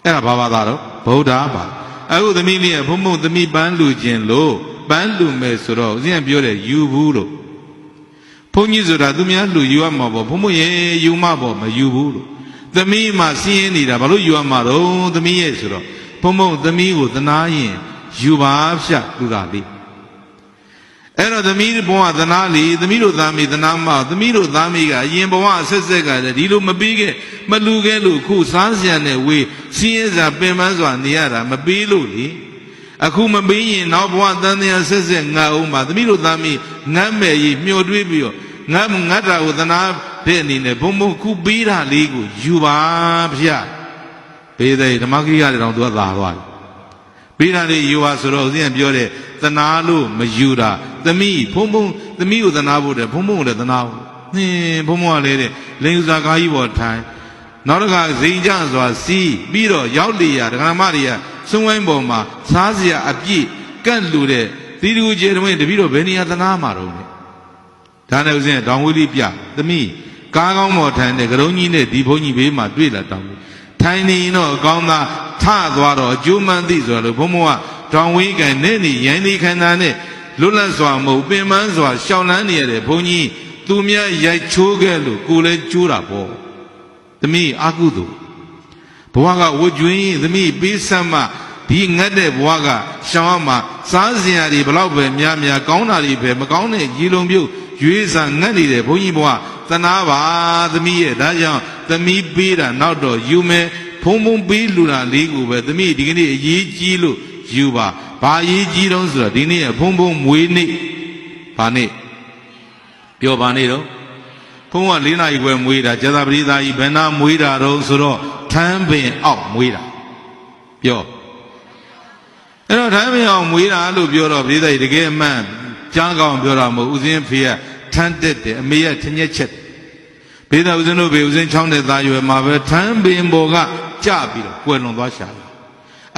အဲ့ဒါဘာဘာသာတော့ဗုဒ္ဓဘာအခုသမီးလေးကဘုံဘုံသမီးပန်းလူခြင်းလို့ပန်းလူမယ်ဆိုတော့ဦးဇင်းပြောတယ်ယူဘူးလို့ဘုန်းကြီးဆိုတာသူများလူယူရမှာပေါ့ဘုံဘုံရေယူမပေါ့မယူဘူးလို့သမီးမှစီးရင်နေတာဘာလို့ယူရမှာတော့သမီးရဲ့ဆိုတော့ဘုံဘုံသမီးကိုသနာရင်ယူပါဖြတ်လူတာလေးအဲ့တော့သမီးဘဝသနာလေသမီးတို့သားမိသနာမသမီးတို့သားမိကအရင်ဘဝအဆက်ဆက်ကလည်းဒီလိုမပြီးခဲ့မလူခဲ့လို့ခုစားစရာနဲ့ဝေးစီးရဲစာပင်ပန်းစွာနေရတာမပြီးလို့လေအခုမပြီးရင်နောက်ဘဝတန်တရားဆက်ငတ်အောင်ပါသမီးတို့သားမိငတ်မဲ့ကြီးမျှော်တွေးပြီးတော့ငတ်တာကိုသနာ တဲ့အနေနဲ့ဘုံဘုံခုပေးတာလေးကိုယူပါဗျာပေးတဲ့ဓမ္မဂရိယတွေတော့သူကသာသွားတယ်ပေးတာလေးယူပါဆိုတော့ဦးဇင်းကပြောတဲ့သနာလို့မယူတာသမီးဘုံဘုံသမီးကိုသနာဖို့တဲ့ဘုံဘုံကိုလည်းသနာဖို့ဘုံဘုံကလည်းတဲ့လိန်ဥစာကားကြီးပေါ်ထိုင်နောက်တစ်ခါဇိမ်ကြစွာစီးပြီးတော့ရောက်လေရဒကာမတွေကစွန့်ဝိုင်းပေါ်မှာစားစရာအပြည့်ကန့်လူတဲ့သီတူကျေတမင်းတပည့်တော့ဘယ်နေရာသနာမှာတော့လဲဒါနဲ့ဦးဇင်းတောင်ဝီလိပြသမီးကားကောင်းပေါ်ထိုင်တဲ့ကရုံးကြီးနဲ့ဒီဘုန်းကြီးဘေးမှာတွေ့လာတောင်ထိုင်နေတော့အကောင်းသားထသွားတော့အကျိုးမှန်းသိဆိုလို့ဘုံဘုံကတောင်ဝီကန်နဲ့နေရိုင်းနေခန္ဓာနဲ့လွတ်လပ်စွာမဟုတ်ပင်ပန်းစွာရှောင်လန်းနေရတဲ့ဘုန်းကြီးသူများရိုက်ချိုးခဲ့လို့ကိုယ်လည်းကျိုးတာပေါ့သမီးအာကုသို့ဘဝကဝကျွင်းသမီးပေးစမ်းမှဒီငတ်တဲ့ဘဝကရှောင်မှစားစရာတွေဘလောက်ပဲများများကောင်းတာတွေပဲမကောင်းတဲ့ရေလုံးပြုတ်ရွေးစားငတ်နေတဲ့ဘုန်းကြီးဘဝသနာပါသမီးရဲ့ဒါကြောင့်သမီးပေးတာနောက်တော့ယူမယ်ဖုံဖုံပေးလူတာလေးကိုပဲသမီးဒီကနေ့အရေးကြီးလို့ယူပါဘာအရေးကြီးတော့ဆိုတော့ဒီနေ့ဖုံဖုံမွေးနေ့ဘာနေ့ပြောပါနေတော့ဘုံက4နာရီခွဲမွေးတာကျသာပရိသကြီးဘယ်နာမွေးတာတော့ဆိုတော့ထမ်းပင်အောက်မွေးတာပြောအဲ့တော့ထမ်းပင်အောက်မွေးတာလို့ပြောတော့ပရိသကြီးတကယ်အမှန်ကြားကောင်းပြောတာမဟုတ်ဦးဇင်းဖေကထမ်းတက်တယ်အမေကထညက်ချက်ဘေးသာဦးဇင်းတို့ဘေးဦးဇင်းချောင်းတဲ့သားရွယ်မှာပဲထမ်းပင်ပေါ်ကကြပြီးတော့ကွယ်လွန်သွားရှာတယ်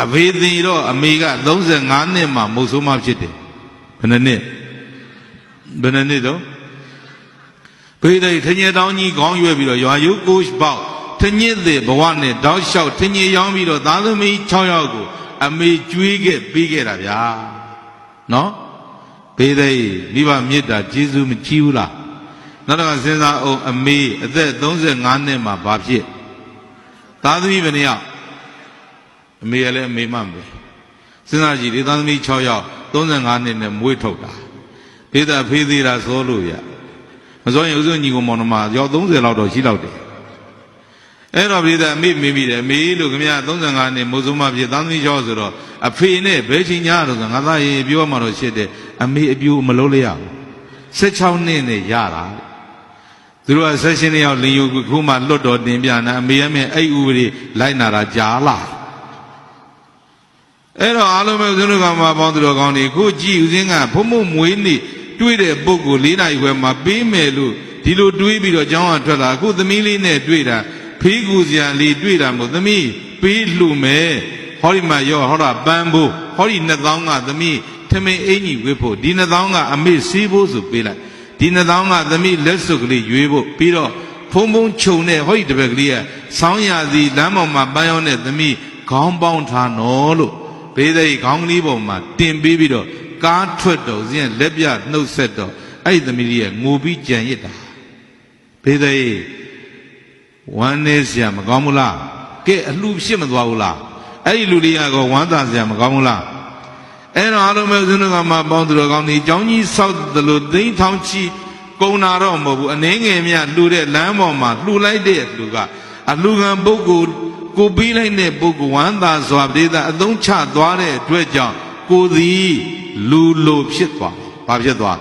အဖေသေးတော့အမေက35နှစ်မှမုတ်ဆိုးမဖြစ်တယ်ဘယ်နှစ်တော့ဘေးသိထညက်တောင်းကြီးခေါင်းရွယ်ပြီးတော့ရွာရုပ်ကိုပေါက်ထညက်တဲ့ဘဝနဲ့တောက်လျှောက်ထညက်ရောင်းပြီးတော့သားသမီး6ယောက်ကိုအမေကျွေးခဲ့ပေးခဲ့တာဗျာနော်ဘေးသိမိဘမေတ္တာကျေးဇူးမကြီးဘူးလားနောက်တော့စဉ်းစားအောင်အမေအသက်35နှစ်မှာဘာဖြစ်သားသမီးဘယ်နှယောက်အမေလည်းအမေမှပဲစဉ်းစားကြည့်ဒီသားသမီး6ယောက်35နှစ်နဲ့မွေးထုတ်တာဘေးသာဖေးသေးတာစောလို့ရမစောရင်ဦးစွန်ညီကိုမောင်နှမရောက်30လောက်တော့ရှိလောက်တယ်အဲ့တော့ပြည်သားအမေမိမိတယ်အမေလို့ခင်ဗျာ35နှစ်မိုးစုံမဖြစ်သားသမီး6ဆိုတော့အဖေနဲ့ဘယ်ချိန်ညာတော့ဆိုငါသားရေပြောမှတော့ရှစ်တယ်အမေအပြိုမလုံးလိုက်ရဘူး16နှစ်နဲ့ရတာသူတို့က16နှစ်ရောက်လင်ယူခုမှလွတ်တော်တင်ပြနာအမေအမေအဲ့ဥပဒေလိုက်နာတာကြားလားအဲ့တော့အားလုံးပဲဦးဇင်းတို့ကမှပေါင်းသူတော်ကောင်းတွေခုကြည့်ဦးဇင်းကဘုံဘုံမွေးနေ့တွေ့တဲ့ပုဂ္ဂိုလ်4နာရီခွဲမှာပေးမယ်လို့ဒီလိုတွေးပြီးတော့ကျောင်းကထွက်လာအခုသမီးလေးနဲ့တွေ့တာဖေးကူစရာလေးတွေ့တာမဟုတ်သမီးပေးလှူမယ်ဟောဒီမှာရောဟောတာပန်းဖို့ဟောဒီ2000ကသမီးထမင်းအင်ကြီးဝေးဖို့ဒီ2000ကအမေစီးဖို့ဆိုပေးလိုက်ဒီ2000ကသမီးလက်စွပ်ကလေးရွေးဖို့ပြီးတော့ဖုံဖုံခြုံနဲ့ဟောဒီတပည့်ကလေးကဆောင်းရစီလမ်းပေါ်မှာပန်းရောင်းတဲ့သမီးခေါင်းပေါင်းထားနော်လို့ဘေးသိခေါင်းကလေးပေါ်မှာတင်ပေးပြီးတော့ကားထွက်တော့ဇင်းလက်ပြနှုတ်ဆက်တော့အဲ့ဒီသမီးလေးကငိုပြီးကြံရစ်တာဘေးသိဝမ်းနေစရာမကောင်းဘူးလားကဲအလှဖြစ်မသွားဘူးလားအဲ့ဒီလူလေးကတော့ဝမ်းသာစရာမကောင်းဘူးလားအဲ့တော့အားလုံးပဲဇင်းတို့ကမှပေါင်းသူတော်ကောင်းဒီကျောင်းကြီးဆောက်တယ်လို့သိန်းထောင်ချီကုန်တာတော့မဟုတ်ဘူးအနေငယ်မြလှူတဲ့လမ်းပေါ်မှာလှူလိုက်တဲ့လူကအလှူခံပုဂ္ဂိုလ်ကိုပေးလိုက်တဲ့ပုဂ္ဂိုလ်ဝမ်းသာစွာပရိသတ်အသုံးချသွားတဲ့အတွက်ကြောင့်ကိုသည်လူလိုဖြစ်သွားဘာဖြစ်သွား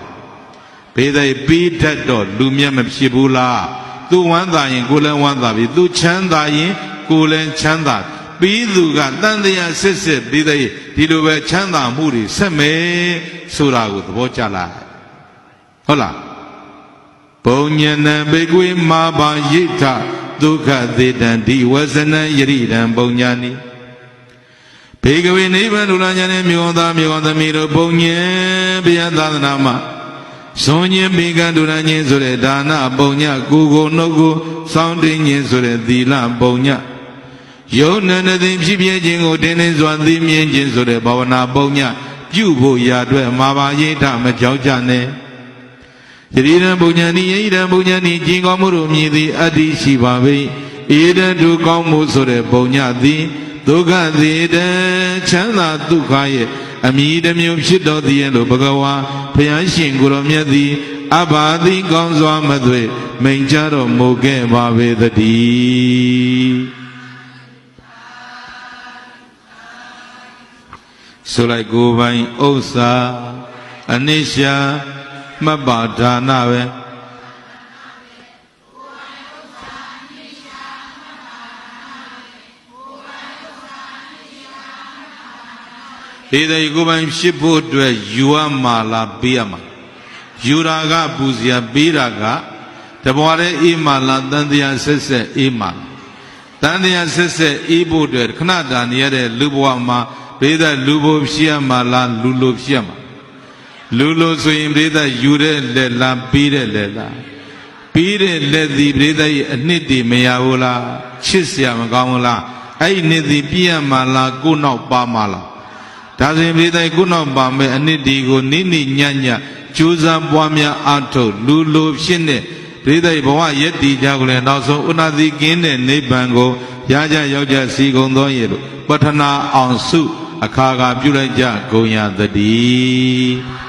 ဘေးသိပေးတတ်တော့လူမြတ်မဖြစ်ဘူးလားသူဝမ်းသာရင်ကိုလည်းဝမ်းသာပြီသူချမ်းသာရင်ကိုလည်းချမ်းသာပြီးသူကတန်တရားစစ်စစ်ဘေးသိဒီလိုပဲချမ်းသာမှုတွေဆက်မယ်ဆိုတာကိုသဘောကျလားဟုတ်လားဘုံညနံဘေကွေမာဘာရိဋ္ဌဒုက္ခသေတံဒီဝဇနံယရိတံဘုံညာနိဘေကဝေနိဗ္ဗာန်လူလာညာနဲ့မြေကောင်းသားမြေကောင်းသမီးတို့ဘုံညံဘုရားသာသနာမှာဇွန်ညင်ဘေကံဒုရညင်ဆိုတဲ့ဒါနပုံညကိုကိုနှုတ်ကိုစောင်းတင်းညင်ဆိုတဲ့သီလပုံညယုံနန္ဒသိဖြစ်ပြခြင်းကိုတင်းတင်းစွာသိမြင်ခြင်းဆိုတဲ့ဘာဝနာပုံညပြုဖို့ရာအတွက်မာဘာရိဋ္ဌမကြောက်ကြနဲ့ယတိရံပုံညာနိယိရံပုံညာနိကျင်ကောင်းမှုတို့မြည်သည်အတ္တိရှိပါ၏ဧတတုကောင်းမှုဆိုတဲ့ပုံညသည်ဒုက္ခသေတံချမ်းသာဒုက္ခရဲ့အမိတစ်မျိုးဖြစ်တော်သည်လို့ဘဂဝါဘုရားရှင်ကိုရောမြတ်သည်အဘာတိကောင်းစွာမသွေမိန်ကြတော်မူခဲ့ပါပေသတည်းဆိုလိုက်ကိုယ်ပိုင်ဥစ္စာအနိစ္စမှတ်ပါဒါနပဲ ဒီတဲ့ကိုပိုင်ဖြစ်ဖို့အတွက်ယူရမှာလားပေးရမှာယူတာကပူစရာပေးတာကတဘွားတဲ့အေးမာလားတန်တရားဆက်ဆက်အေးမာတန်တရားဆက်ဆက်အေးဖို့အတွက်ခဏတာနေရတဲ့လူဘဝမှာဘေးသက်လူဘိုးဖြစ်ရမှာလားလူလိုဖြစ်ရမှာလူလိုဆိုရင်ဘေးသက်ယူတဲ့လက်လားပေးတဲ့လက်လားပေးတဲ့လက်သည်ဘေးသက်ရဲ့အနှစ်တည်မရဘူးလားချစ်စရာမကောင်းဘူးလားအဲ့ဒီနှစ်သည်ပြည့်ရမှာလားကိုယ်နောက်ပါမှာလားဒါဆိုရင်ဘေးသက်ကိုယ်နောက်ပါမဲ့အနှစ်တည်ကိုနိနိညံ့ညံ့ကြိုးစားပွားများအားထုတ်လူလိုဖြစ်တဲ့ဒေသဘဝယက်တီကြကိုလည်းနောက်ဆုံးဥနာတိကင်းတဲ့နိဗ္ဗာန်ကိုရကြရောက်ကြစီကုန်သောရေလို့ပထနာအောင်စုအခါကပြုလိုက်ကြကုန်ရသတည်း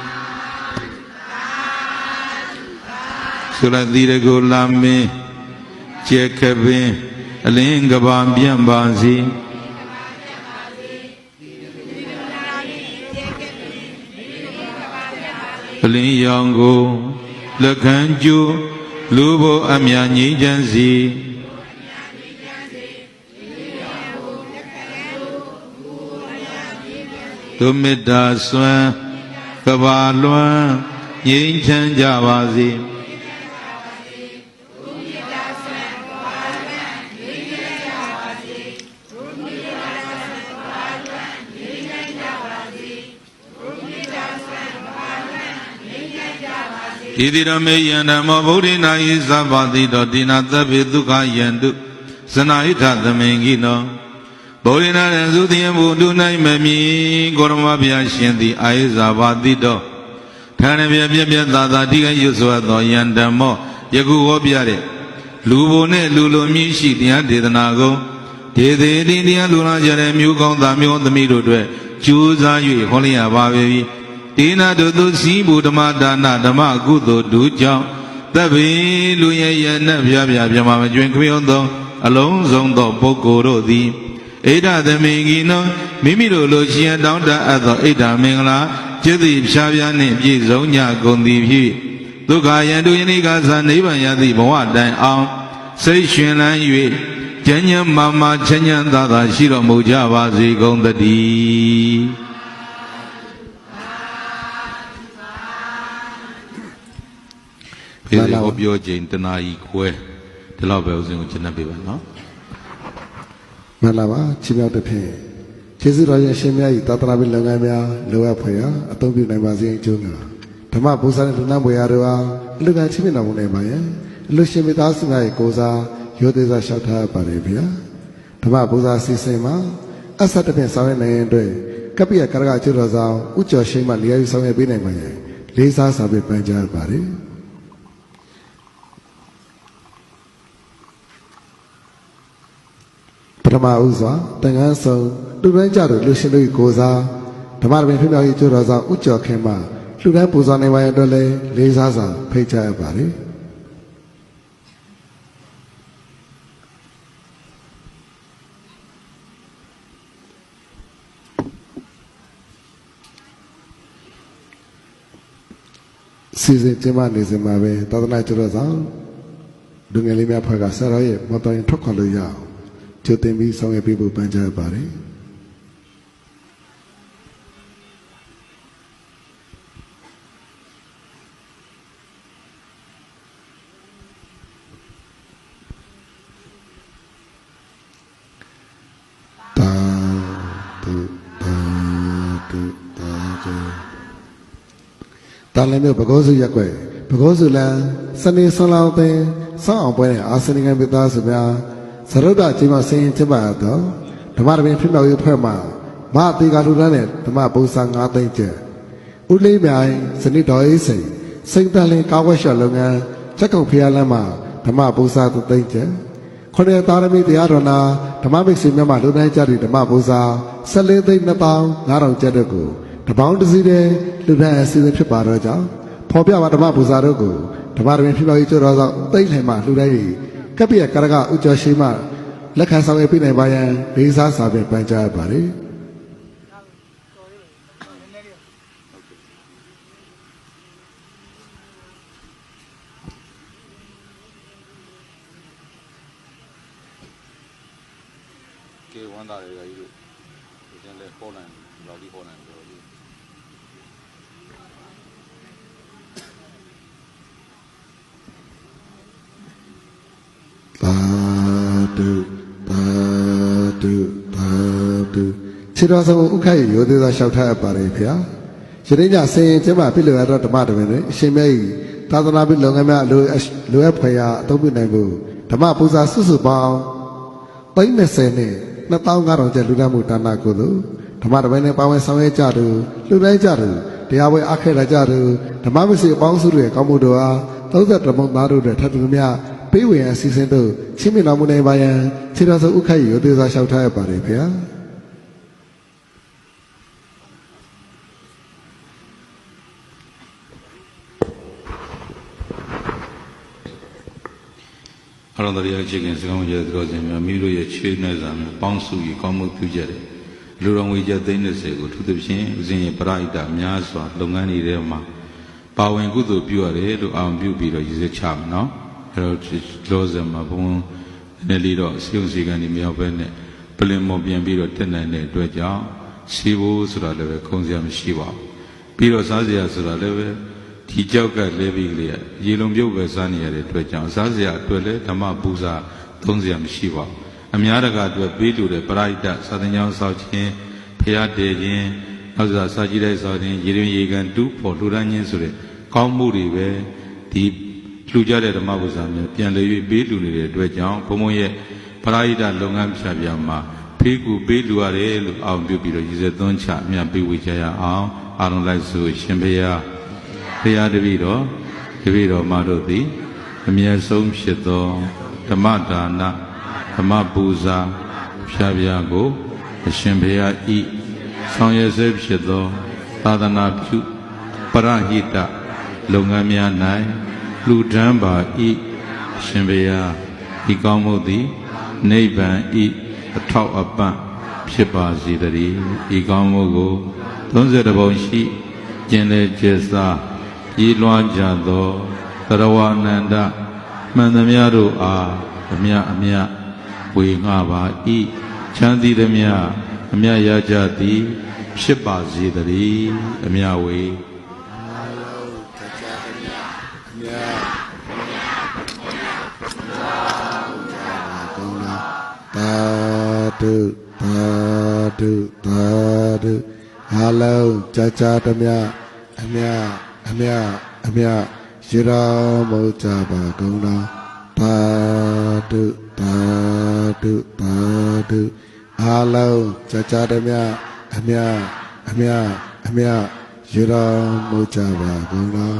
ဆိုလိုက်သီရကိုလာမင်းကျဲခပင်အလင်းကဘာပြန့်ပါစီအလင်းရောင်ကိုလက်ခံကျိုးလူဘအမြငြိမ်းချမ်းစီသူမေတ္တာစွမ်းကဘာလွမ်းငြိမ်းချမ်းကြပါစေဣတိရမေယံဓမ္မောဗုဒ္ဓေနာယိသဗ္ဗတိတောတိနာသဗ္ဗေဒုက္ခယန္တုဇနာဣထသမင်ကိနောဗုဒ္ဓေနာရသုတိယဘုဒ္ဓ၌မမီကိုရမဘုရားရှင်သည်အာယိဇာဘာတိတောထာဏပြပြပြသာသာတိကရွတ်ဆိုသောယံဓမ္မောယခုဟောပြတဲ့လူဘုံနဲ့လူလိုမြင့်ရှိတရားဒေသနာကုန်ဒေသေးတိတရားလူလာကြတဲ့မျိုးကောင်းသားမျိုးသမီးတို့အတွက်ကြိုးစား၍ဟောလျက်ပါပဲဒေနာတို့သူစီးဘူးဓမ္မဒါနဓမ္မကုသိုလ်ဒုကြောင့်သဗ္ဗေလူရဲ့ရနတ်ပြပြပြမမကျွင်ခပြုံးသောအလုံးစုံသောပုဂ္ဂိုလ်တို့သည်ဣဒ္ဓသမင်ကိနောမိမိတို့လိုချင်တောင်းတအပ်သောဣဒ္ဓမင်္ဂလာจิตတိဖြားဖြားနှင့်ပြည့်စုံကြကုန်သည်ဖြစ်ဒုက္ခယံတုယနိကသနိဗ္ဗာန်ရသည့်ဘဝတိုင်အောင်စိတ်ရှင်လန်း၍ကျဉ်းကျဉ်းမာမာချမ်းချမ်းသာသာရှိတော်မူကြပါစေကုန်သတည်းပြေဟောပြောခြင်းတနာဤခွဲဒီလောက်ပဲဦးဇင်းကိုရှင်းပြပေးပါနော်မှန်လားပါချီးမြှောက်တဲ့ဖြင့်ကျေးဇူးတော်ရှင်ရှင်မြတ်ဤသာသနာ့လုပ်ငန်းများလိုအပ်ဖွယ်ရာအသုံးပြုနိုင်ပါစေအကျိုးငါဓမ္မဘုရားနဲ့လူနာဘွေရာတို့အားအလူကချီးမြှောက်တော်မူနိုင်ပါရဲ့အလူရှင်မိသားစုများ၏ကိုစားရိုသေစာလျှောက်ထားပါလေဗျာဓမ္မဘုရားစီစဉ်မှာအဆက်တစ်ဖြင့်ဆောင်ရွက်နိုင်ရင်အတွက်ကပ္ပိယကရကကျွတော်ဆောင်ဥကျော်ရှိမှလျာယူဆောင်ရွက်ပေးနိုင်ပါရဲ့လေးစားစာပေပန်ကြားပါလေပထမဥစွာတန်ခမ်းဆောင်လူတိုင်းကြတို့လူရှင်တို့ကိုစားဓမ္မတော်ဖြစ်မြောက်ရေးကျွတော်ဆောင်ဥကျော်ခင်မှလူတိုင်းပူဇော်နိုင်ပါရဲ့အတွက်လည်းလေးစားစွာဖိတ်ကြားရပါလေစီစဉ်ကျင်းပနေစဉ်မှာပဲသာသနာ့ကျွတော်ဆောင်လူငယ်လေးများဖွဲ့ကဆရာတော်ရဲ့မတော်ရင်ထွက်ခွာလို့ရအောင်ကျိုးတင်ပြီးဆောင်ရွက်ပေးဖို့ပန်ကြားပါတယ်တာလင်းမျိုးပကောစုရက်ွယ်ပကောစုလန်စနေဆွန်လောင်းပင်စောင်းအောင်ပွဲနဲ့အာစနိကံပိသားစုများသရုပ်တကြီးမှဆင်းရင်ကျပါတော့ဓမ္မတော်ဖြစ်မြောက်ရေးဖွဲ့မှာမအတိကလူတန်းနဲ့ဓမ္မဘုရား9သိန်းကျပ်ဦးလေးမြိုင်စနိတော်အေးစိန်စိတ်တန်လင်းကာဝက်ရှော့လုပ်ငန်းချက်ကုတ်ဖျားလမ်းမှာဓမ္မဘုရား3သိန်းကျပ်ခொနည်းသားသမီးတရားတော်နာဓမ္မမိတ်ဆွေများမှလူတိုင်းကြသည့်ဓမ္မဘုရား14သိန်း2500ကျပ်တို့ကိုတပေါင်းတစည်းတဲ့လူတိုင်းအစီအစဉ်ဖြစ်ပါတော့ကြောင့်ဖော်ပြပါဓမ္မဘုရားတို့ကိုဓမ္မတော်ဖြစ်မြောက်ရေးကျွတော်ဆောင်သိန်းထိုင်မှလူတိုင်းကပ္ပိယကရကဥကျော်ရှိမှလက်ခံဆောင်ရွက်ပေးနိုင်ပါရန်လေးစားစာဖြင့်ပန်ကြားပါရစေကေဝန္တာရေကြီးတို့先来好难，老弟好难做的。 သာဓုသာဓုသာဓုခြေတော်ဆုံးဥက္ခရဲ့ရိုသေသာလျှောက်ထားရပါတယ်ဗျာယနေ့ညဆင်ရင်ကျမပြည့်လို့ရတော့ဓမ္မတော်တွင်အရှင်မြတ်၏သာသနာ့ပြုလုပ်ငန်းများလိုအပ်ဖွယ်ရာအသုံးပြုနိုင်ဖို့ဓမ္မပူဇာစုစုပေါင်း30နဲ့2500ကျပ်လူဒန်းမှုဒါနကုသိုလ်ဓမ္မတော်နဲ့ပါဝင်ဆောင်ရွက်ကြသူလူတိုင်းကြသူတရားပွဲအခက်ရကြသူဓမ္မမစီအပေါင်းစုတွေကောင်းမှုတော်အား30မုံသားတို့ထပ်တူများပေးဝင်အစီအစဉ်တို့ချင်းမြတော်မူနေပါယံခြေတော်ဆုံးဥက္ခရဲ့ရိုသေသာလျှောက်ထားရပါတယ်ဗျာ အရဟံတရားအခြေခံစကားများတော်စင်များမိတို့ရဲ့ခြေနဲ့စာများပေါင်းစုပြီးကောင်းမှုပြုကြတယ်လူတော်ငွေကျပ်30ကိုထူးသဖြင့်ဦးဇင်းရဲ့ပရိဒတ်များစွာလုပ်ငန်းတွေထဲမှာပါဝင်ကုသိုလ်ပြုရတယ်လို့အောင်ပြုပြီးတော့ရည်စက်ချမယ်နော်အဲတော့လောစမှာဘုံနည်းလေးတော့စီုံစီကန်ဒီမရောက်ပဲနဲ့ပလင်မော်ပြန်ပြီးတော့တက်နိုင်တဲ့အတွက်ကြောင့်စီဖို့ဆိုတာလည်းပဲခုံစရာမရှိပါဘူးပြီးတော့စားစရာဆိုတာလည်းပဲဒီကြောက်ကလဲပြီးကလေးရေလုံးပြုတ်ပဲစားနေရတဲ့အတွက်ကြောင့်စားစရာအတွက်လည်းဓမ္မပူဇာသုံးစရာမရှိပါဘူးအများတကာအတွက်ပေးလို့တဲ့ပရိဒတ်စာသင်ကျောင်းဆောက်ခြင်းဖျားတည်ခြင်းနောက်စာကြည့်တဲ့ဆောက်ခြင်းရေရင်ရေကန်တူးဖို့လှူဒန်းခြင်းဆိုတဲ့ကောင်းမှုတွေပဲဒီလှူကြတဲ့ဓမ္မပူဇာမျိုးပြန်လည်၍ပေးလူနေတဲ့အတွက်ကြောင့်ဘုံဘုံရဲ့ပရိဒတ်လုပ်ငန်းဖြာပြမှာဖေးကူပေးလူရတယ်လို့အောင်ပြုပြီးတော့ရည်စက်သွန်းချအမြတ်ပေးဝေကြရအောင်အားလုံးလိုက်ဆိုရှင်ဘုရားဘုရားတပည့်တော်မတို့သည်အမြတ်ဆုံးဖြစ်သောဓမ္မဒါနဓမ္မပူဇာဖြာပြကိုအရှင်ဘုရားဤဆောင်ရွက်ဆဲဖြစ်သောသာသနာပြုပရဟိတလုပ်ငန်းများ၌လူဒန်းပါဤအရှင်ဘုရားဤကောင်းမှုသည်နိဗ္ဗာန်ဤအထောက်အပံ့ဖြစ်ပါစေတည်းဤကောင်းမှုကို30ပုံရှိကျင်လေကျေစားဤလွှမ်းကြသောသရဝအနန္တမှန်သမျှတို့အားအမြဝေငှပါဤချမ်းသာသမျှအမြရကြသည်ဖြစ်ပါစေတည်းအမြဝေသာဓုသာဓုသာဓုအားလုံးကြာတမြအမြရေတော်မူကြပါကုန်တော်သာဓုသာဓုသာဓုအားလုံးကြာတမြအမြရေတော်မူကြပါကုန်တော်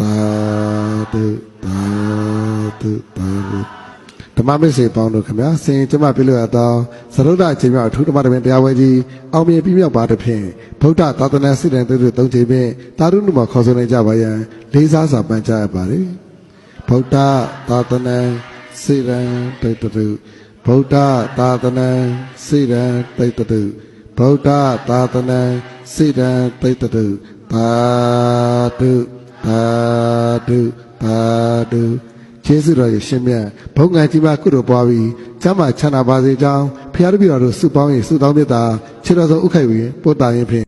သာဓုသာဓုသာဓုဓမ္မမိတ်ဆွေပေါင်းတို့ခင်ဗျာဆင်ကျမပြလို့ရတော့သရုပ်ဒအချိန်မြောက်အထူးဓမ္မတော်တရားဝဲကြီးအောင်မြင်ပြီးမြောက်ပါတဲ့ဖြင့်ဗုဒ္ဓသာသနာစိတ္တန်တို့သုံးချိန်ဖြင့်တာရုဏုမှာခေါ်ဆိုနိုင်ကြပါရန်လေးစားစွာပန်ကြားရပါတယ်ဗုဒ္ဓသာသနာစိတ္တန်တိတ်တုဗုဒ္ဓသာသနာစိတ္တန်တိတ်တုဗုဒ္ဓသာသနာစိတ္တန်တိတ်တုသာဓုသာဓုသာဓုကျေးဇူးတော်ရှင်မြတ်ဘုံငံကြီးမကုသိုလ်ပွားပြီးကျမ်းမာချမ်းသာပါစေကြောင်းဖခင်တပည့်တော်တို့ဆုပေါင်း၍ဆုတောင်းမြတ်တာခြေတော်ဆုံးဥက္ကဋ္ဌဝေပို့တာရင်ဖြင့်